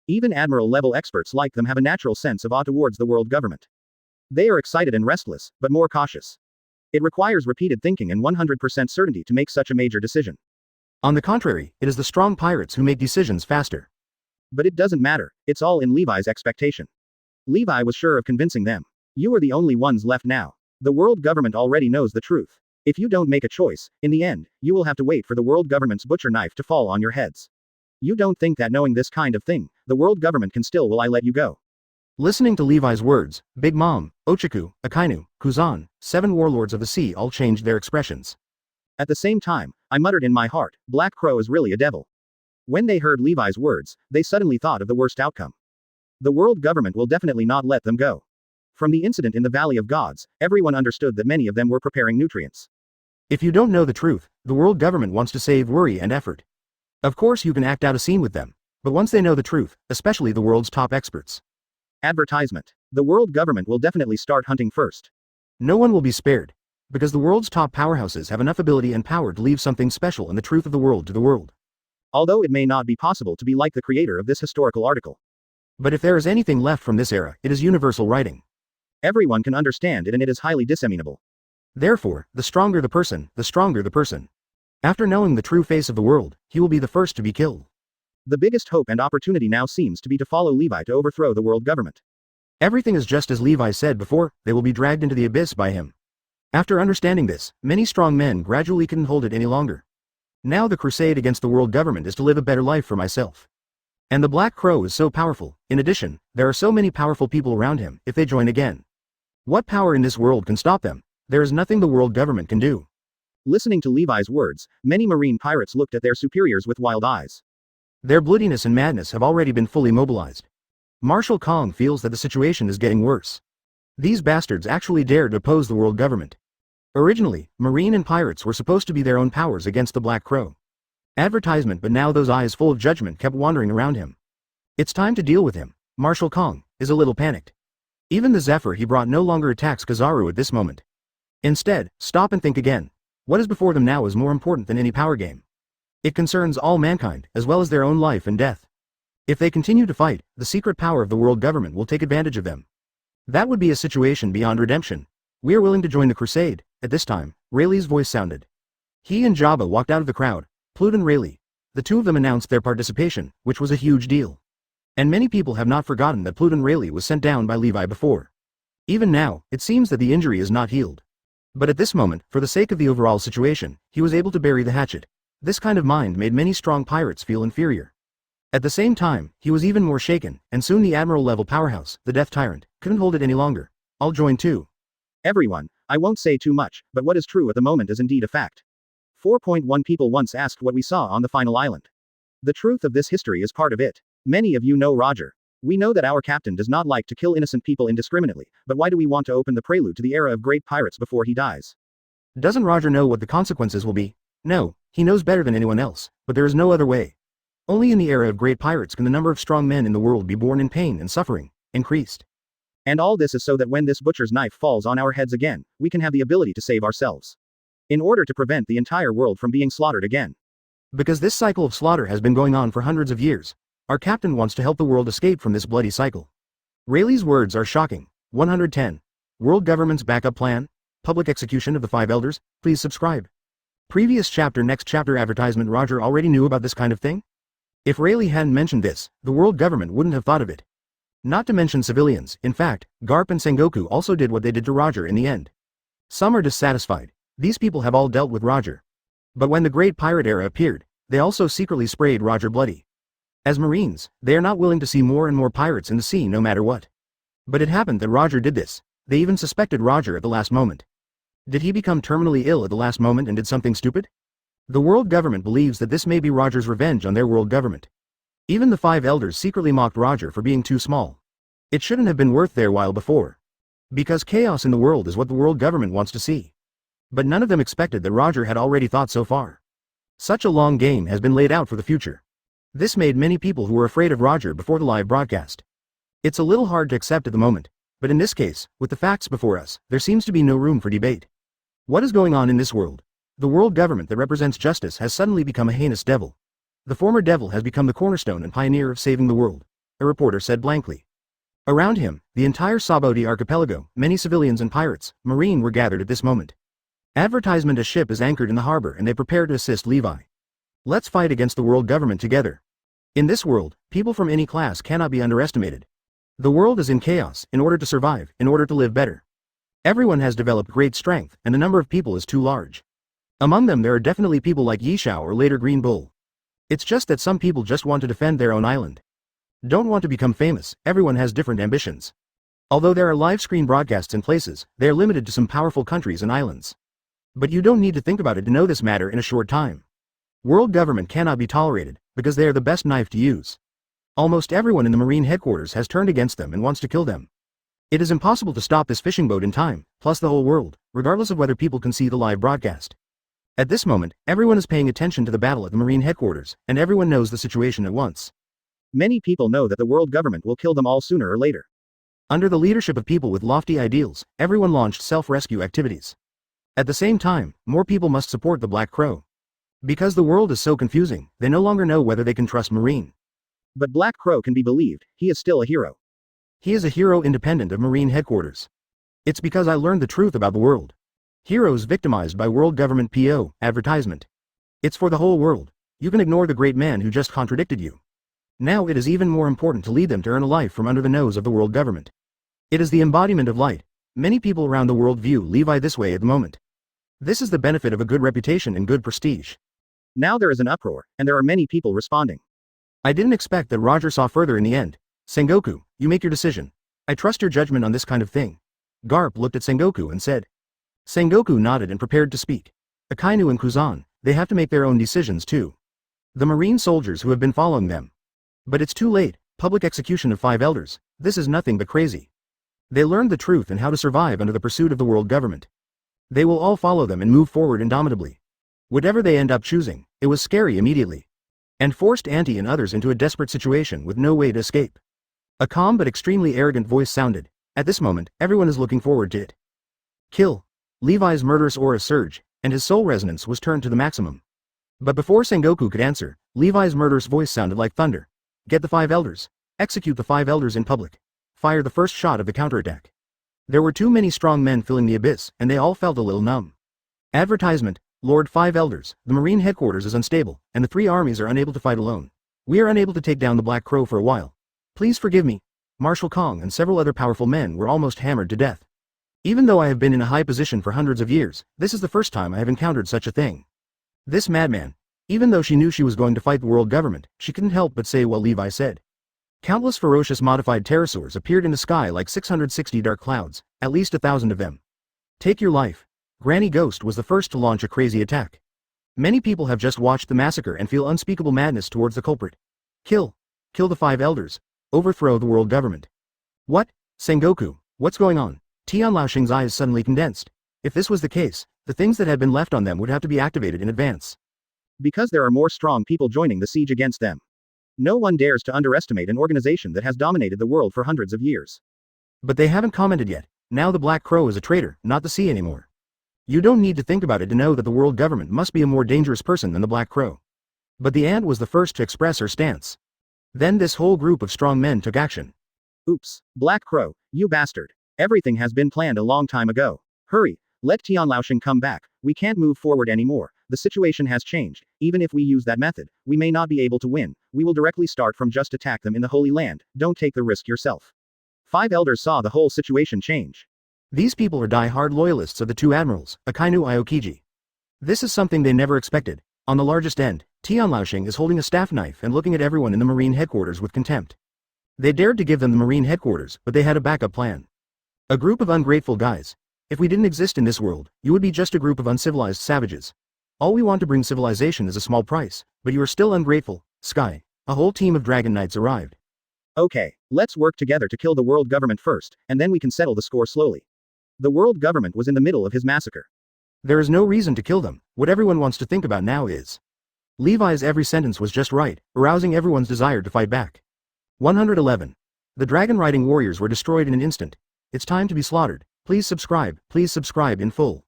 Even admiral-level experts like them have a natural sense of awe towards the world government. They are excited and restless, but more cautious. It requires repeated thinking and 100% certainty to make such a major decision. On the contrary, it is the strong pirates who make decisions faster. But it doesn't matter, it's all in Levi's expectation. Levi was sure of convincing them. You are the only ones left now. The world government already knows the truth. If you don't make a choice, in the end, you will have to wait for the world government's butcher knife to fall on your heads. You don't think that knowing this kind of thing, the world government can still will I let you go? Listening to Levi's words, Big Mom, Ochaku, Akainu, Kuzan, 7 warlords of the sea all changed their expressions. At the same time, I muttered in my heart, Black Crow is really a devil. When they heard Levi's words, they suddenly thought of the worst outcome. The world government will definitely not let them go. From the incident in the Valley of Gods, everyone understood that many of them were preparing nutrients. If you don't know the truth, the world government wants to save worry and effort. Of course you can act out a scene with them, but once they know the truth, especially the world's top experts. Advertisement. The world government will definitely start hunting first. No one will be spared, because the world's top powerhouses have enough ability and power to leave something special in the truth of the world to the world. Although it may not be possible to be like the creator of this historical article. But if there is anything left from this era, it is universal writing. Everyone can understand it and it is highly disseminable. Therefore, the stronger the person, the stronger the person. After knowing the true face of the world, he will be the first to be killed. The biggest hope and opportunity now seems to be to follow Levi to overthrow the world government. Everything is just as Levi said before, they will be dragged into the abyss by him. After understanding this, many strong men gradually couldn't hold it any longer. Now the crusade against the world government is to live a better life for myself. And the Black Crow is so powerful, in addition, there are so many powerful people around him, if they join again. What power in this world can stop them? There is nothing the world government can do. Listening to Levi's words, many marine pirates looked at their superiors with wild eyes. Their bloodiness and madness have already been fully mobilized. Marshal Kong feels that the situation is getting worse. These bastards actually dared to oppose the world government. Originally, marine and pirates were supposed to be their own powers against the Black Crow. Advertisement, but now those eyes full of judgment kept wandering around him. It's time to deal with him. Marshal Kong is a little panicked. Even the Zephyr he brought no longer attacks Kizaru at this moment. Instead, stop and think again. What is before them now is more important than any power game. It concerns all mankind, as well as their own life and death. If they continue to fight, the secret power of the world government will take advantage of them. That would be a situation beyond redemption. We are willing to join the crusade. At this time, Rayleigh's voice sounded. He and Jabba walked out of the crowd. Pluto and Rayleigh. The two of them announced their participation, which was a huge deal. And many people have not forgotten that Pluto and Rayleigh was sent down by Levi before. Even now, it seems that the injury is not healed. But at this moment, for the sake of the overall situation, he was able to bury the hatchet. This kind of mind made many strong pirates feel inferior. At the same time, he was even more shaken, and soon the admiral-level powerhouse, the Death Tyrant, couldn't hold it any longer. I'll join too. Everyone, I won't say too much, but what is true at the moment is indeed a fact. 4.1 People once asked what we saw on the final island. The truth of this history is part of it. Many of you know Roger. We know that our captain does not like to kill innocent people indiscriminately, but why do we want to open the prelude to the era of great pirates before he dies? Doesn't Roger know what the consequences will be? No, he knows better than anyone else, but there is no other way. Only in the era of great pirates can the number of strong men in the world be born in pain and suffering, increased. And all this is so that when this butcher's knife falls on our heads again, we can have the ability to save ourselves. In order to prevent the entire world from being slaughtered again. Because this cycle of slaughter has been going on for hundreds of years, our captain wants to help the world escape from this bloody cycle. Rayleigh's words are shocking. 110. World government's backup plan? Public execution of the 5 elders? Please subscribe. Previous chapter. Next chapter advertisement. Roger already knew about this kind of thing? If Rayleigh hadn't mentioned this, the world government wouldn't have thought of it. Not to mention civilians. In fact, Garp and Sengoku also did what they did to Roger in the end. Some are dissatisfied. These people have all dealt with Roger. But when the Great Pirate Era appeared, they also secretly sprayed Roger bloody. As Marines, they are not willing to see more and more pirates in the sea no matter what. But it happened that Roger did this. They even suspected Roger at the last moment. Did he become terminally ill at the last moment and did something stupid? The world government believes that this may be Roger's revenge on their world government. Even the 5 elders secretly mocked Roger for being too small. It shouldn't have been worth their while before. Because chaos in the world is what the world government wants to see. But none of them expected that Roger had already thought so far. Such a long game has been laid out for the future. This made many people who were afraid of Roger before the live broadcast. It's a little hard to accept at the moment, but in this case, with the facts before us, there seems to be no room for debate. What is going on in this world? The world government that represents justice has suddenly become a heinous devil. The former devil has become the cornerstone and pioneer of saving the world, a reporter said blankly. Around him, the entire Sabaody archipelago, many civilians and pirates, marine were gathered at this moment. Advertisement: a ship is anchored in the harbor and they prepare to assist Levi. Let's fight against the world government together. In this world, people from any class cannot be underestimated. The world is in chaos, in order to survive, in order to live better. Everyone has developed great strength, and the number of people is too large. Among them there are definitely people like Yishao or later Green Bull. It's just that some people just want to defend their own island. Don't want to become famous, everyone has different ambitions. Although there are live screen broadcasts in places, they are limited to some powerful countries and islands. But you don't need to think about it to know this matter in a short time. World government cannot be tolerated, because they are the best knife to use. Almost everyone in the Marine headquarters has turned against them and wants to kill them. It is impossible to stop this fishing boat in time, plus the whole world, regardless of whether people can see the live broadcast. At this moment, everyone is paying attention to the battle at the Marine headquarters, and everyone knows the situation at once. Many people know that the world government will kill them all sooner or later. Under the leadership of people with lofty ideals, everyone launched self-rescue activities. At the same time, more people must support the Black Crow. Because the world is so confusing, they no longer know whether they can trust Marine. But Black Crow can be believed, he is still a hero. He is a hero independent of Marine headquarters. It's because I learned the truth about the world. Heroes victimized by world government PO, advertisement. It's for the whole world. You can ignore the great man who just contradicted you. Now it is even more important to lead them to earn a life from under the nose of the world government. It is the embodiment of light. Many people around the world view Levi this way at the moment. This is the benefit of a good reputation and good prestige. Now there is an uproar, and there are many people responding. I didn't expect that Roger saw further in the end. Sengoku, you make your decision. I trust your judgment on this kind of thing. Garp looked at Sengoku and said. Sengoku nodded and prepared to speak. Akainu and Kuzan, they have to make their own decisions too. The Marine soldiers who have been following them. But it's too late, public execution of 5 elders, this is nothing but crazy. They learned the truth and how to survive under the pursuit of the world government. They will all follow them and move forward indomitably. Whatever they end up choosing, it was scary immediately. And forced Auntie and others into a desperate situation with no way to escape. A calm but extremely arrogant voice sounded. At this moment, everyone is looking forward to it. Kill. Levi's murderous aura surged, and his soul resonance was turned to the maximum. But before Sengoku could answer, Levi's murderous voice sounded like thunder. Get the 5 elders. Execute the 5 elders in public. Fire the first shot of the counterattack. There were too many strong men filling the abyss, and they all felt a little numb. Advertisement. Lord 5 elders, the Marine headquarters is unstable, and the 3 armies are unable to fight alone. We are unable to take down the Black Crow for a while. Please forgive me. Marshal Kong and several other powerful men were almost hammered to death. Even though I have been in a high position for hundreds of years, this is the first time I have encountered such a thing. This madman. Even though she knew she was going to fight the world government, she couldn't help but say what Levi said. Countless ferocious modified pterosaurs appeared in the sky like 660 dark clouds, at least 1,000 of them. Take your life. Granny Ghost was the first to launch a crazy attack. Many people have just watched the massacre and feel unspeakable madness towards the culprit. Kill. Kill the 5 elders. Overthrow the world government. What? Sengoku, what's going on? Tian Laoxing's eyes suddenly condensed. If this was the case, the things that had been left on them would have to be activated in advance. Because there are more strong people joining the siege against them. No one dares to underestimate an organization that has dominated the world for hundreds of years. But they haven't commented yet. Now the Black Crow is a traitor, not the sea anymore. You don't need to think about it to know that the world government must be a more dangerous person than the Black Crow. But the ant was the first to express her stance. Then this whole group of strong men took action. Oops, Black Crow, you bastard. Everything has been planned a long time ago. Hurry, let Tian Laoxing come back. We can't move forward anymore. The situation has changed. Even if we use that method, we may not be able to win. We will directly start from just attack them in the Holy Land. Don't take the risk yourself. 5 elders saw the whole situation change. These people are die-hard loyalists of the 2 admirals, Akainu Aokiji. This is something they never expected. On the largest end, Tian Laoxing is holding a staff knife and looking at everyone in the Marine headquarters with contempt. They dared to give them the Marine headquarters, but they had a backup plan. A group of ungrateful guys. If we didn't exist in this world, you would be just a group of uncivilized savages. All we want to bring civilization is a small price, but you are still ungrateful. Sky. A whole team of Dragon Knights arrived. Okay, let's work together to kill the world government first, and then we can settle the score slowly. The world government was in the middle of his massacre. There is no reason to kill them, what everyone wants to think about now is. Levi's every sentence was just right, arousing everyone's desire to fight back. 111. The dragon-riding warriors were destroyed in an instant. It's time to be slaughtered. Please subscribe in full.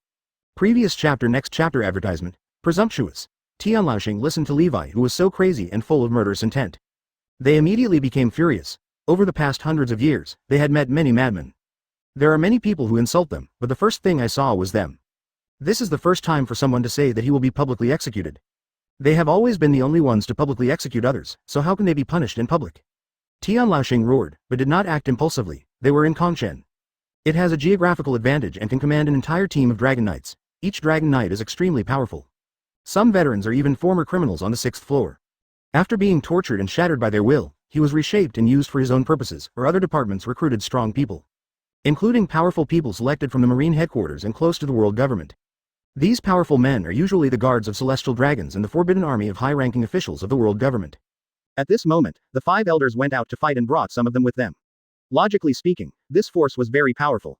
Previous chapter next chapter advertisement. Presumptuous. Tianlaoxing listened to Levi who was so crazy and full of murderous intent. They immediately became furious. Over the past hundreds of years, they had met many madmen. There are many people who insult them, but the first thing I saw was them. This is the first time for someone to say that he will be publicly executed. They have always been the only ones to publicly execute others, so how can they be punished in public? Tianlaoxing roared, but did not act impulsively. They were in Kongshen. It has a geographical advantage and can command an entire team of Dragon Knights. Each Dragon Knight is extremely powerful. Some veterans are even former criminals on the 6th floor. After being tortured and shattered by their will, he was reshaped and used for his own purposes, or other departments recruited strong people. Including powerful people selected from the Marine headquarters and close to the world government. These powerful men are usually the guards of celestial dragons and the forbidden army of high-ranking officials of the world government. At this moment, the 5 elders went out to fight and brought some of them with them. Logically speaking, this force was very powerful.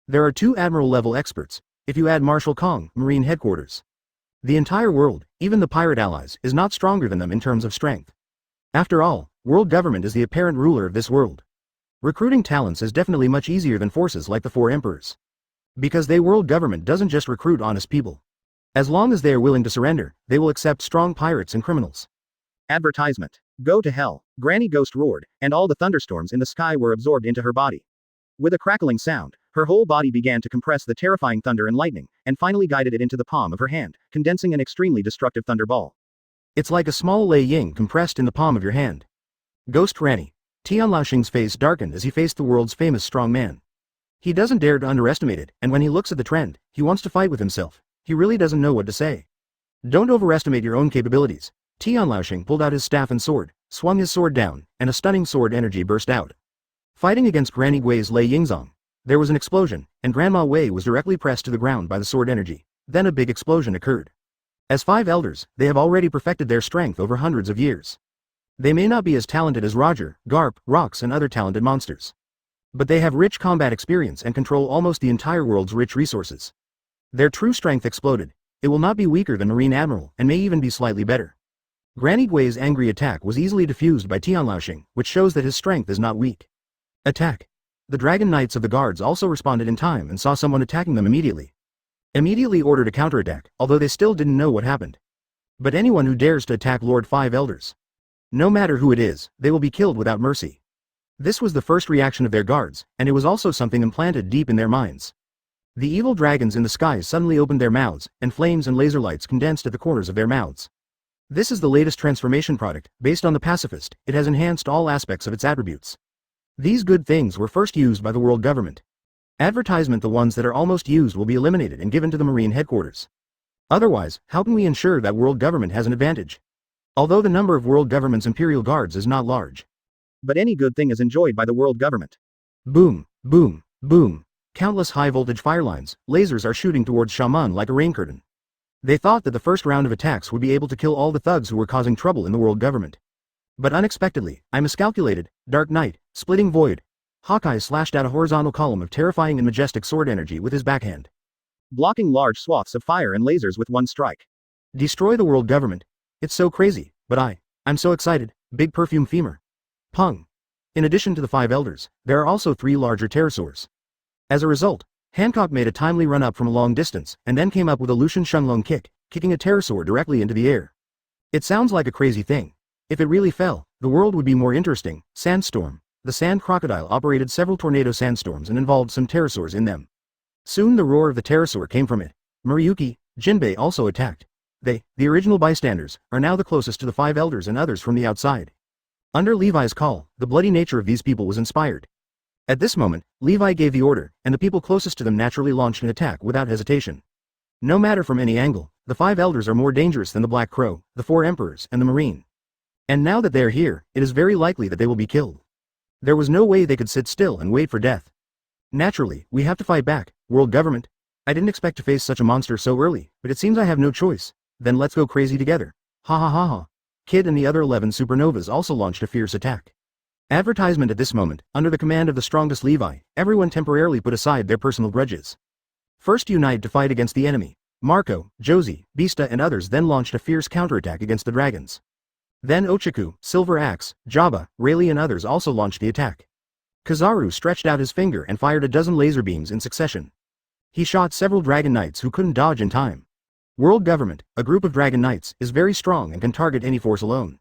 There are 2 admiral-level experts, if you add Marshal Kong, Marine headquarters. The entire world, even the pirate allies, is not stronger than them in terms of strength. After all, world government is the apparent ruler of this world. Recruiting talents is definitely much easier than forces like the 4 emperors. Because world government doesn't just recruit honest people. As long as they are willing to surrender, they will accept strong pirates and criminals. Advertisement. Go to hell. Granny Ghost roared, and all the thunderstorms in the sky were absorbed into her body. With a crackling sound, her whole body began to compress the terrifying thunder and lightning, and finally guided it into the palm of her hand, condensing an extremely destructive thunderball. It's like a small Lei Ying compressed in the palm of your hand. Ghost Granny. Tianlaoxing's face darkened as he faced the world's famous strong man. He doesn't dare to underestimate it, and when he looks at the trend, he wants to fight with himself. He really doesn't know what to say. Don't overestimate your own capabilities. Tianlaoxing pulled out his staff and sword, swung his sword down, and a stunning sword energy burst out. Fighting against Granny Gui's Lei Yingzong, there was an explosion, and Grandma Wei was directly pressed to the ground by the sword energy. Then a big explosion occurred. As 5 elders, they have already perfected their strength over hundreds of years. They may not be as talented as Roger, Garp, Rox and other talented monsters. But they have rich combat experience and control almost the entire world's rich resources. Their true strength exploded. It will not be weaker than Marine Admiral, and may even be slightly better. Granny Gui's angry attack was easily diffused by Tianlaoxing, which shows that his strength is not weak. Attack. The Dragon Knights of the Guards also responded in time and saw someone attacking them immediately. Immediately ordered a counterattack, although they still didn't know what happened. But anyone who dares to attack Lord 5 Elders, no matter who it is, they will be killed without mercy. This was the first reaction of their guards, and it was also something implanted deep in their minds. The evil dragons in the skies suddenly opened their mouths, and flames and laser lights condensed at the corners of their mouths. This is the latest transformation product, based on the pacifist. It has enhanced all aspects of its attributes. These good things were first used by the world government. Advertisement. The ones that are almost used will be eliminated and given to the Marine headquarters. Otherwise, how can we ensure that world government has an advantage? Although the number of world government's imperial guards is not large. But any good thing is enjoyed by the world government. Boom, boom, boom. Countless high-voltage fire lines, lasers are shooting towards Shaman like a rain curtain. They thought that the first round of attacks would be able to kill all the thugs who were causing trouble in the world government. But unexpectedly, I miscalculated. Dark Knight, Splitting Void. Hawkeye slashed out a horizontal column of terrifying and majestic sword energy with his backhand, blocking large swaths of fire and lasers with one strike. Destroy the world government. It's so crazy, but I'm so excited. Big perfume femur. Pung. In addition to the 5 elders, there are also 3 larger pterosaurs. As a result, Hancock made a timely run up from a long distance, and then came up with a Lucian Shunlong kick, kicking a pterosaur directly into the air. It sounds like a crazy thing. If it really fell, the world would be more interesting. Sandstorm. The sand crocodile operated several tornado sandstorms and involved some pterosaurs in them. Soon the roar of the pterosaur came from it. Murayuki, Jinbei also attacked. They, the original bystanders, are now the closest to the 5 elders and others from the outside. Under Levi's call, the bloody nature of these people was inspired. At this moment, Levi gave the order, and the people closest to them naturally launched an attack without hesitation. No matter from any angle, the 5 elders are more dangerous than the Black Crow, the 4 emperors, and the Marine. And now that they are here, it is very likely that they will be killed. There was no way they could sit still and wait for death. Naturally, we have to fight back, world government. I didn't expect to face such a monster so early, but it seems I have no choice. Then let's go crazy together. Ha ha ha ha. Kid and the other 11 supernovas also launched a fierce attack. Advertisement at this moment, under the command of the strongest Levi, everyone temporarily put aside their personal grudges. First unite to fight against the enemy. Marco, Josie, Bista and others then launched a fierce counterattack against the dragons. Then Ochaku, Silver Axe, Jabba, Rayleigh and others also launched the attack. Kizaru stretched out his finger and fired a dozen laser beams in succession. He shot several Dragon Knights who couldn't dodge in time. World Government, a group of Dragon Knights, is very strong and can target any force alone.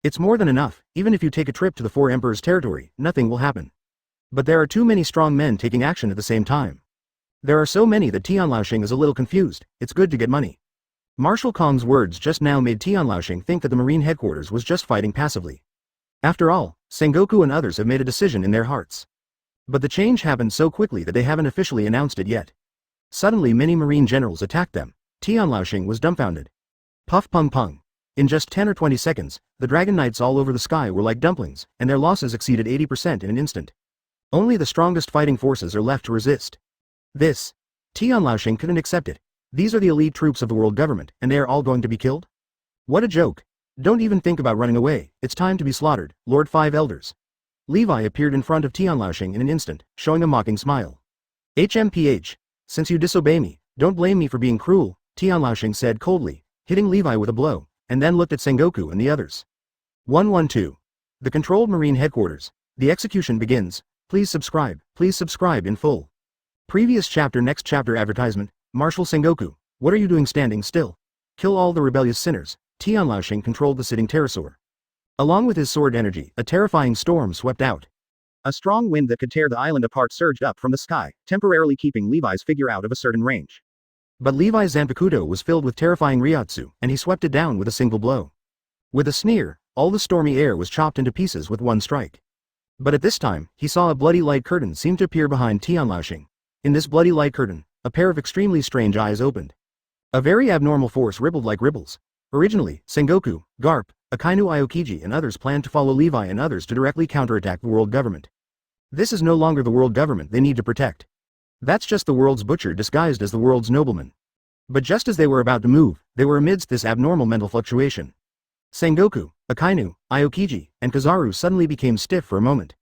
It's more than enough, even if you take a trip to the Four Emperors' territory, nothing will happen. But there are too many strong men taking action at the same time. There are so many that Tian Laoxing is a little confused. It's good to get money. Marshal Kong's words just now made Tian Laoxing think that the Marine headquarters was just fighting passively. After all, Sengoku and others have made a decision in their hearts. But the change happened so quickly that they haven't officially announced it yet. Suddenly many Marine generals attacked them. Tian Laoxing was dumbfounded. Puff pung pung. In just 10 or 20 seconds, the Dragon Knights all over the sky were like dumplings, and their losses exceeded 80% in an instant. Only the strongest fighting forces are left to resist. This. Tian Laoxing couldn't accept it. These are the elite troops of the world government, and they are all going to be killed? What a joke. Don't even think about running away, it's time to be slaughtered, Lord Five Elders. Levi appeared in front of Tian Laoxing in an instant, showing a mocking smile. HMPH. Since you disobey me, don't blame me for being cruel, Tian Laoxing said coldly, hitting Levi with a blow, and then looked at Sengoku and the others. 112. The controlled Marine headquarters. The execution begins. Please subscribe in full. Previous chapter. Next chapter advertisement. Marshal Sengoku, what are you doing standing still? Kill all the rebellious sinners. Tian Laoxing controlled the sitting pterosaur. Along with his sword energy, a terrifying storm swept out. A strong wind that could tear the island apart surged up from the sky, temporarily keeping Levi's figure out of a certain range. But Levi's Zanpakuto was filled with terrifying Reiatsu, and he swept it down with a single blow. With a sneer, all the stormy air was chopped into pieces with one strike. But at this time, he saw a bloody light curtain seem to appear behind Tian Laoxing. In this bloody light curtain, a pair of extremely strange eyes opened. A very abnormal force rippled like ripples. Originally, Sengoku, Garp, Akainu Aokiji and others planned to follow Levi and others to directly counterattack the world government. This is no longer the world government they need to protect. That's just the world's butcher disguised as the world's nobleman. But just as they were about to move, they were amidst this abnormal mental fluctuation. Sengoku, Akainu, Aokiji, and Kizaru suddenly became stiff for a moment.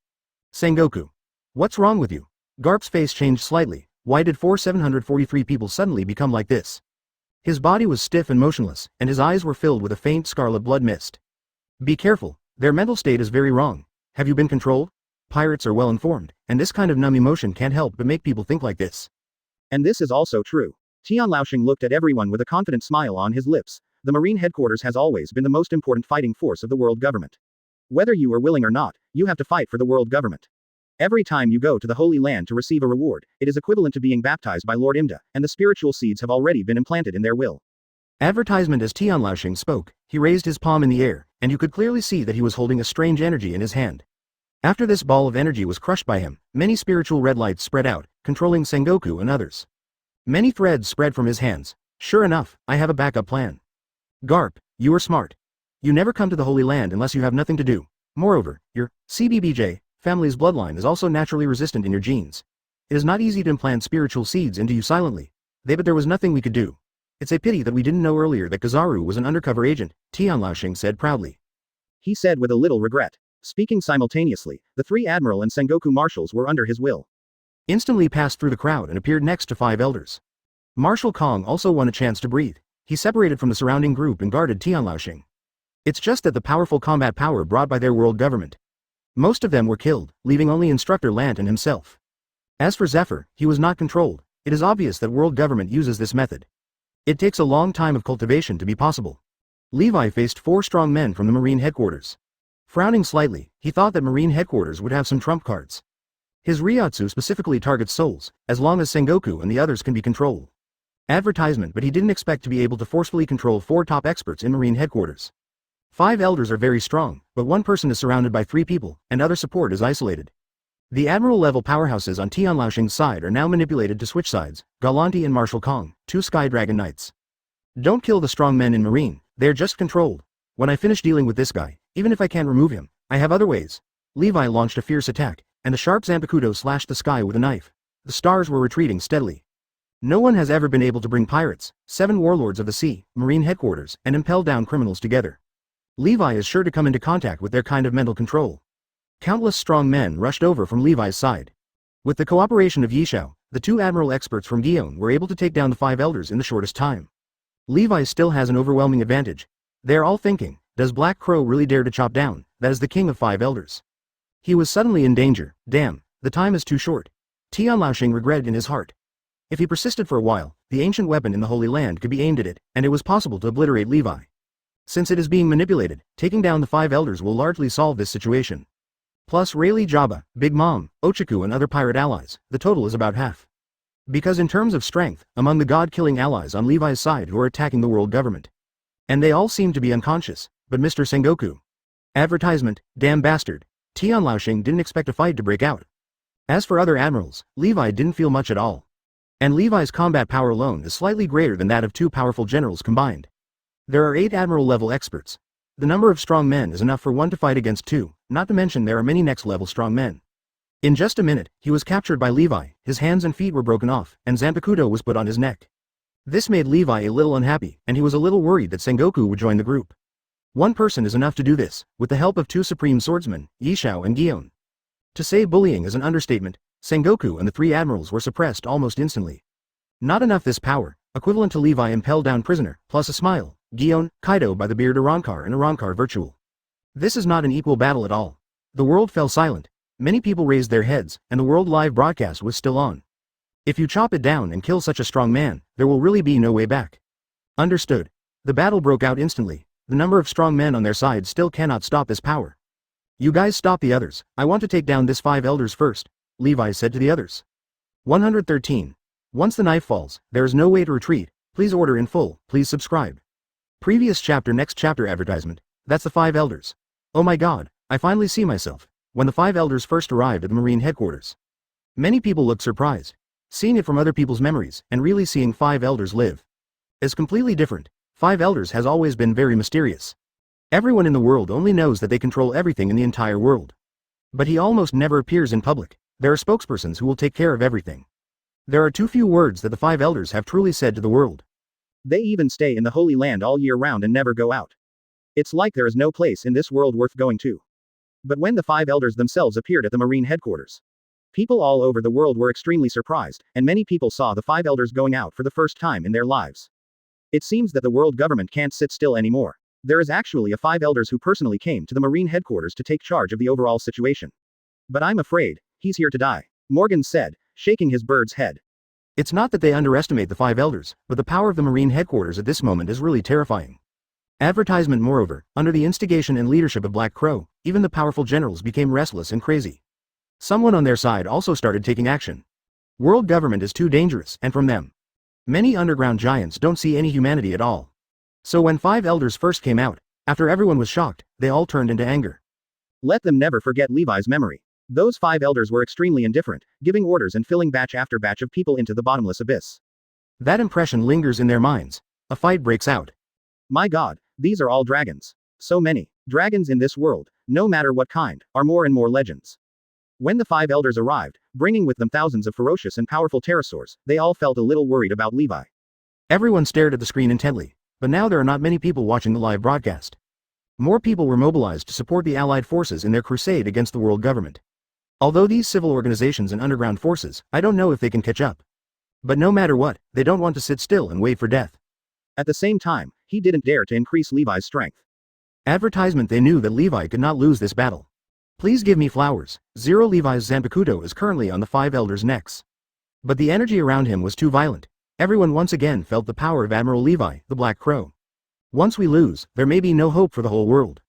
Sengoku. What's wrong with you? Garp's face changed slightly. Why did 743 people suddenly become like this? His body was stiff and motionless, and his eyes were filled with a faint scarlet blood mist. Be careful, their mental state is very wrong. Have you been controlled? Pirates are well informed, and this kind of numb emotion can't help but make people think like this. And this is also true. Tian Laoxing looked at everyone with a confident smile on his lips. The Marine headquarters has always been the most important fighting force of the world government. Whether you are willing or not, you have to fight for the world government. Every time you go to the Holy Land to receive a reward, it is equivalent to being baptized by Lord Imda, and the spiritual seeds have already been implanted in their will. Advertisement. As Tian Laoxing spoke, he raised his palm in the air, and you could clearly see that he was holding a strange energy in his hand. After this ball of energy was crushed by him, many spiritual red lights spread out, controlling Sengoku and others. Many threads spread from his hands. Sure enough, I have a backup plan. Garp, you are smart. You never come to the Holy Land unless you have nothing to do. Moreover, your CBBJ family's bloodline is also naturally resistant in your genes. It is not easy to implant spiritual seeds into you silently. But there was nothing we could do. It's a pity that we didn't know earlier that Kizaru was an undercover agent, Tian Laoxing said proudly. He said with a little regret. Speaking simultaneously, the three Admiral and Sengoku marshals were under his will. Instantly passed through the crowd and appeared next to Five Elders. Marshal Kong also won a chance to breathe. He separated from the surrounding group and guarded Tian Laoxing. It's just that the powerful combat power brought by their world government. Most of them were killed, leaving only Instructor Lant and himself. As for Zephyr, he was not controlled. It is obvious that world government uses this method. It takes a long time of cultivation to be possible. Levi faced 4 strong men from the Marine headquarters. Frowning slightly, he thought that Marine headquarters would have some trump cards. His Reiatsu specifically targets souls, as long as Sengoku and the others can be controlled. Advertisement. But he didn't expect to be able to forcefully control 4 top experts in Marine headquarters. 5 elders are very strong, but one person is surrounded by 3 people, and other support is isolated. The Admiral-level powerhouses on Tian Laoxing's side are now manipulated to switch sides, Galanti and Marshal Kong, 2 Sky Dragon Knights. Don't kill the strong men in Marine, they're just controlled. When I finish dealing with this guy, even if I can't remove him, I have other ways. Levi launched a fierce attack, and the sharp Zanpakuto slashed the sky with a knife. The stars were retreating steadily. No one has ever been able to bring pirates, 7 warlords of the sea, Marine headquarters, and Impel down criminals together. Levi is sure to come into contact with their kind of mental control. Countless strong men rushed over from Levi's side. With the cooperation of Yishao, the two admiral experts from Gion were able to take down the 5 elders in the shortest time. Levi still has an overwhelming advantage. They are all thinking, does Black Crow really dare to chop down, that is the king of 5 elders? He was suddenly in danger. Damn, the time is too short. Tian Laoxing regretted in his heart. If he persisted for a while, the ancient weapon in the Holy Land could be aimed at it, and it was possible to obliterate Levi. Since it is being manipulated, taking down the 5 elders will largely solve this situation. Plus Rayleigh Jabba, Big Mom, Ochaku and other pirate allies, the total is about half. Because in terms of strength, among the god-killing allies on Levi's side who are attacking the world government. And they all seem to be unconscious, but Mr. Sengoku. Advertisement, damn bastard. Tian Laoxing didn't expect a fight to break out. As for other admirals, Levi didn't feel much at all. And Levi's combat power alone is slightly greater than that of 2 powerful generals combined. There are 8 admiral-level experts. The number of strong men is enough for one to fight against 2, not to mention there are many next-level strong men. In just a minute, he was captured by Levi, his hands and feet were broken off, and Zanpakuto was put on his neck. This made Levi a little unhappy, and he was a little worried that Sengoku would join the group. One person is enough to do this, with the help of 2 supreme swordsmen, Yishao and Gion. To say bullying is an understatement, Sengoku and the 3 admirals were suppressed almost instantly. Not enough this power, equivalent to Levi impelled down prisoner, plus a smile, Gion, Kaido by the beard Arrancar and Arrancar virtual. This is not an equal battle at all. The world fell silent. Many people raised their heads, and the world live broadcast was still on. If you chop it down and kill such a strong man, there will really be no way back. Understood. The battle broke out instantly. The number of strong men on their side still cannot stop this power. You guys stop the others, I want to take down this 5 elders first, Levi said to the others. 113. Once the knife falls, there is no way to retreat, please order in full, please subscribe. Previous chapter next chapter advertisement, that's the 5 elders. Oh my god, I finally see myself. When the 5 elders first arrived at the Marine headquarters. Many people looked surprised. Seeing it from other people's memories, and really seeing 5 elders live. Is completely different. 5 elders has always been very mysterious. Everyone in the world only knows that they control everything in the entire world. But he almost never appears in public. There are spokespersons who will take care of everything. There are too few words that the 5 elders have truly said to the world. They even stay in the Holy Land all year round and never go out. It's like there is no place in this world worth going to. But when the 5 elders themselves appeared at the Marine headquarters, people all over the world were extremely surprised, and many people saw the 5 elders going out for the first time in their lives. It seems that the world government can't sit still anymore. There is actually a 5 elders who personally came to the Marine headquarters to take charge of the overall situation. But I'm afraid, he's here to die, Morgan said, shaking his bird's head. It's not that they underestimate the 5 elders, but the power of the Marine headquarters at this moment is really terrifying. Advertisement moreover, under the instigation and leadership of Black Crow, even the powerful generals became restless and crazy. Someone on their side also started taking action. World government is too dangerous, and from them. Many underground giants don't see any humanity at all. So when 5 elders first came out, after everyone was shocked, they all turned into anger. Let them never forget Levi's memory. Those 5 elders were extremely indifferent, giving orders and filling batch after batch of people into the bottomless abyss. That impression lingers in their minds. A fight breaks out. My god, these are all dragons. So many. Dragons in this world, no matter what kind, are more and more legends. When the 5 elders arrived, bringing with them thousands of ferocious and powerful pterosaurs, they all felt a little worried about Levi. Everyone stared at the screen intently, but now there are not many people watching the live broadcast. More people were mobilized to support the Allied forces in their crusade against the world government. Although these civil organizations and underground forces, I don't know if they can catch up. But no matter what, they don't want to sit still and wait for death. At the same time, he didn't dare to increase Levi's strength. Advertisement. They knew that Levi could not lose this battle. Please give me flowers. 0 Levi's Zanpakuto is currently on the 5 elders' necks. But the energy around him was too violent. Everyone once again felt the power of Admiral Levi, the Black Crow. Once we lose, there may be no hope for the whole world.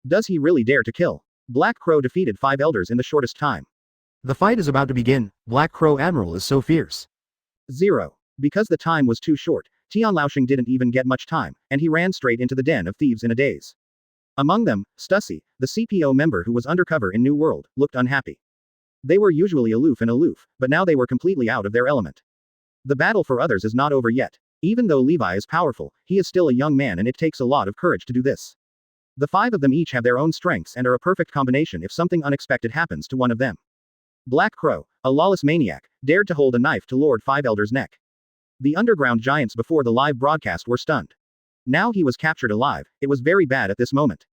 Does he really dare to kill? Black Crow defeated 5 elders in the shortest time. The fight is about to begin. Black Crow Admiral is so fierce. 0. Because the time was too short, Tian Laoxing didn't even get much time, and he ran straight into the den of thieves in a daze. Among them, Stussy, the CPO member who was undercover in New World, looked unhappy. They were usually aloof, but now they were completely out of their element. The battle for others is not over yet. Even though Levi is powerful, he is still a young man and it takes a lot of courage to do this. The 5 of them each have their own strengths and are a perfect combination if something unexpected happens to one of them. Black Crow, a lawless maniac, dared to hold a knife to Lord 5 Elder's neck. The underground giants before the live broadcast were stunned. Now he was captured alive. It was very bad at this moment.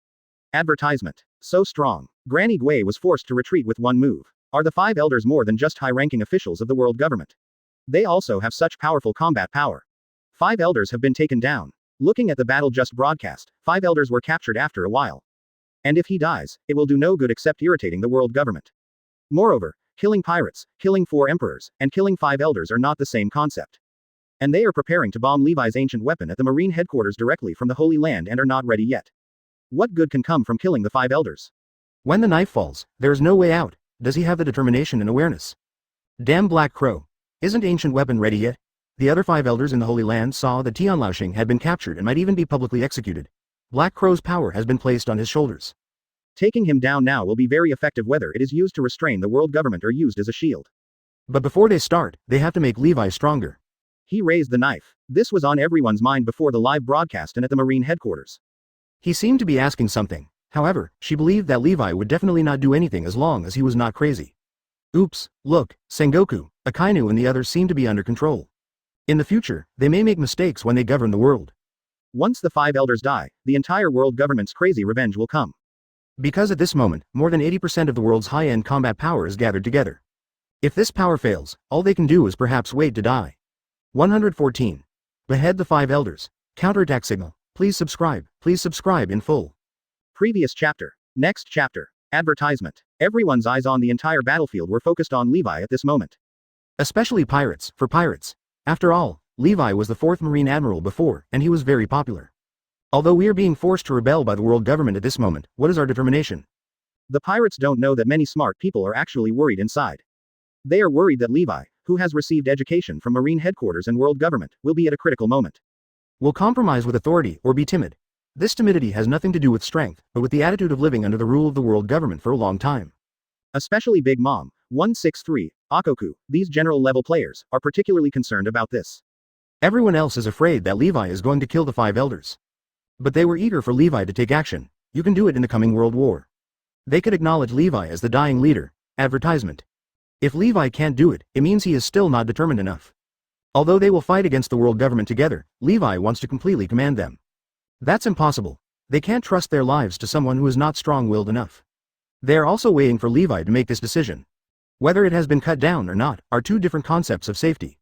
Advertisement. So strong. Granny Gui was forced to retreat with one move. Are the five elders more than just high-ranking officials of the world government? They also have such powerful combat power. Five elders have been taken down. Looking at the battle just broadcast, five elders were captured after a while. And if he dies, it will do no good except irritating the world government. Moreover, killing pirates, killing four emperors, and killing five elders are not the same concept. And they are preparing to bomb Levi's ancient weapon at the Marine headquarters directly from the Holy Land and are not ready yet. What good can come from killing the five elders? When the knife falls, there is no way out. Does he have the determination and awareness? Damn Black Crow. Isn't ancient weapon ready yet? The other five elders in the Holy Land saw that Tianlaoxing had been captured and might even be publicly executed. Black Crow's power has been placed on his shoulders. Taking him down now will be very effective whether it is used to restrain the world government or used as a shield. But before they start, they have to make Levi stronger. He raised the knife. This was on everyone's mind before the live broadcast and at the Marine headquarters. He seemed to be asking something. However, she believed that Levi would definitely not do anything as long as he was not crazy. Oops, look, Sengoku, Akainu and the others seem to be under control. In the future, they may make mistakes when they govern the world. Once the five elders die, the entire world government's crazy revenge will come. Because at this moment, more than 80% of the world's high-end combat power is gathered together. If this power fails, all they can do is perhaps wait to die. 114. Behead the five elders. Counterattack signal. Please subscribe in full. Previous chapter. Next chapter. Advertisement. Everyone's eyes on the entire battlefield were focused on Levi at this moment. Especially pirates, for pirates. After all, Levi was the 4th Marine Admiral before, and he was very popular. Although we are being forced to rebel by the world government at this moment, what is our determination? The pirates don't know that many smart people are actually worried inside. They are worried that Levi, who has received education from Marine headquarters and world government, will be at a critical moment. Will compromise with authority or be timid. This timidity has nothing to do with strength, but with the attitude of living under the rule of the world government for a long time. Especially Big Mom, 163, Akoku, these general-level players, are particularly concerned about this. Everyone else is afraid that Levi is going to kill the five elders. But they were eager for Levi to take action. You can do it in the coming world war. They could acknowledge Levi as the dying leader. Advertisement. If Levi can't do it, it means he is still not determined enough. Although they will fight against the world government together, Levi wants to completely command them. That's impossible. They can't trust their lives to someone who is not strong-willed enough. They are also waiting for Levi to make this decision. Whether it has been cut down or not, are two different concepts of safety.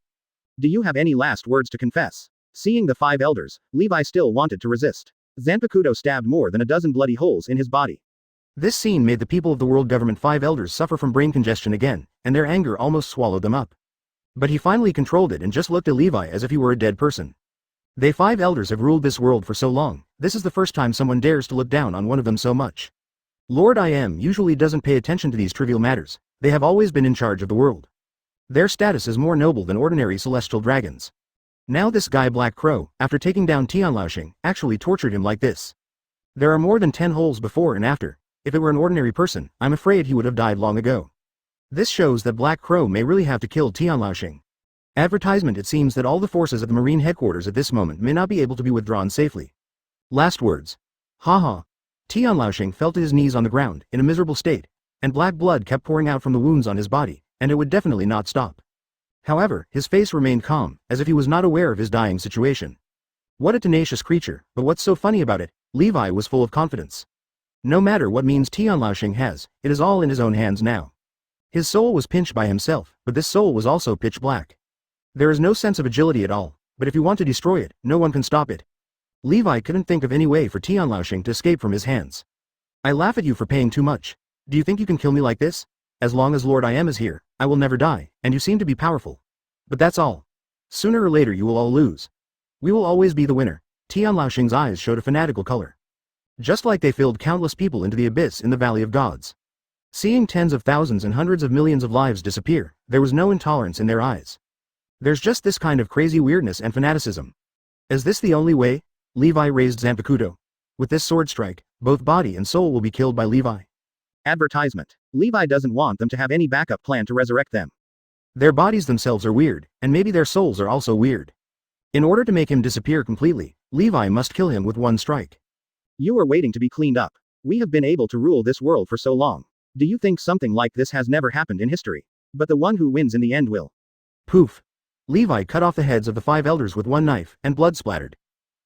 Do you have any last words to confess? Seeing the five elders, Levi still wanted to resist. Zanpakuto stabbed more than a dozen bloody holes in his body. This scene made the people of the world government five elders suffer from brain congestion again, and their anger almost swallowed them up. But he finally controlled it and just looked at Levi as if he were a dead person. They five elders have ruled this world for so long, this is the first time someone dares to look down on one of them so much. Lord Im usually doesn't pay attention to these trivial matters, they have always been in charge of the world. Their status is more noble than ordinary celestial dragons. Now this guy Black Crow, after taking down Tianlaoxing, actually tortured him like this. There are more than 10 holes before and after. If it were an ordinary person, I'm afraid he would have died long ago. This shows that Black Crow may really have to kill Tianlaoxing. Advertisement. It seems that all the forces at the Marine headquarters at this moment may not be able to be withdrawn safely. Last words. Haha. Tianlaoxing fell to his knees on the ground, in a miserable state, and black blood kept pouring out from the wounds on his body, and it would definitely not stop. However, his face remained calm, as if he was not aware of his dying situation. What a tenacious creature, but what's so funny about it, Levi was full of confidence. No matter what means Tianlaoxing has, it is all in his own hands now. His soul was pinched by himself, but this soul was also pitch black. There is no sense of agility at all, but if you want to destroy it, no one can stop it. Levi couldn't think of any way for Tianlaoxing to escape from his hands. I laugh at you for paying too much. Do you think you can kill me like this? As long as Lord Im is here, I will never die, and you seem to be powerful. But that's all. Sooner or later you will all lose. We will always be the winner. Tianlaoxing's eyes showed a fanatical color. Just like they filled countless people into the abyss in the Valley of Gods. Seeing tens of thousands and hundreds of millions of lives disappear, there was no intolerance in their eyes. There's just this kind of crazy weirdness and fanaticism. Is this the only way? Levi raised Zanpakuto. With this sword strike, both body and soul will be killed by Levi. Advertisement. Levi doesn't want them to have any backup plan to resurrect them. Their bodies themselves are weird, and maybe their souls are also weird. In order to make him disappear completely, Levi must kill him with one strike. You are waiting to be cleaned up. We have been able to rule this world for so long. Do you think something like this has never happened in history? But the one who wins in the end will. Poof. Levi cut off the heads of the five elders with one knife, and blood splattered.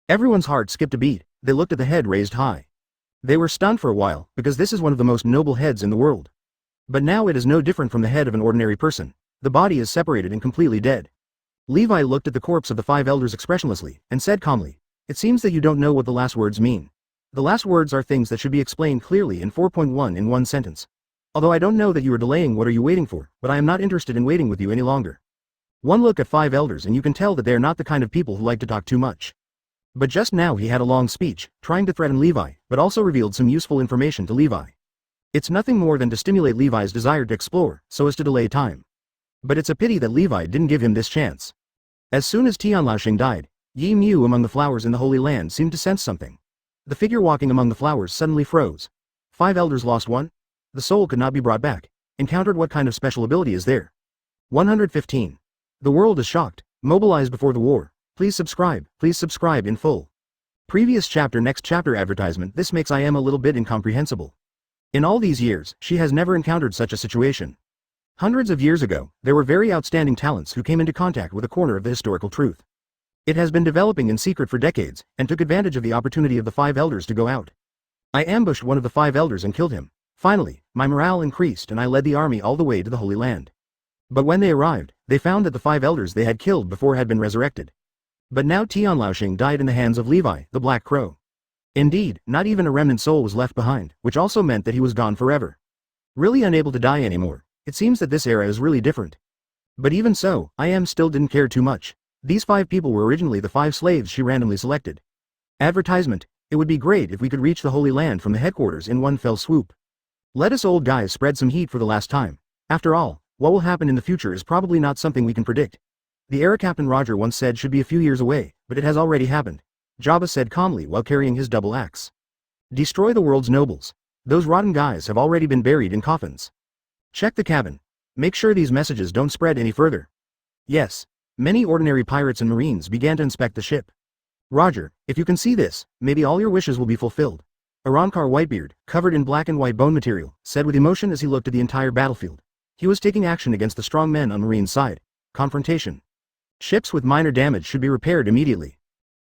Everyone's heart skipped a beat, they looked at the head raised high. They were stunned for a while, because this is one of the most noble heads in the world. But now it is no different from the head of an ordinary person. The body is separated and completely dead. Levi looked at the corpse of the 5 elders expressionlessly, and said calmly, "It seems that you don't know what the last words mean. The last words are things that should be explained clearly in 4.1 in one sentence. Although I don't know that you are delaying, what are you waiting for, but I am not interested in waiting with you any longer." One look at 5 elders and you can tell that they are not the kind of people who like to talk too much. But just now he had a long speech, trying to threaten Levi, but also revealed some useful information to Levi. It's nothing more than to stimulate Levi's desire to explore, so as to delay time. But it's a pity that Levi didn't give him this chance. As soon as Tianlaoxing died, Yi Mu among the flowers in the Holy Land seemed to sense something. The figure walking among the flowers suddenly froze. 5 elders lost one? The soul could not be brought back. Encountered what kind of special ability is there? 115. The world is shocked. Mobilize before the war. Please subscribe in full. Previous chapter, next chapter advertisement. This makes I am a little bit incomprehensible. In all these years, she has never encountered such a situation. Hundreds of years ago, there were very outstanding talents who came into contact with a corner of the historical truth. It has been developing in secret for decades, and took advantage of the opportunity of the 5 elders to go out. I ambushed one of the 5 elders and killed him. Finally, my morale increased and I led the army all the way to the Holy Land. But when they arrived, they found that the 5 elders they had killed before had been resurrected. But now Tianlaoxing died in the hands of Levi, the Black Crow. Indeed, not even a remnant soul was left behind, which also meant that he was gone forever. Really unable to die anymore. It seems that this era is really different. But even so, I am still didn't care too much. These 5 people were originally the 5 slaves she randomly selected. Advertisement: it would be great if we could reach the Holy Land from the headquarters in one fell swoop. Let us old guys spread some heat for the last time. After all, what will happen in the future is probably not something we can predict. The era Captain Roger once said should be a few years away, but it has already happened. Jabba said calmly while carrying his double axe. Destroy the world's nobles. Those rotten guys have already been buried in coffins. Check the cabin. Make sure these messages don't spread any further. Yes. Many ordinary pirates and marines began to inspect the ship. Roger, if you can see this, maybe all your wishes will be fulfilled. Arankar Whitebeard, covered in black and white bone material, said with emotion as he looked at the entire battlefield. He was taking action against the strong men on Marine's side. Confrontation. Ships with minor damage should be repaired immediately.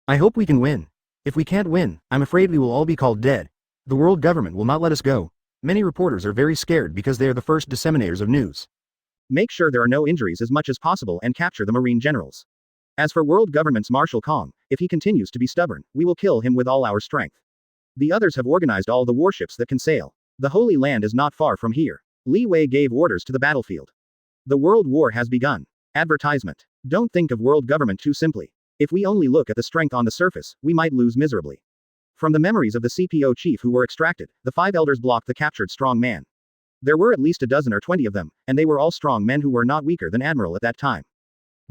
I hope we can win. If we can't win, I'm afraid we will all be called dead. The world government will not let us go. Many reporters are very scared because they are the first disseminators of news. Make sure there are no injuries as much as possible and capture the Marine generals. As for world government's Marshal Kong, if he continues to be stubborn, we will kill him with all our strength. The others have organized all the warships that can sail. The Holy Land is not far from here. Li Wei gave orders to the battlefield. The World War has begun. Advertisement. Don't think of world government too simply. If we only look at the strength on the surface, we might lose miserably. From the memories of the CPO chief who were extracted, the 5 elders blocked the captured strong man. There were at least a dozen or 20 of them, and they were all strong men who were not weaker than Admiral at that time.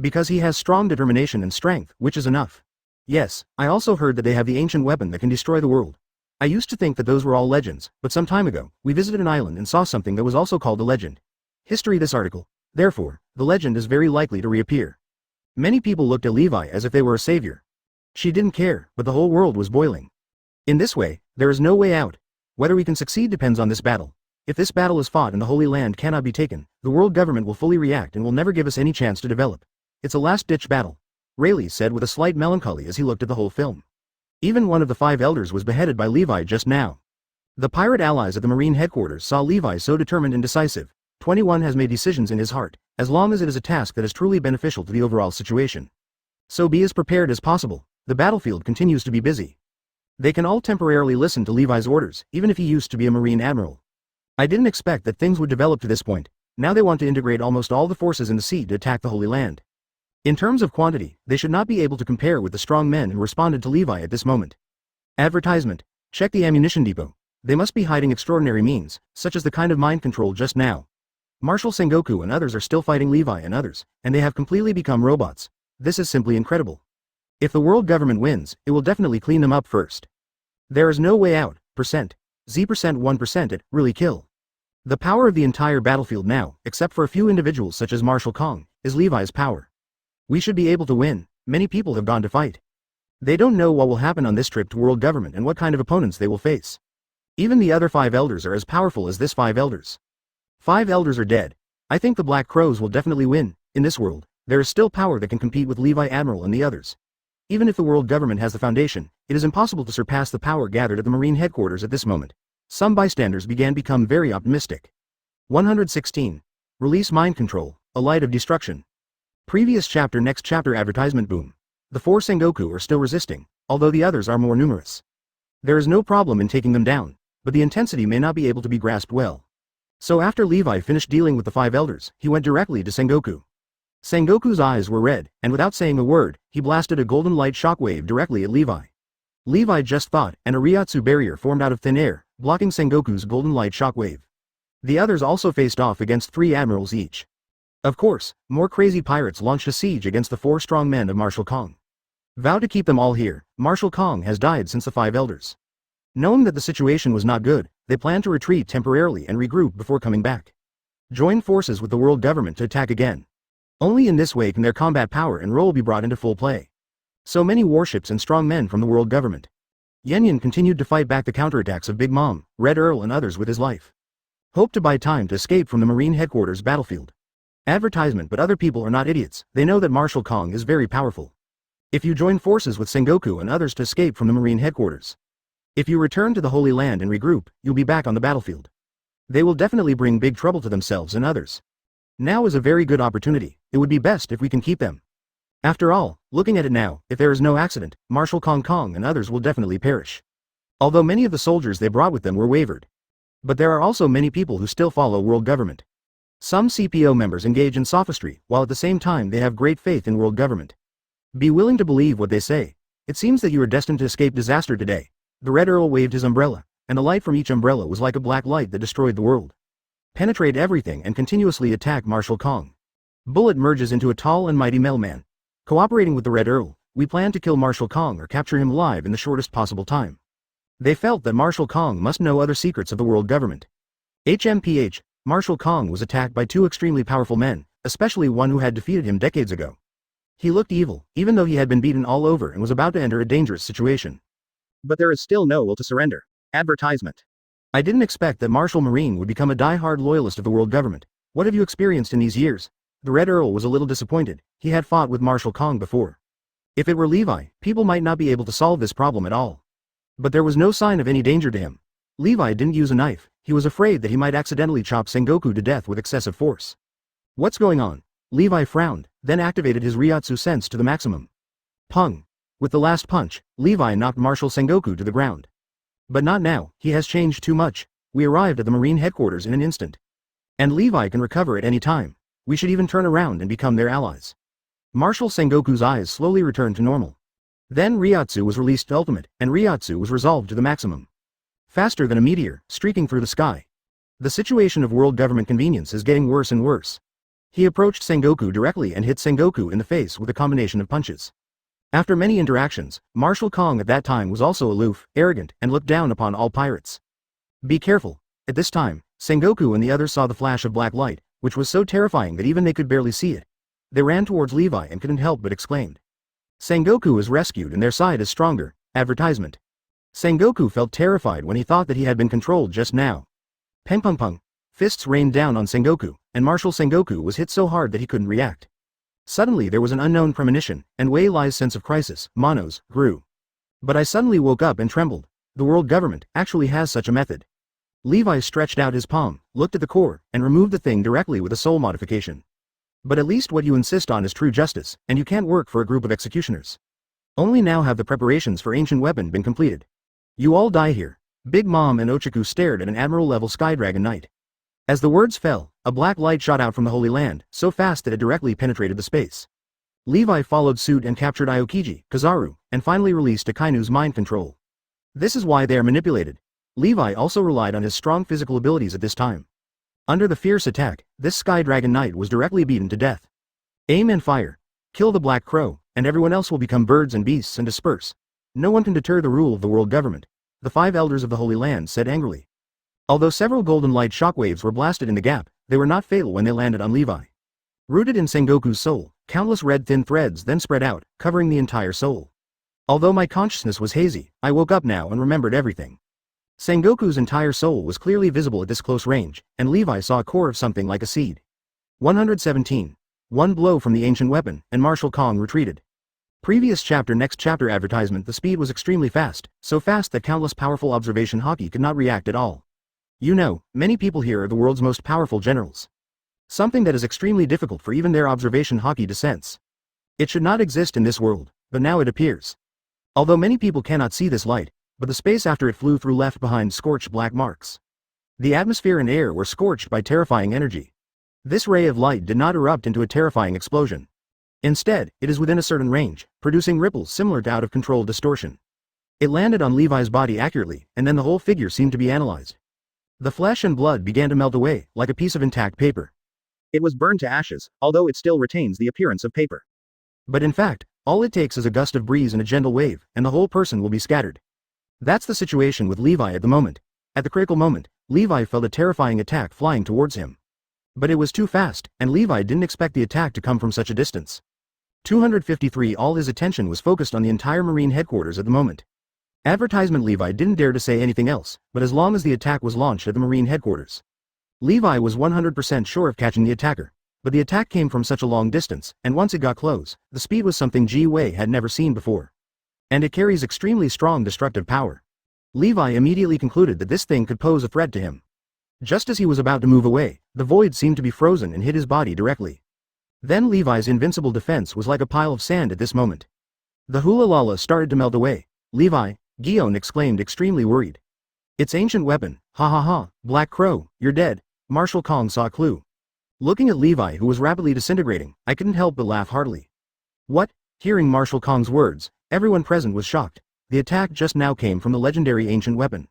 Because he has strong determination and strength, which is enough. Yes, I also heard that they have the ancient weapon that can destroy the world. I used to think that those were all legends, but some time ago, we visited an island and saw something that was also called a legend. History this article. Therefore, the legend is very likely to reappear. Many people looked at Levi as if they were a savior. She didn't care, but the whole world was boiling. In this way, there is no way out. Whether we can succeed depends on this battle. If this battle is fought and the Holy Land cannot be taken, the world government will fully react and will never give us any chance to develop. It's a last-ditch battle. Rayleigh said with a slight melancholy as he looked at the whole film. Even one of the 5 elders was beheaded by Levi just now. The pirate allies at the Marine headquarters saw Levi so determined and decisive. 21 has made decisions in his heart, as long as it is a task that is truly beneficial to the overall situation. So be as prepared as possible. The battlefield continues to be busy. They can all temporarily listen to Levi's orders, even if he used to be a Marine admiral. I didn't expect that things would develop to this point. Now they want to integrate almost all the forces in the sea to attack the Holy Land. In terms of quantity, they should not be able to compare with the strong men who responded to Levi at this moment. Advertisement. Check the ammunition depot. They must be hiding extraordinary means, such as the kind of mind control just now. Marshal Sengoku and others are still fighting Levi and others, and they have completely become robots. This is simply incredible. If the world government wins, it will definitely clean them up first. There is no way out. Z% 1% it, really kill. The power of the entire battlefield now, except for a few individuals such as Marshal Kong, is Levi's power. We should be able to win. Many people have gone to fight. They don't know what will happen on this trip to world government and what kind of opponents they will face. Even the other 5 elders are as powerful as this 5 elders. 5 elders are dead. I think the Black Crows will definitely win. In this world, there is still power that can compete with Levi Admiral and the others. Even if the world government has the foundation, it is impossible to surpass the power gathered at the Marine headquarters at this moment. Some bystanders began to become very optimistic. 116. Release mind control, a light of destruction. Previous chapter. Next chapter. Advertisement boom. The 4 Sengoku are still resisting, although the others are more numerous. There is no problem in taking them down, but the intensity may not be able to be grasped well. So after Levi finished dealing with the 5 elders, he went directly to Sengoku. Sengoku's eyes were red, and without saying a word, he blasted a golden light shockwave directly at Levi. Levi just thought, and a Reiatsu barrier formed out of thin air, blocking Sengoku's golden light shockwave. The others also faced off against 3 admirals each. Of course, more crazy pirates launched a siege against the 4 strong men of Marshal Kong. Vow to keep them all here. Marshal Kong has died since the 5 elders. Knowing that the situation was not good, they planned to retreat temporarily and regroup before coming back. Join forces with the world government to attack again. Only in this way can their combat power and role be brought into full play. So many warships and strong men from the world government. Yen continued to fight back the counterattacks of Big Mom, Red Earl and others with his life. Hoped to buy time to escape from the Marine headquarters battlefield. Advertisement. But other people are not idiots, they know that Marshal Kong is very powerful. If you join forces with Sengoku and others to escape from the Marine headquarters. If you return to the Holy Land and regroup, you'll be back on the battlefield. They will definitely bring big trouble to themselves and others. Now is a very good opportunity, it would be best if we can keep them. After all, looking at it now, if there is no accident, Marshal Kong and others will definitely perish. Although many of the soldiers they brought with them were wavered. But there are also many people who still follow world government. Some CPO members engage in sophistry, while at the same time they have great faith in world government. Be willing to believe what they say. It seems that you are destined to escape disaster today. The Red Earl waved his umbrella, and the light from each umbrella was like a black light that destroyed the world. Penetrate everything and continuously attack Marshal Kong. Bullet merges into a tall and mighty mailman. Cooperating with the Red Earl, we plan to kill Marshal Kong or capture him alive in the shortest possible time. They felt that Marshal Kong must know other secrets of the world government. HMPH, Marshal Kong was attacked by 2 extremely powerful men, especially one who had defeated him decades ago. He looked evil, even though he had been beaten all over and was about to enter a dangerous situation. But there is still no will to surrender. Advertisement. I didn't expect that Marshal Marine would become a die-hard loyalist of the world government. What have you experienced in these years? The Red Earl was a little disappointed, he had fought with Marshal Kong before. If it were Levi, people might not be able to solve this problem at all. But there was no sign of any danger to him. Levi didn't use a knife, he was afraid that he might accidentally chop Sengoku to death with excessive force. What's going on? Levi frowned, then activated his Reiatsu sense to the maximum. Pung! With the last punch, Levi knocked Marshal Sengoku to the ground. But not now, he has changed too much. We arrived at the Marine headquarters in an instant. And Levi can recover at any time. We should even turn around and become their allies. Marshal Sengoku's eyes slowly returned to normal. Then Reiatsu was released to ultimate, and Reiatsu was resolved to the maximum. Faster than a meteor, streaking through the sky. The situation of world government convenience is getting worse and worse. He approached Sengoku directly and hit Sengoku in the face with a combination of punches. After many interactions, Marshal Kong at that time was also aloof, arrogant, and looked down upon all pirates. Be careful. At this time, Sengoku and the others saw the flash of black light, which was so terrifying that even they could barely see it. They ran towards Levi and couldn't help but exclaimed. Sengoku is rescued and their side is stronger. Advertisement. Sengoku felt terrified when he thought that he had been controlled just now. Peng peng peng. Fists rained down on Sengoku, and Marshal Sengoku was hit so hard that he couldn't react. Suddenly there was an unknown premonition, and Wei Lai's sense of crisis, monos, grew. But I suddenly woke up and trembled. The world government actually has such a method. Levi stretched out his palm, looked at the core, and removed the thing directly with a soul modification. But at least what you insist on is true justice, and you can't work for a group of executioners. Only now have the preparations for ancient weapon been completed. You all die here. Big Mom and Ochaku stared at an admiral-level Sky Dragon Knight. As the words fell, a black light shot out from the Holy Land, so fast that it directly penetrated the space. Levi followed suit and captured Aokiji, Kizaru, and finally released Akainu's mind control. This is why they are manipulated. Levi also relied on his strong physical abilities at this time. Under the fierce attack, this Sky Dragon Knight was directly beaten to death. Aim and fire. Kill the Black Crow, and everyone else will become birds and beasts and disperse. No one can deter the rule of the world government, the 5 elders of the Holy Land said angrily. Although several golden light shockwaves were blasted in the gap, they were not fatal when they landed on Levi. Rooted in Sengoku's soul, countless red thin threads then spread out, covering the entire soul. Although my consciousness was hazy, I woke up now and remembered everything. Sengoku's entire soul was clearly visible at this close range, and Levi saw a core of something like a seed. 117. One blow from the ancient weapon, and Marshal Kong retreated. Previous chapter next chapter advertisement the speed was extremely fast, so fast that countless powerful observation Haki could not react at all. You know, many people here are the world's most powerful generals. Something that is extremely difficult for even their observation Haki to sense. It should not exist in this world, but now it appears. Although many people cannot see this light, but the space after it flew through left behind scorched black marks. The atmosphere and air were scorched by terrifying energy. This ray of light did not erupt into a terrifying explosion. Instead, it is within a certain range, producing ripples similar to out-of-control distortion. It landed on Levi's body accurately, and then the whole figure seemed to be analyzed. The flesh and blood began to melt away, like a piece of intact paper. It was burned to ashes, although it still retains the appearance of paper. But in fact, all it takes is a gust of breeze and a gentle wave, and the whole person will be scattered. That's the situation with Levi at the moment. At the critical moment, Levi felt a terrifying attack flying towards him. But it was too fast, and Levi didn't expect the attack to come from such a distance. 253 All his attention was focused on the entire Marine headquarters at the moment. Advertisement Levi didn't dare to say anything else, but as long as the attack was launched at the Marine headquarters. Levi was 100% sure of catching the attacker, but the attack came from such a long distance, and once it got close, the speed was something Ji-Wei had never seen before. And it carries extremely strong destructive power. Levi immediately concluded that this thing could pose a threat to him. Just as he was about to move away, the void seemed to be frozen and hit his body directly. Then Levi's invincible defense was like a pile of sand at this moment. The hula-lala started to melt away. Levi, Gion exclaimed extremely worried. It's ancient weapon, ha ha ha, Black Crow, you're dead. Marshal Kong saw a clue. Looking at Levi who was rapidly disintegrating, I couldn't help but laugh heartily. What? Hearing Marshal Kong's words, everyone present was shocked. The attack just now came from the legendary ancient weapon.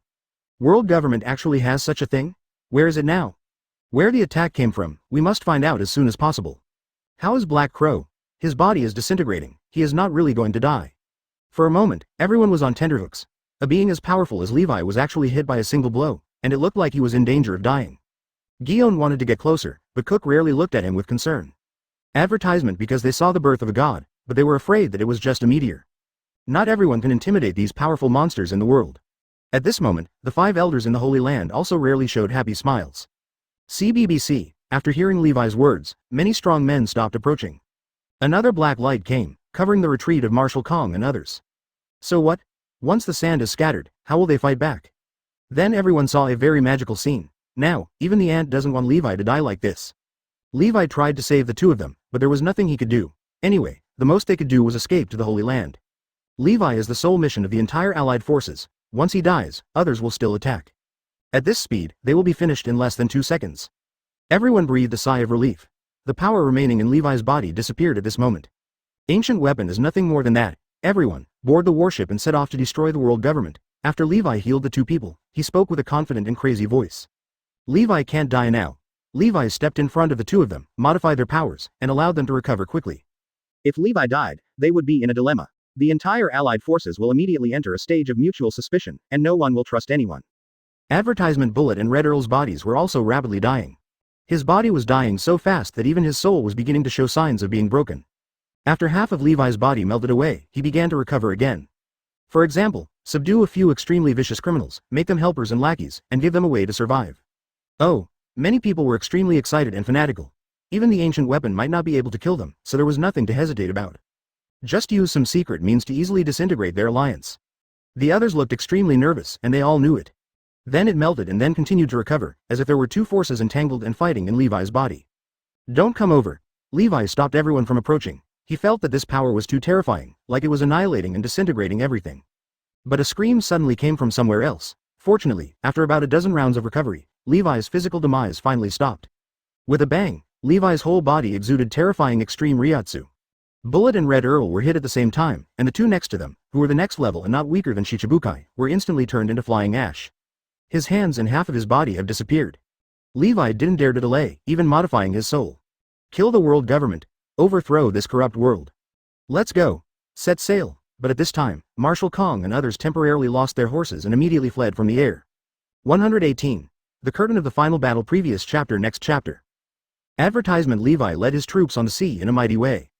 World government actually has such a thing? Where is it now? Where the attack came from, we must find out as soon as possible. How is Black Crow? His body is disintegrating, he is not really going to die. For a moment, everyone was on tenterhooks. A being as powerful as Levi was actually hit by a single blow, and it looked like he was in danger of dying. Gion wanted to get closer, but Cook rarely looked at him with concern. Advertisement because they saw the birth of a god, but they were afraid that it was just a meteor. Not everyone can intimidate these powerful monsters in the world. At this moment, the 5 elders in the Holy Land also rarely showed happy smiles. CBBC, after hearing Levi's words, many strong men stopped approaching. Another black light came, covering the retreat of Marshal Kong and others. So what? Once the sand is scattered, how will they fight back? Then everyone saw a very magical scene. Now, even the ant doesn't want Levi to die like this. Levi tried to save the 2 of them, but there was nothing he could do. Anyway, the most they could do was escape to the Holy Land. Levi is the sole mission of the entire Allied forces. Once he dies, others will still attack. At this speed, they will be finished in less than 2 seconds. Everyone breathed a sigh of relief. The power remaining in Levi's body disappeared at this moment. Ancient weapon is nothing more than that. Everyone, board the warship and set off to destroy the world government. After Levi healed the 2 people, he spoke with a confident and crazy voice. Levi can't die now. Levi stepped in front of the 2 of them, modified their powers, and allowed them to recover quickly. If Levi died, they would be in a dilemma. The entire Allied forces will immediately enter a stage of mutual suspicion, and no one will trust anyone. Advertisement Bullet and Red Earl's bodies were also rapidly dying. His body was dying so fast that even his soul was beginning to show signs of being broken. After half of Levi's body melted away, he began to recover again. For example, subdue a few extremely vicious criminals, make them helpers and lackeys, and give them a way to survive. Oh, many people were extremely excited and fanatical. Even the ancient weapon might not be able to kill them, so there was nothing to hesitate about. Just use some secret means to easily disintegrate their alliance. The others looked extremely nervous, and they all knew it. Then it melted and then continued to recover, as if there were 2 forces entangled and fighting in Levi's body. Don't come over. Levi stopped everyone from approaching. He felt that this power was too terrifying, like it was annihilating and disintegrating everything. But a scream suddenly came from somewhere else. Fortunately, after about a dozen rounds of recovery, Levi's physical demise finally stopped. With a bang, Levi's whole body exuded terrifying extreme Reiatsu. Bullet and Red Earl were hit at the same time, and the 2 next to them, who were the next level and not weaker than Shichibukai, were instantly turned into flying ash. His hands and half of his body have disappeared. Levi didn't dare to delay, even modifying his soul. Kill the world government. Overthrow this corrupt world. Let's go. Set sail. But at this time, Marshal Kong and others temporarily lost their horses and immediately fled from the air. 118. The curtain of the final battle previous chapter next chapter. Advertisement Levi led his troops on the sea in a mighty way.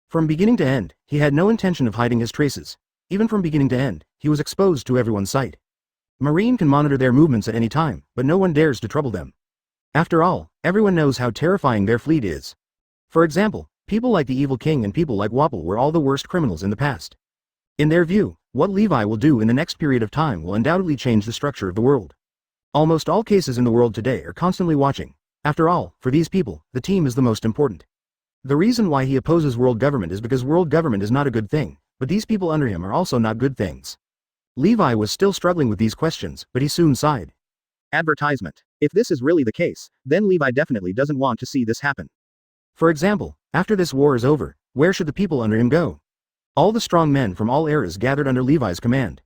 From beginning to end, he had no intention of hiding his traces. Even from beginning to end, he was exposed to everyone's sight. Marine can monitor their movements at any time, but no one dares to trouble them. After all, everyone knows how terrifying their fleet is. For example, People like the evil king and people like Wapple were all the worst criminals in the past. In their view, what Levi will do in the next period of time will undoubtedly change the structure of the world. Almost all cases in the world today are constantly watching. After all, for these people, the team is the most important. The reason why he opposes world government is because world government is not a good thing, but these people under him are also not good things. Levi was still struggling with these questions, but he soon sighed. Advertisement. If this is really the case, then Levi definitely doesn't want to see this happen. For example, after this war is over, where should the people under him go? All the strong men from all eras gathered under Levi's command.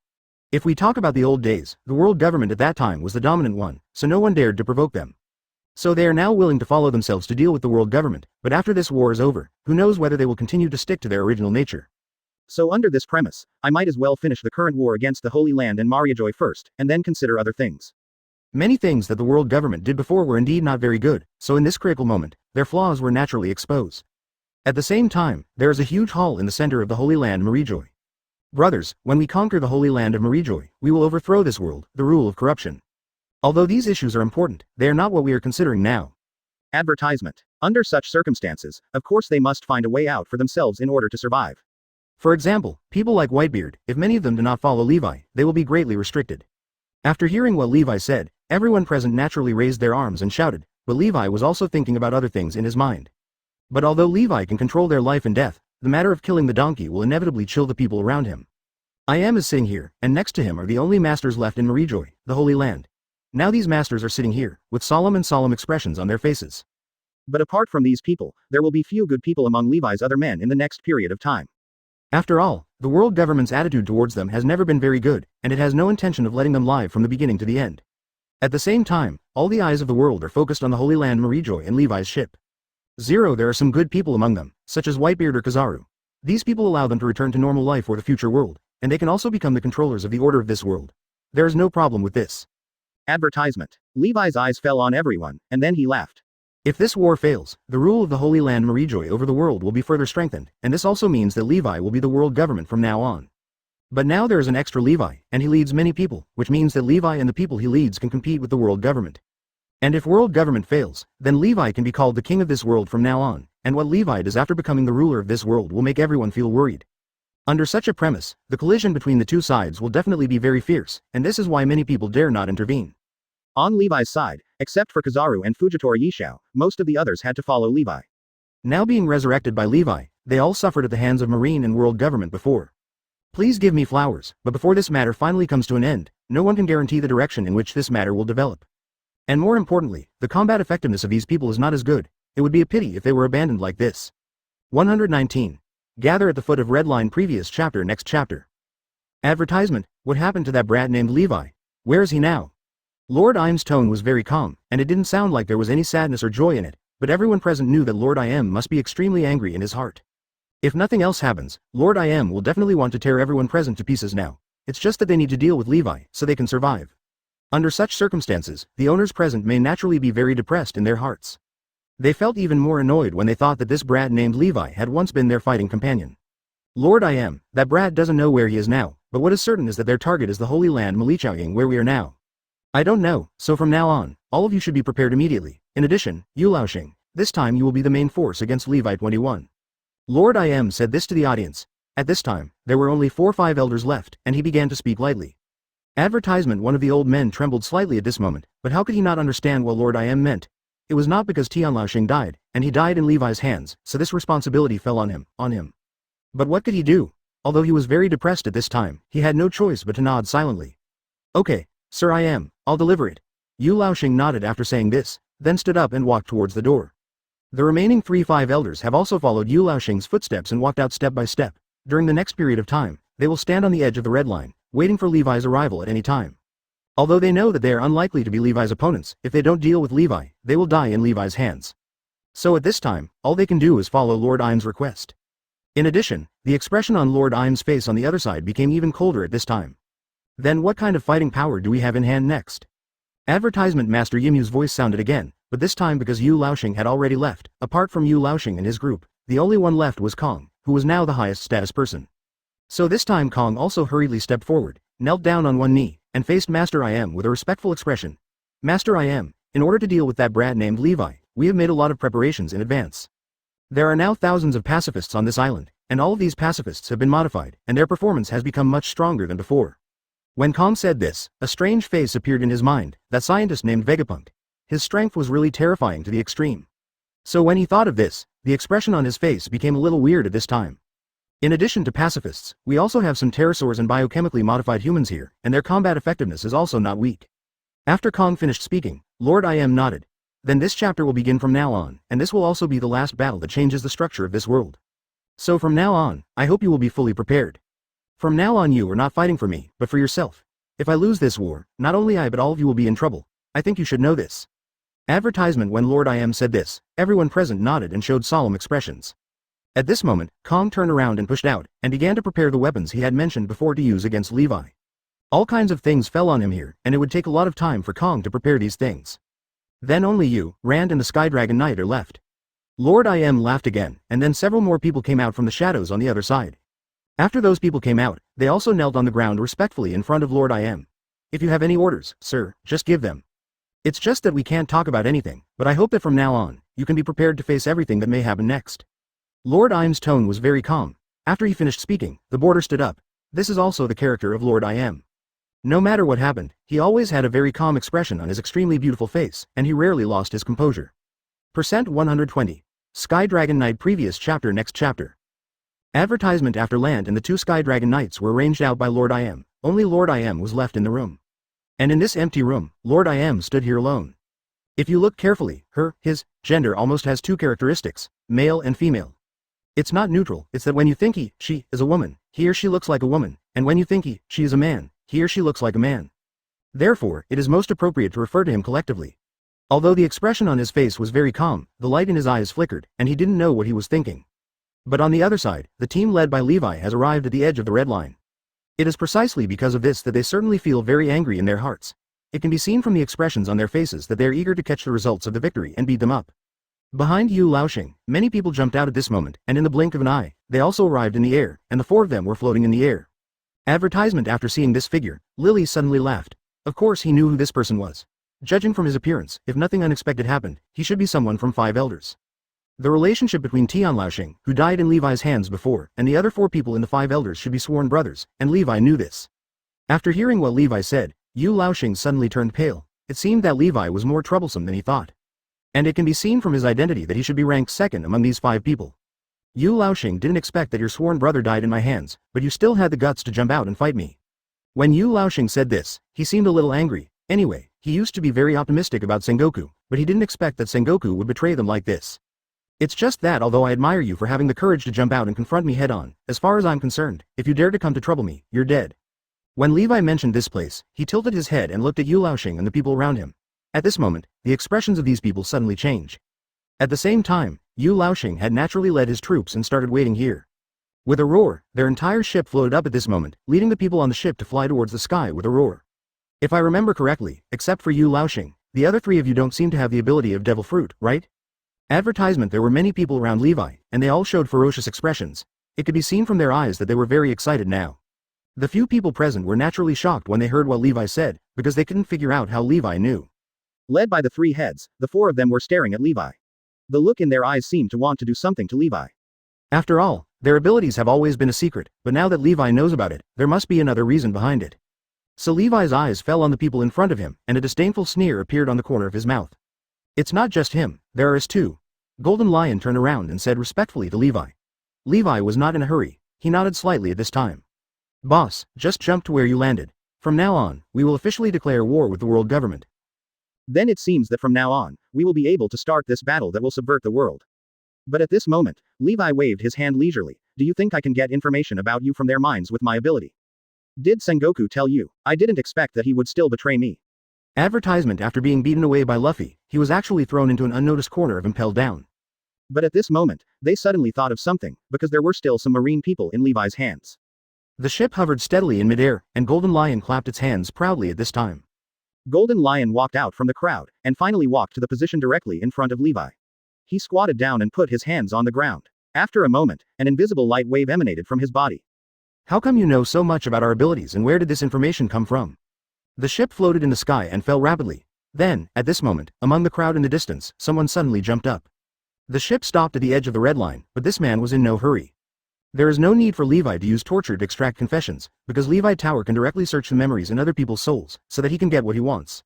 If we talk about the old days, the world government at that time was the dominant one, so no one dared to provoke them. So they are now willing to follow themselves to deal with the world government, but after this war is over, who knows whether they will continue to stick to their original nature. So under this premise, I might as well finish the current war against the Holy Land and Mariajoy first, and then consider other things. Many things that the world government did before were indeed not very good, so in this critical moment, their flaws were naturally exposed. At the same time, there is a huge hall in the center of the Holy Land Mariajoy. Brothers, when we conquer the Holy Land of Mariajoy, we will overthrow this world, the rule of corruption. Although these issues are important, they are not what we are considering now. Advertisement. Under such circumstances, of course they must find a way out for themselves in order to survive. For example, people like Whitebeard, if many of them do not follow Levi, they will be greatly restricted. After hearing what Levi said, everyone present naturally raised their arms and shouted, but Levi was also thinking about other things in his mind. But although Levi can control their life and death, the matter of killing the donkey will inevitably chill the people around him. I is sitting here, and next to him are the only masters left in Mariajoy, the Holy Land. Now these masters are sitting here, with solemn expressions on their faces. But apart from these people, there will be few good people among Levi's other men in the next period of time. After all, the world government's attitude towards them has never been very good, and it has no intention of letting them live from the beginning to the end. At the same time, all the eyes of the world are focused on the Holy Land Mariajoy and Levi's ship. There are some good people among them, such as Whitebeard or Kizaru. These people allow them to return to normal life or the future world, and they can also become the controllers of the order of this world. There is no problem with this. Advertisement. Levi's eyes fell on everyone, and then he laughed. If this war fails, the rule of the Holy Land Mariajoy over the world will be further strengthened, and this also means that Levi will be the world government from now on. But now there is an extra Levi, and he leads many people, which means that Levi and the people he leads can compete with the world government. And if world government fails, then Levi can be called the king of this world from now on, and what Levi does after becoming the ruler of this world will make everyone feel worried. Under such a premise, the collision between the two sides will definitely be very fierce, and this is why many people dare not intervene. On Levi's side, except for Kizaru and Fujitora Yishao, most of the others had to follow Levi. Now being resurrected by Levi, they all suffered at the hands of Marine and world government before. Please give me flowers, but before this matter finally comes to an end, no one can guarantee the direction in which this matter will develop. And more importantly, the combat effectiveness of these people is not as good. It would be a pity if they were abandoned like this. 119. Gather at the foot of red line previous chapter next chapter. Advertisement, what happened to that brat named Levi? Where is he now? Lord Im's tone was very calm, and it didn't sound like there was any sadness or joy in it, but everyone present knew that Lord Im must be extremely angry in his heart. If nothing else happens, Lord Im will definitely want to tear everyone present to pieces now. It's just that they need to deal with Levi, so they can survive. Under such circumstances, the owners present may naturally be very depressed in their hearts. They felt even more annoyed when they thought that this brat named Levi had once been their fighting companion. Lord Im, that brat doesn't know where he is now, but what is certain is that their target is the Holy Land Malichaoying where we are now. I don't know, so from now on, all of you should be prepared immediately. In addition, Yu Laoxing, this time you will be the main force against Levi 21. Lord Im said this to the audience. At this time, there were only 4 or 5 elders left, and he began to speak lightly. Advertisement. One of the old men trembled slightly at this moment, but how could he not understand what Lord Im meant? It was not because Tian Laoxing died, and he died in Levi's hands, so this responsibility fell on him. But what could he do? Although he was very depressed at this time, he had no choice but to nod silently. Okay, sir, I'll deliver it. Yu Laoxing nodded after saying this, then stood up and walked towards the door. The remaining 3-5 elders have also followed Yu Laoxing's footsteps and walked out step by step. During the next period of time, they will stand on the edge of the red line, waiting for Levi's arrival at any time. Although they know that they are unlikely to be Levi's opponents, if they don't deal with Levi, they will die in Levi's hands. So at this time, all they can do is follow Lord Im's request. In addition, the expression on Lord Im's face on the other side became even colder at this time. Then what kind of fighting power do we have in hand next? Advertisement. Master Yimu's voice sounded again, but this time because Yu Laoxing had already left. Apart from Yu Laoxing and his group, the only one left was Kong, who was now the highest status person. So this time Kong also hurriedly stepped forward, knelt down on one knee, and faced Master Im with a respectful expression. Master Im, in order to deal with that brat named Levi, we have made a lot of preparations in advance. There are now thousands of pacifists on this island, and all of these pacifists have been modified, and their performance has become much stronger than before. When Kong said this, a strange face appeared in his mind, that scientist named Vegapunk. His strength was really terrifying to the extreme. So when he thought of this, the expression on his face became a little weird at this time. In addition to pacifists, we also have some pterosaurs and biochemically modified humans here, and their combat effectiveness is also not weak. After Kong finished speaking, Lord I.M. nodded. Then this chapter will begin from now on, and this will also be the last battle that changes the structure of this world. So from now on, I hope you will be fully prepared. From now on you are not fighting for me, but for yourself. If I lose this war, not only I but all of you will be in trouble. I think you should know this. Advertisement. When Lord I.M. said this, everyone present nodded and showed solemn expressions. At this moment, Kong turned around and pushed out, and began to prepare the weapons he had mentioned before to use against Levi. All kinds of things fell on him here, and it would take a lot of time for Kong to prepare these things. Then only you, Rand and the Sky Dragon Knight are left. Lord I.M. laughed again, and then several more people came out from the shadows on the other side. After those people came out, they also knelt on the ground respectfully in front of Lord I.M. If you have any orders, sir, just give them. It's just that we can't talk about anything, but I hope that from now on, you can be prepared to face everything that may happen next. Lord I.M.'s tone was very calm. After he finished speaking, the boarder stood up. This is also the character of Lord I.M. No matter what happened, he always had a very calm expression on his extremely beautiful face, and he rarely lost his composure. Percent 120. Sky Dragon Knight. Previous chapter. Next chapter. Advertisement. After Land and the two Sky Dragon Knights were arranged out by Lord I.M., only Lord I.M. was left in the room. And in this empty room, Lord I.M. stood here alone. If you look carefully, his gender almost has two characteristics, male and female. It's not neutral, it's that when you think she is a woman, he or she looks like a woman, and when you think she is a man, he or she looks like a man. Therefore, it is most appropriate to refer to him collectively. Although the expression on his face was very calm, the light in his eyes flickered, and he didn't know what he was thinking. But on the other side, the team led by Levi has arrived at the edge of the red line. It is precisely because of this that they certainly feel very angry in their hearts. It can be seen from the expressions on their faces that they are eager to catch the results of the victory and beat them up. Behind Yu Laoxing, many people jumped out at this moment, and in the blink of an eye, they also arrived in the air, and the four of them were floating in the air. Advertisement. After seeing this figure, Lily suddenly laughed. Of course he knew who this person was. Judging from his appearance, if nothing unexpected happened, he should be someone from Five Elders. The relationship between Tian Laoxing, who died in Levi's hands before, and the other four people in the Five Elders should be sworn brothers, and Levi knew this. After hearing what Levi said, Yu Laoxing suddenly turned pale. It seemed that Levi was more troublesome than he thought. And it can be seen from his identity that he should be ranked second among these five people. Yu Laoxing didn't expect that your sworn brother died in my hands, but you still had the guts to jump out and fight me. When Yu Laoxing said this, he seemed a little angry. Anyway, he used to be very optimistic about Sengoku, but he didn't expect that Sengoku would betray them like this. It's just that although I admire you for having the courage to jump out and confront me head-on, as far as I'm concerned, if you dare to come to trouble me, you're dead. When Levi mentioned this place, he tilted his head and looked at Yu Laoxing and the people around him. At this moment, the expressions of these people suddenly change. At the same time, Yu Laoxing had naturally led his troops and started waiting here. With a roar, their entire ship floated up at this moment, leading the people on the ship to fly towards the sky with a roar. If I remember correctly, except for Yu Laoxing, the other three of you don't seem to have the ability of devil fruit, right? Advertisement. There were many people around Levi, and they all showed ferocious expressions. It could be seen from their eyes that they were very excited now. The few people present were naturally shocked when they heard what Levi said, because they couldn't figure out how Levi knew. Led by the three heads, the four of them were staring at Levi. The look in their eyes seemed to want to do something to Levi. After all, their abilities have always been a secret, but now that Levi knows about it, there must be another reason behind it. So Levi's eyes fell on the people in front of him, and a disdainful sneer appeared on the corner of his mouth. It's not just him, there are two. Golden Lion turned around and said respectfully to Levi. Levi was not in a hurry, he nodded slightly at this time. Boss, just jump to where you landed. From now on, we will officially declare war with the world government. Then it seems that from now on, we will be able to start this battle that will subvert the world. But at this moment, Levi waved his hand leisurely. Do you think I can get information about you from their minds with my ability? Did Sengoku tell you? I didn't expect that he would still betray me. Advertisement. After being beaten away by Luffy, he was actually thrown into an unnoticed corner of Impel down. But at this moment, they suddenly thought of something, because there were still some marine people in Levi's hands. The ship hovered steadily in midair, and Golden Lion clapped its hands proudly at this time. Golden Lion walked out from the crowd, and finally walked to the position directly in front of Levi. He squatted down and put his hands on the ground. After a moment, an invisible light wave emanated from his body. How come you know so much about our abilities and where did this information come from? The ship floated in the sky and fell rapidly. Then, at this moment, among the crowd in the distance, someone suddenly jumped up. The ship stopped at the edge of the red line, but this man was in no hurry. There is no need for Levi to use torture to extract confessions, because Levi Tower can directly search the memories in other people's souls, so that he can get what he wants.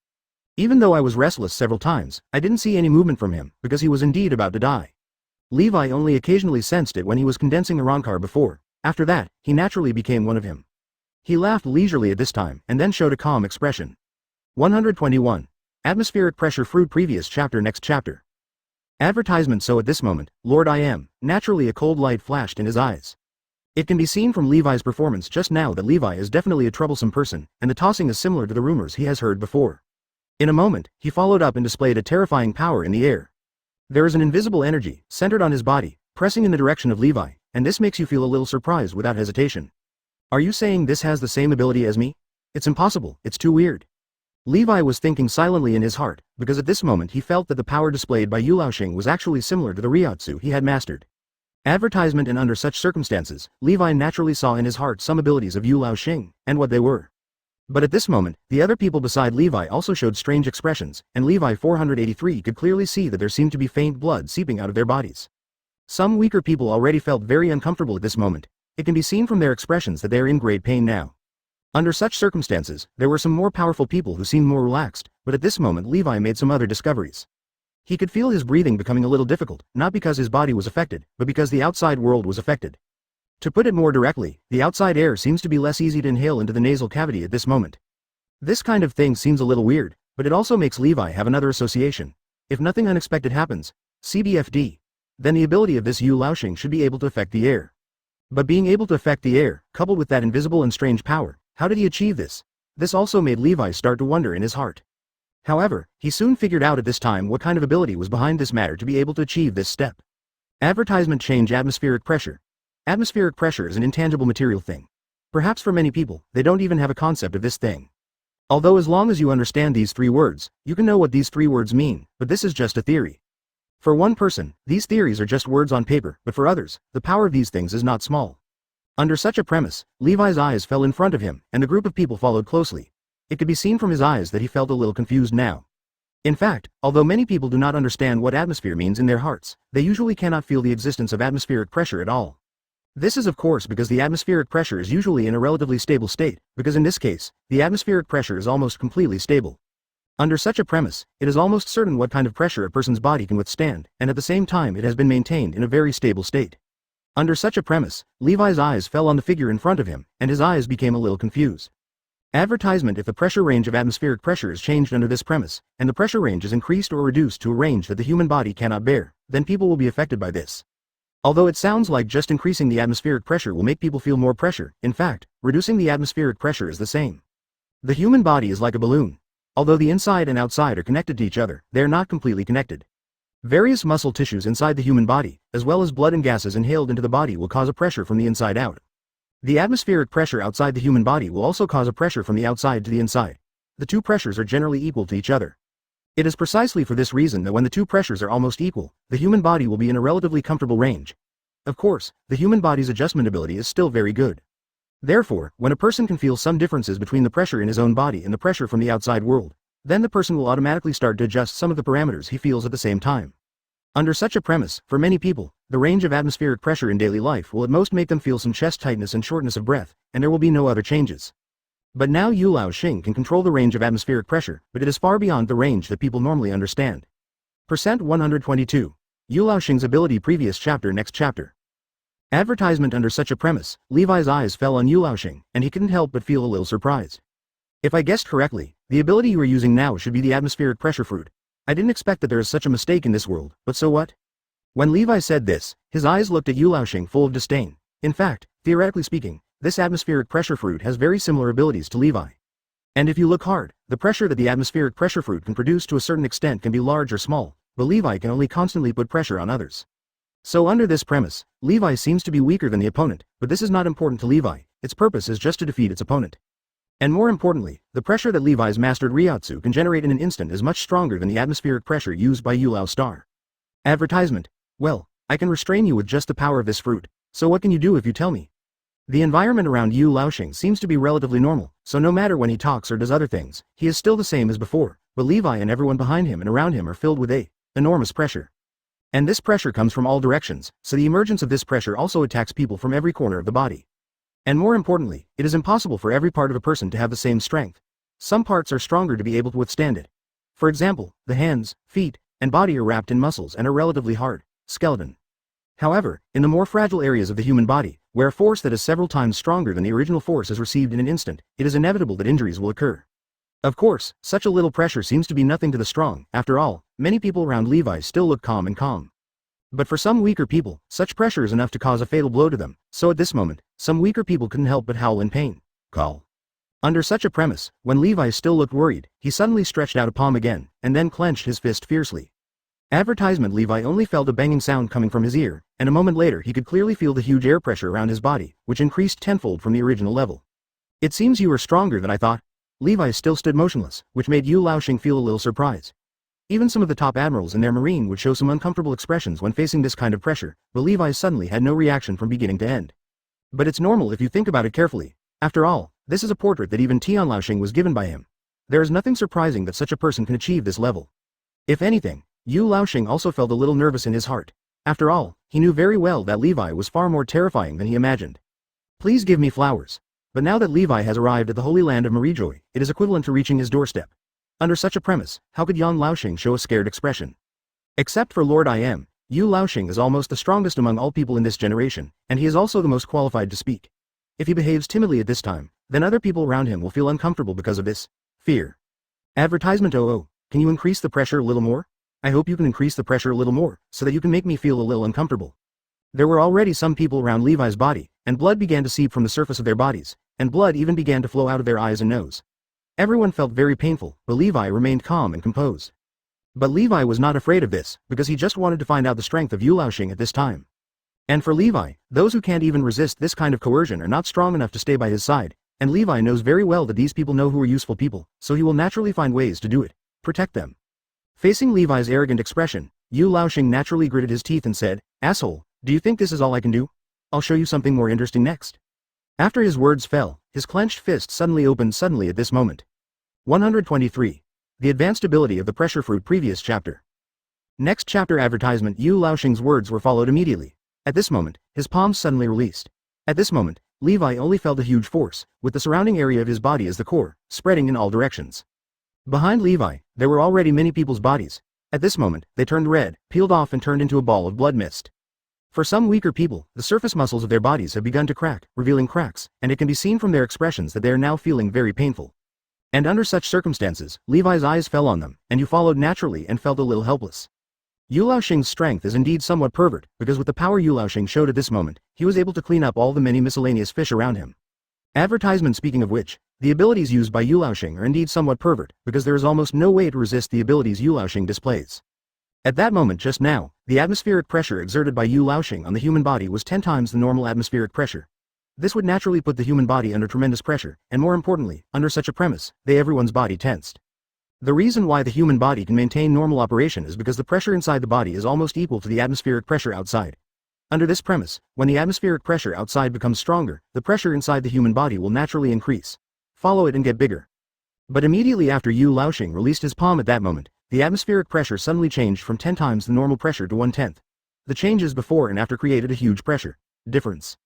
Even though I was restless several times, I didn't see any movement from him, because he was indeed about to die. Levi only occasionally sensed it when he was condensing the Ronkar before. After that, he naturally became one of him. He laughed leisurely at this time, and then showed a calm expression. 121. Atmospheric pressure fruit previous chapter next chapter. Advertisement. So at this moment, Lord I am, naturally a cold light flashed in his eyes. It can be seen from Levi's performance just now that Levi is definitely a troublesome person, and the tossing is similar to the rumors he has heard before. In a moment, he followed up and displayed a terrifying power in the air. There is an invisible energy, centered on his body, pressing in the direction of Levi, and this makes you feel a little surprised without hesitation. Are you saying this has the same ability as me? It's impossible, it's too weird. Levi was thinking silently in his heart, because at this moment he felt that the power displayed by Yu Laoxing was actually similar to the Reiatsu he had mastered. Advertisement. And under such circumstances, Levi naturally saw in his heart some abilities of Yu Laoxing, and what they were. But at this moment, the other people beside Levi also showed strange expressions, and Levi 483 could clearly see that there seemed to be faint blood seeping out of their bodies. Some weaker people already felt very uncomfortable at this moment. It can be seen from their expressions that they are in great pain now. Under such circumstances, there were some more powerful people who seemed more relaxed, but at this moment Levi made some other discoveries. He could feel his breathing becoming a little difficult, not because his body was affected, but because the outside world was affected. To put it more directly, the outside air seems to be less easy to inhale into the nasal cavity at this moment. This kind of thing seems a little weird, but it also makes Levi have another association. If nothing unexpected happens, CBFD, then the ability of this Yu Laoxing should be able to affect the air. But being able to affect the air, coupled with that invisible and strange power, how did he achieve this? This also made Levi start to wonder in his heart. However, he soon figured out at this time what kind of ability was behind this matter to be able to achieve this step. Advertisement. Change atmospheric pressure. Atmospheric pressure is an intangible material thing. Perhaps for many people, they don't even have a concept of this thing. Although as long as you understand these three words, you can know what these three words mean, but this is just a theory. For one person, these theories are just words on paper, but for others, the power of these things is not small. Under such a premise, Levi's eyes fell in front of him, and the group of people followed closely. It could be seen from his eyes that he felt a little confused now. In fact, although many people do not understand what atmosphere means in their hearts, they usually cannot feel the existence of atmospheric pressure at all. This is of course because the atmospheric pressure is usually in a relatively stable state, because in this case, the atmospheric pressure is almost completely stable. Under such a premise, it is almost certain what kind of pressure a person's body can withstand, and at the same time it has been maintained in a very stable state. Under such a premise, Levi's eyes fell on the figure in front of him, and his eyes became a little confused. Advertisement. If the pressure range of atmospheric pressure is changed under this premise, and the pressure range is increased or reduced to a range that the human body cannot bear, then people will be affected by this. Although it sounds like just increasing the atmospheric pressure will make people feel more pressure, in fact, reducing the atmospheric pressure is the same. The human body is like a balloon. Although the inside and outside are connected to each other, they are not completely connected. Various muscle tissues inside the human body, as well as blood and gases inhaled into the body will cause a pressure from the inside out. The atmospheric pressure outside the human body will also cause a pressure from the outside to the inside. The two pressures are generally equal to each other. It is precisely for this reason that when the two pressures are almost equal, the human body will be in a relatively comfortable range. Of course, the human body's adjustment ability is still very good. Therefore, when a person can feel some differences between the pressure in his own body and the pressure from the outside world, then the person will automatically start to adjust some of the parameters he feels at the same time. Under such a premise, for many people, the range of atmospheric pressure in daily life will at most make them feel some chest tightness and shortness of breath, and there will be no other changes. But now Yu Laoxing can control the range of atmospheric pressure, but it is far beyond the range that people normally understand. Percent 122. Yu Laoxing's ability previous chapter next chapter. Advertisement. Under such a premise, Levi's eyes fell on Yu Laoxing, and he couldn't help but feel a little surprised. If I guessed correctly, the ability you are using now should be the atmospheric pressure fruit. I didn't expect that there is such a mistake in this world, but so what? When Levi said this, his eyes looked at Yu Laoxing full of disdain. In fact, theoretically speaking, this atmospheric pressure fruit has very similar abilities to Levi. And if you look hard, the pressure that the atmospheric pressure fruit can produce to a certain extent can be large or small, but Levi can only constantly put pressure on others. So under this premise, Levi seems to be weaker than the opponent, but this is not important to Levi, its purpose is just to defeat its opponent. And more importantly, the pressure that Levi's mastered Reiatsu can generate in an instant is much stronger than the atmospheric pressure used by Yu Lao Star. Advertisement. Well, I can restrain you with just the power of this fruit, so what can you do if you tell me? The environment around Yu Laoxing seems to be relatively normal, so no matter when he talks or does other things, he is still the same as before, but Levi and everyone behind him and around him are filled with enormous pressure. And this pressure comes from all directions, so the emergence of this pressure also attacks people from every corner of the body. And more importantly, it is impossible for every part of a person to have the same strength. Some parts are stronger to be able to withstand it. For example, the hands, feet, and body are wrapped in muscles and are relatively hard, skeleton. However, in the more fragile areas of the human body, where a force that is several times stronger than the original force is received in an instant, it is inevitable that injuries will occur. Of course, such a little pressure seems to be nothing to the strong. After all, many people around Levi still look calm and calm. But for some weaker people, such pressure is enough to cause a fatal blow to them, so at this moment, some weaker people couldn't help but howl in pain. Call. Under such a premise, when Levi still looked worried, he suddenly stretched out a palm again, and then clenched his fist fiercely. Advertisement. Levi only felt a banging sound coming from his ear, and a moment later he could clearly feel the huge air pressure around his body, which increased tenfold from the original level. It seems you are stronger than I thought. Levi still stood motionless, which made Yu Laoxing feel a little surprised. Even some of the top admirals in their marine would show some uncomfortable expressions when facing this kind of pressure, but Levi suddenly had no reaction from beginning to end. But it's normal if you think about it carefully. After all, this is a portrait that even Tian Laoxing was given by him. There is nothing surprising that such a person can achieve this level. If anything, Yu Laoxing also felt a little nervous in his heart. After all, he knew very well that Levi was far more terrifying than he imagined. Please give me flowers. But now that Levi has arrived at the Holy Land of Marijoy, it is equivalent to reaching his doorstep. Under such a premise, how could Yan Laoxing show a scared expression? Except for Lord I.M., Yu Laoxing is almost the strongest among all people in this generation, and he is also the most qualified to speak. If he behaves timidly at this time, then other people around him will feel uncomfortable because of this fear. Advertisement. Oh, can you increase the pressure a little more? I hope you can increase the pressure a little more, so that you can make me feel a little uncomfortable. There were already some people around Levi's body, and blood began to seep from the surface of their bodies, and blood even began to flow out of their eyes and nose. Everyone felt very painful, but Levi remained calm and composed. But Levi was not afraid of this, because he just wanted to find out the strength of Yu Laoxing at this time. And for Levi, those who can't even resist this kind of coercion are not strong enough to stay by his side, and Levi knows very well that these people know who are useful people, so he will naturally find ways to do it. Protect them. Facing Levi's arrogant expression, Yu Laoxing naturally gritted his teeth and said, "Asshole, do you think this is all I can do? I'll show you something more interesting next." After his words fell, his clenched fist suddenly opened at this moment. 123. The advanced ability of the pressure fruit. Previous chapter. Next chapter. Advertisement. Yu Laoxing's words were followed immediately. At this moment, his palms suddenly released. At this moment, Levi only felt a huge force, with the surrounding area of his body as the core, spreading in all directions. Behind Levi, there were already many people's bodies. At this moment, they turned red, peeled off and turned into a ball of blood mist. For some weaker people, the surface muscles of their bodies have begun to crack, revealing cracks, and it can be seen from their expressions that they are now feeling very painful. And under such circumstances, Levi's eyes fell on them, and you followed naturally and felt a little helpless. Yu Laoxing's strength is indeed somewhat pervert, because with the power Yu Laoxing showed at this moment, he was able to clean up all the many miscellaneous fish around him. Advertisement. Speaking of which, the abilities used by Yu Laoxing are indeed somewhat pervert, because there is almost no way to resist the abilities Yu Laoxing displays. At that moment just now, the atmospheric pressure exerted by Yu Laoxing on the human body was 10 times the normal atmospheric pressure. This would naturally put the human body under tremendous pressure, and more importantly, under such a premise, everyone's body tensed. The reason why the human body can maintain normal operation is because the pressure inside the body is almost equal to the atmospheric pressure outside. Under this premise, when the atmospheric pressure outside becomes stronger, the pressure inside the human body will naturally increase. Follow it and get bigger. But immediately after Yu Laoxing released his palm at that moment, the atmospheric pressure suddenly changed from 10 times the normal pressure to 1/10. The changes before and after created a huge pressure difference.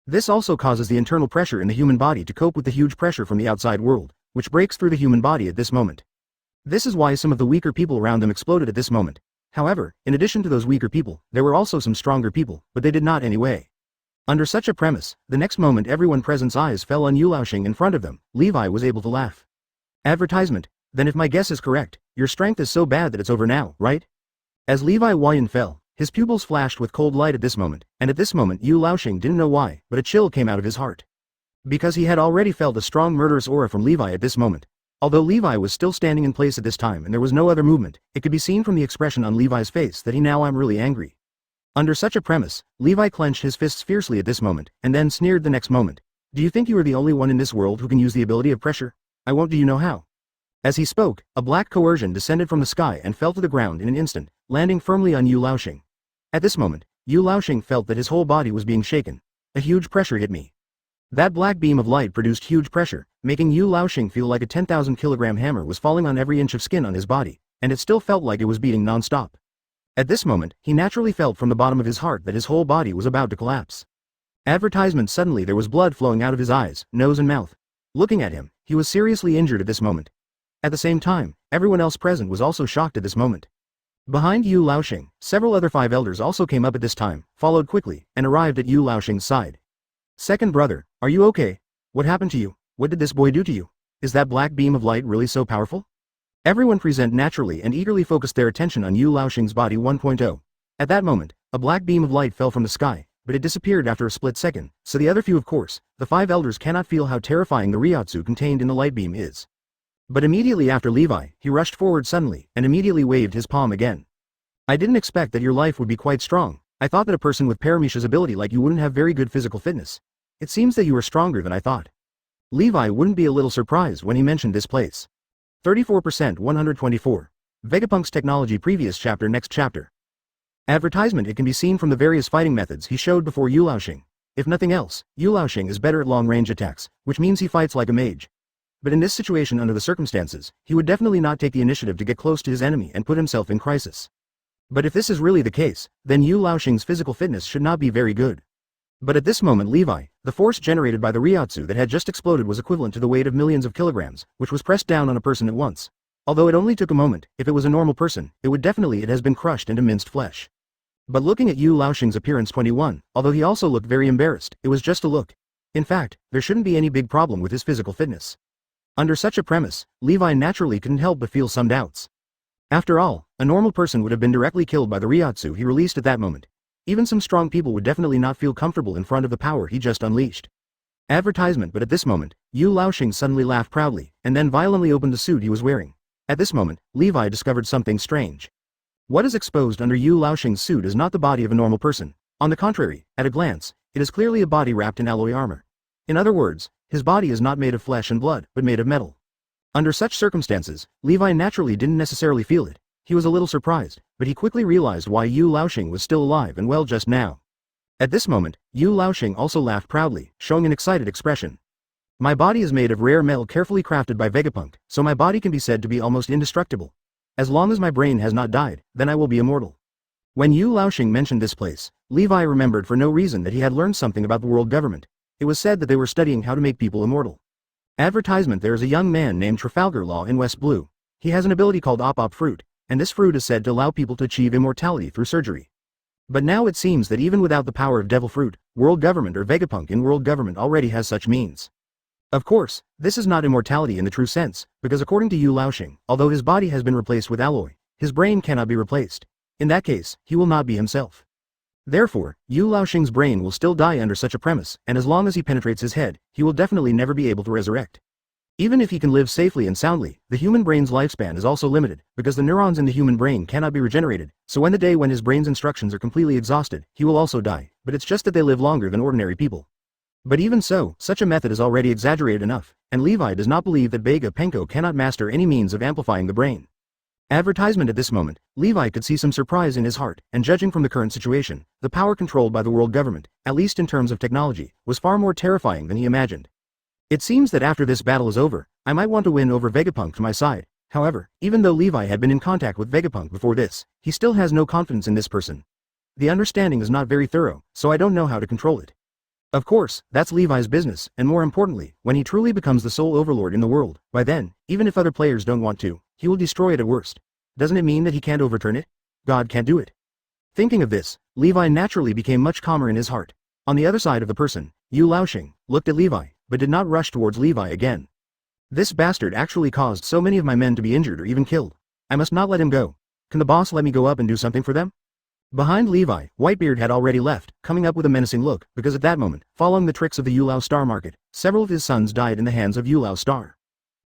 This also causes the internal pressure in the human body to cope with the huge pressure from the outside world, which breaks through the human body at this moment. This is why some of the weaker people around them exploded at this moment. However, in addition to those weaker people, there were also some stronger people, but they did not anyway. Under such a premise, the next moment everyone present's eyes fell on Yu Laoxing in front of them. Levi was able to laugh. Advertisement. Then if my guess is correct, your strength is so bad that it's over now, right? As Levi Yan fell, his pupils flashed with cold light at this moment, and at this moment Yu Laoxing didn't know why, but a chill came out of his heart. Because he had already felt a strong murderous aura from Levi at this moment. Although Levi was still standing in place at this time and there was no other movement, it could be seen from the expression on Levi's face that I'm really angry. Under such a premise, Levi clenched his fists fiercely at this moment, and then sneered the next moment. Do you think you are the only one in this world who can use the ability of pressure? I won't. Do you know how? As he spoke, a black coercion descended from the sky and fell to the ground in an instant, landing firmly on Yu Laoxing. At this moment, Yu Laoxing felt that his whole body was being shaken. A huge pressure hit me. That black beam of light produced huge pressure, making Yu Laoxing feel like a 10,000 kilogram hammer was falling on every inch of skin on his body, and it still felt like it was beating non-stop. At this moment, he naturally felt from the bottom of his heart that his whole body was about to collapse. Advertisement. Suddenly there was blood flowing out of his eyes, nose and mouth. Looking at him, he was seriously injured at this moment. At the same time, everyone else present was also shocked at this moment. Behind Yu Laoxing, several other 5 elders also came up at this time, followed quickly, and arrived at Yu Laoxing's side. Second brother, are you okay? What happened to you? What did this boy do to you? Is that black beam of light really so powerful? Everyone present naturally and eagerly focused their attention on Yu Laoxing's body 1.0. At that moment, a black beam of light fell from the sky, but it disappeared after a split second, so the other few of course, the 5 elders cannot feel how terrifying the Reiatsu contained in the light beam is. But immediately after Levi, he rushed forward suddenly, and immediately waved his palm again. I didn't expect that your life would be quite strong. I thought that a person with Paramecia's ability like you wouldn't have very good physical fitness. It seems that you are stronger than I thought. Levi wouldn't be a little surprised when he mentioned this place. 34% 124. Vegapunk's technology. Previous chapter. Next chapter. Advertisement. It can be seen from the various fighting methods he showed before Yu Laoxing. If nothing else, Yu Laoxing is better at long-range attacks, which means he fights like a mage. But in this situation under the circumstances, he would definitely not take the initiative to get close to his enemy and put himself in crisis. But if this is really the case, then Yu Laoxing's physical fitness should not be very good. But at this moment Levi, the force generated by the Reiatsu that had just exploded was equivalent to the weight of millions of kilograms, which was pressed down on a person at once. Although it only took a moment, if it was a normal person, it has been crushed into minced flesh. But looking at Yu Laoxing's appearance 21, although he also looked very embarrassed, it was just a look. In fact, there shouldn't be any big problem with his physical fitness. Under such a premise, Levi naturally couldn't help but feel some doubts. After all, a normal person would have been directly killed by the Reiatsu he released at that moment. Even some strong people would definitely not feel comfortable in front of the power he just unleashed. Advertisement. But at this moment, Yu Laoxing suddenly laughed proudly, and then violently opened the suit he was wearing. At this moment, Levi discovered something strange. What is exposed under Yu Laoxing's suit is not the body of a normal person. On the contrary, at a glance, it is clearly a body wrapped in alloy armor. In other words, his body is not made of flesh and blood, but made of metal. Under such circumstances, Levi naturally didn't necessarily feel it. He was a little surprised, but he quickly realized why Yu Laoxing was still alive and well just now. At this moment, Yu Laoxing also laughed proudly, showing an excited expression. My body is made of rare metal carefully crafted by Vegapunk, so my body can be said to be almost indestructible. As long as my brain has not died, then I will be immortal. When Yu Laoxing mentioned this place, Levi remembered for no reason that he had learned something about the world government. It was said that they were studying how to make people immortal. Advertisement. There is a young man named Trafalgar Law in West Blue. He has an ability called Op Fruit, and this fruit is said to allow people to achieve immortality through surgery. But now it seems that even without the power of Devil Fruit, world government or Vegapunk in world government already has such means. Of course, this is not immortality in the true sense, because according to Yu Laoxing, although his body has been replaced with alloy, his brain cannot be replaced. In that case, he will not be himself. Therefore, Yu Laoxing's brain will still die under such a premise, and as long as he penetrates his head, he will definitely never be able to resurrect. Even if he can live safely and soundly, the human brain's lifespan is also limited, because the neurons in the human brain cannot be regenerated, so when the day when his brain's instructions are completely exhausted, he will also die, but it's just that they live longer than ordinary people. But even so, such a method is already exaggerated enough, and Levi does not believe that Vega Penko cannot master any means of amplifying the brain. Advertisement. At this moment, Levi could see some surprise in his heart, and judging from the current situation, the power controlled by the world government, at least in terms of technology, was far more terrifying than he imagined. It seems that after this battle is over, I might want to win over Vegapunk to my side. However, even though Levi had been in contact with Vegapunk before this, he still has no confidence in this person. The understanding is not very thorough, so I don't know how to control it. Of course, that's Levi's business, and more importantly, when he truly becomes the sole overlord in the world, by then, even if other players don't want to, he will destroy it at worst. Doesn't it mean that he can't overturn it? God can't do it. Thinking of this, Levi naturally became much calmer in his heart. On the other side of the person, Yu Laoxing looked at Levi, but did not rush towards Levi again. This bastard actually caused so many of my men to be injured or even killed. I must not let him go. Can the boss let me go up and do something for them? Behind Levi, Whitebeard had already left, coming up with a menacing look, because at that moment, following the tricks of the Yulao Star market, several of his sons died in the hands of Yulao Star.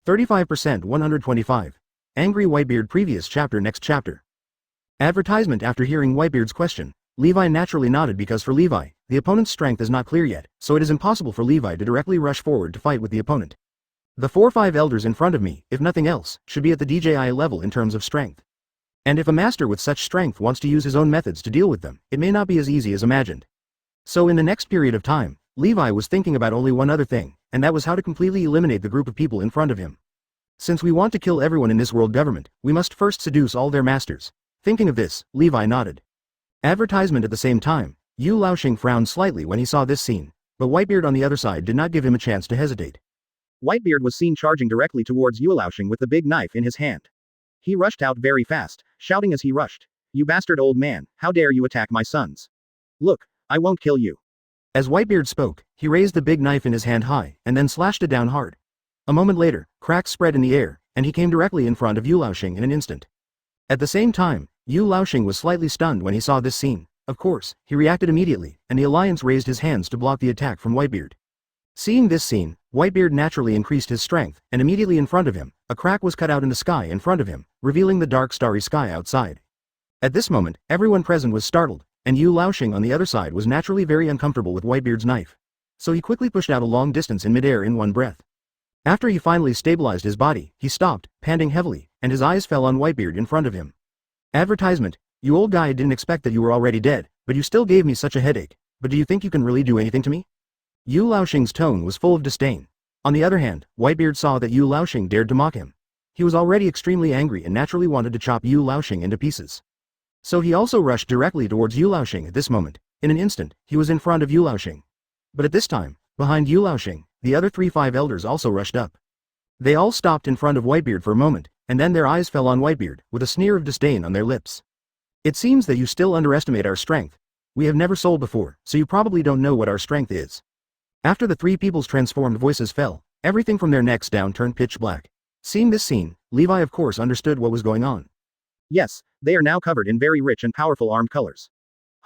35% 125. Angry Whitebeard. Previous chapter. Next chapter. Advertisement. After hearing Whitebeard's question, Levi naturally nodded because for Levi, the opponent's strength is not clear yet, so it is impossible for Levi to directly rush forward to fight with the opponent. The 4-5 elders in front of me, if nothing else, should be at the DJI level in terms of strength. And if a master with such strength wants to use his own methods to deal with them, it may not be as easy as imagined. So in the next period of time, Levi was thinking about only one other thing, and that was how to completely eliminate the group of people in front of him. Since we want to kill everyone in this world government, we must first seduce all their masters. Thinking of this, Levi nodded. Advertisement at the same time. Yu Laoxing frowned slightly when he saw this scene, but Whitebeard on the other side did not give him a chance to hesitate. Whitebeard was seen charging directly towards Yu Laoxing with the big knife in his hand. He rushed out very fast, shouting as he rushed. You bastard old man, how dare you attack my sons? Look, I won't kill you. As Whitebeard spoke, he raised the big knife in his hand high, and then slashed it down hard. A moment later, cracks spread in the air, and he came directly in front of Yu Laoxing in an instant. At the same time, Yu Laoxing was slightly stunned when he saw this scene. Of course, he reacted immediately, and the Alliance raised his hands to block the attack from Whitebeard. Seeing this scene, Whitebeard naturally increased his strength, and immediately in front of him, a crack was cut out in the sky in front of him, revealing the dark starry sky outside. At this moment, everyone present was startled, and Yu Laoxing on the other side was naturally very uncomfortable with Whitebeard's knife. So he quickly pushed out a long distance in midair in one breath. After he finally stabilized his body, he stopped, panting heavily, and his eyes fell on Whitebeard in front of him. Advertisement, you old guy, didn't expect that you were already dead, but you still gave me such a headache. But do you think you can really do anything to me? Yu Laoxing's tone was full of disdain. On the other hand, Whitebeard saw that Yu Laoxing dared to mock him. He was already extremely angry and naturally wanted to chop Yu Laoxing into pieces. So he also rushed directly towards Yu Laoxing at this moment. In an instant, he was in front of Yu Laoxing. But at this time, behind Yu Laoxing, the other 5 elders also rushed up. They all stopped in front of Whitebeard for a moment, and then their eyes fell on Whitebeard, with a sneer of disdain on their lips. It seems that you still underestimate our strength. We have never sold before, so you probably don't know what our strength is. After the 3 people's transformed voices fell, everything from their necks down turned pitch black. Seeing this scene, Levi of course understood what was going on. Yes, they are now covered in very rich and powerful armed colors.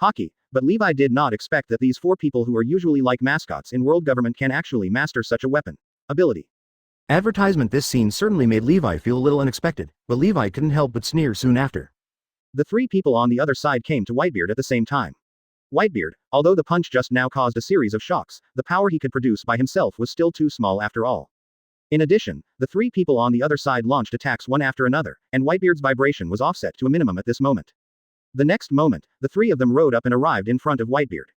Haki, but Levi did not expect that these 4 people who are usually like mascots in world government can actually master such a weapon. Ability. Advertisement. This scene certainly made Levi feel a little unexpected, but Levi couldn't help but sneer soon after. The 3 people on the other side came to Whitebeard at the same time. Whitebeard, although the punch just now caused a series of shocks, the power he could produce by himself was still too small after all. In addition, the 3 people on the other side launched attacks one after another, and Whitebeard's vibration was offset to a minimum at this moment. The next moment, the 3 of them rode up and arrived in front of Whitebeard.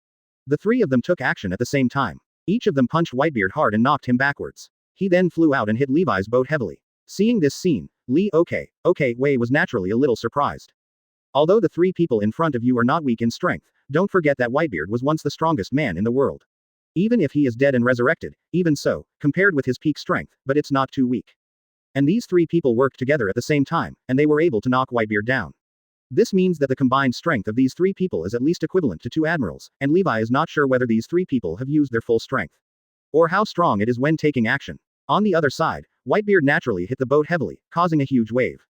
The 3 of them took action at the same time. Each of them punched Whitebeard hard and knocked him backwards. He then flew out and hit Levi's boat heavily. Seeing this scene, Wei was naturally a little surprised. Although the 3 people in front of you are not weak in strength, don't forget that Whitebeard was once the strongest man in the world. Even if he is dead and resurrected, even so, compared with his peak strength, but it's not too weak. And these 3 people worked together at the same time, and they were able to knock Whitebeard down. This means that the combined strength of these 3 people is at least equivalent to 2 admirals, and Levi is not sure whether these 3 people have used their full strength. Or how strong it is when taking action. On the other side, Whitebeard naturally hit the boat heavily, causing a huge wave.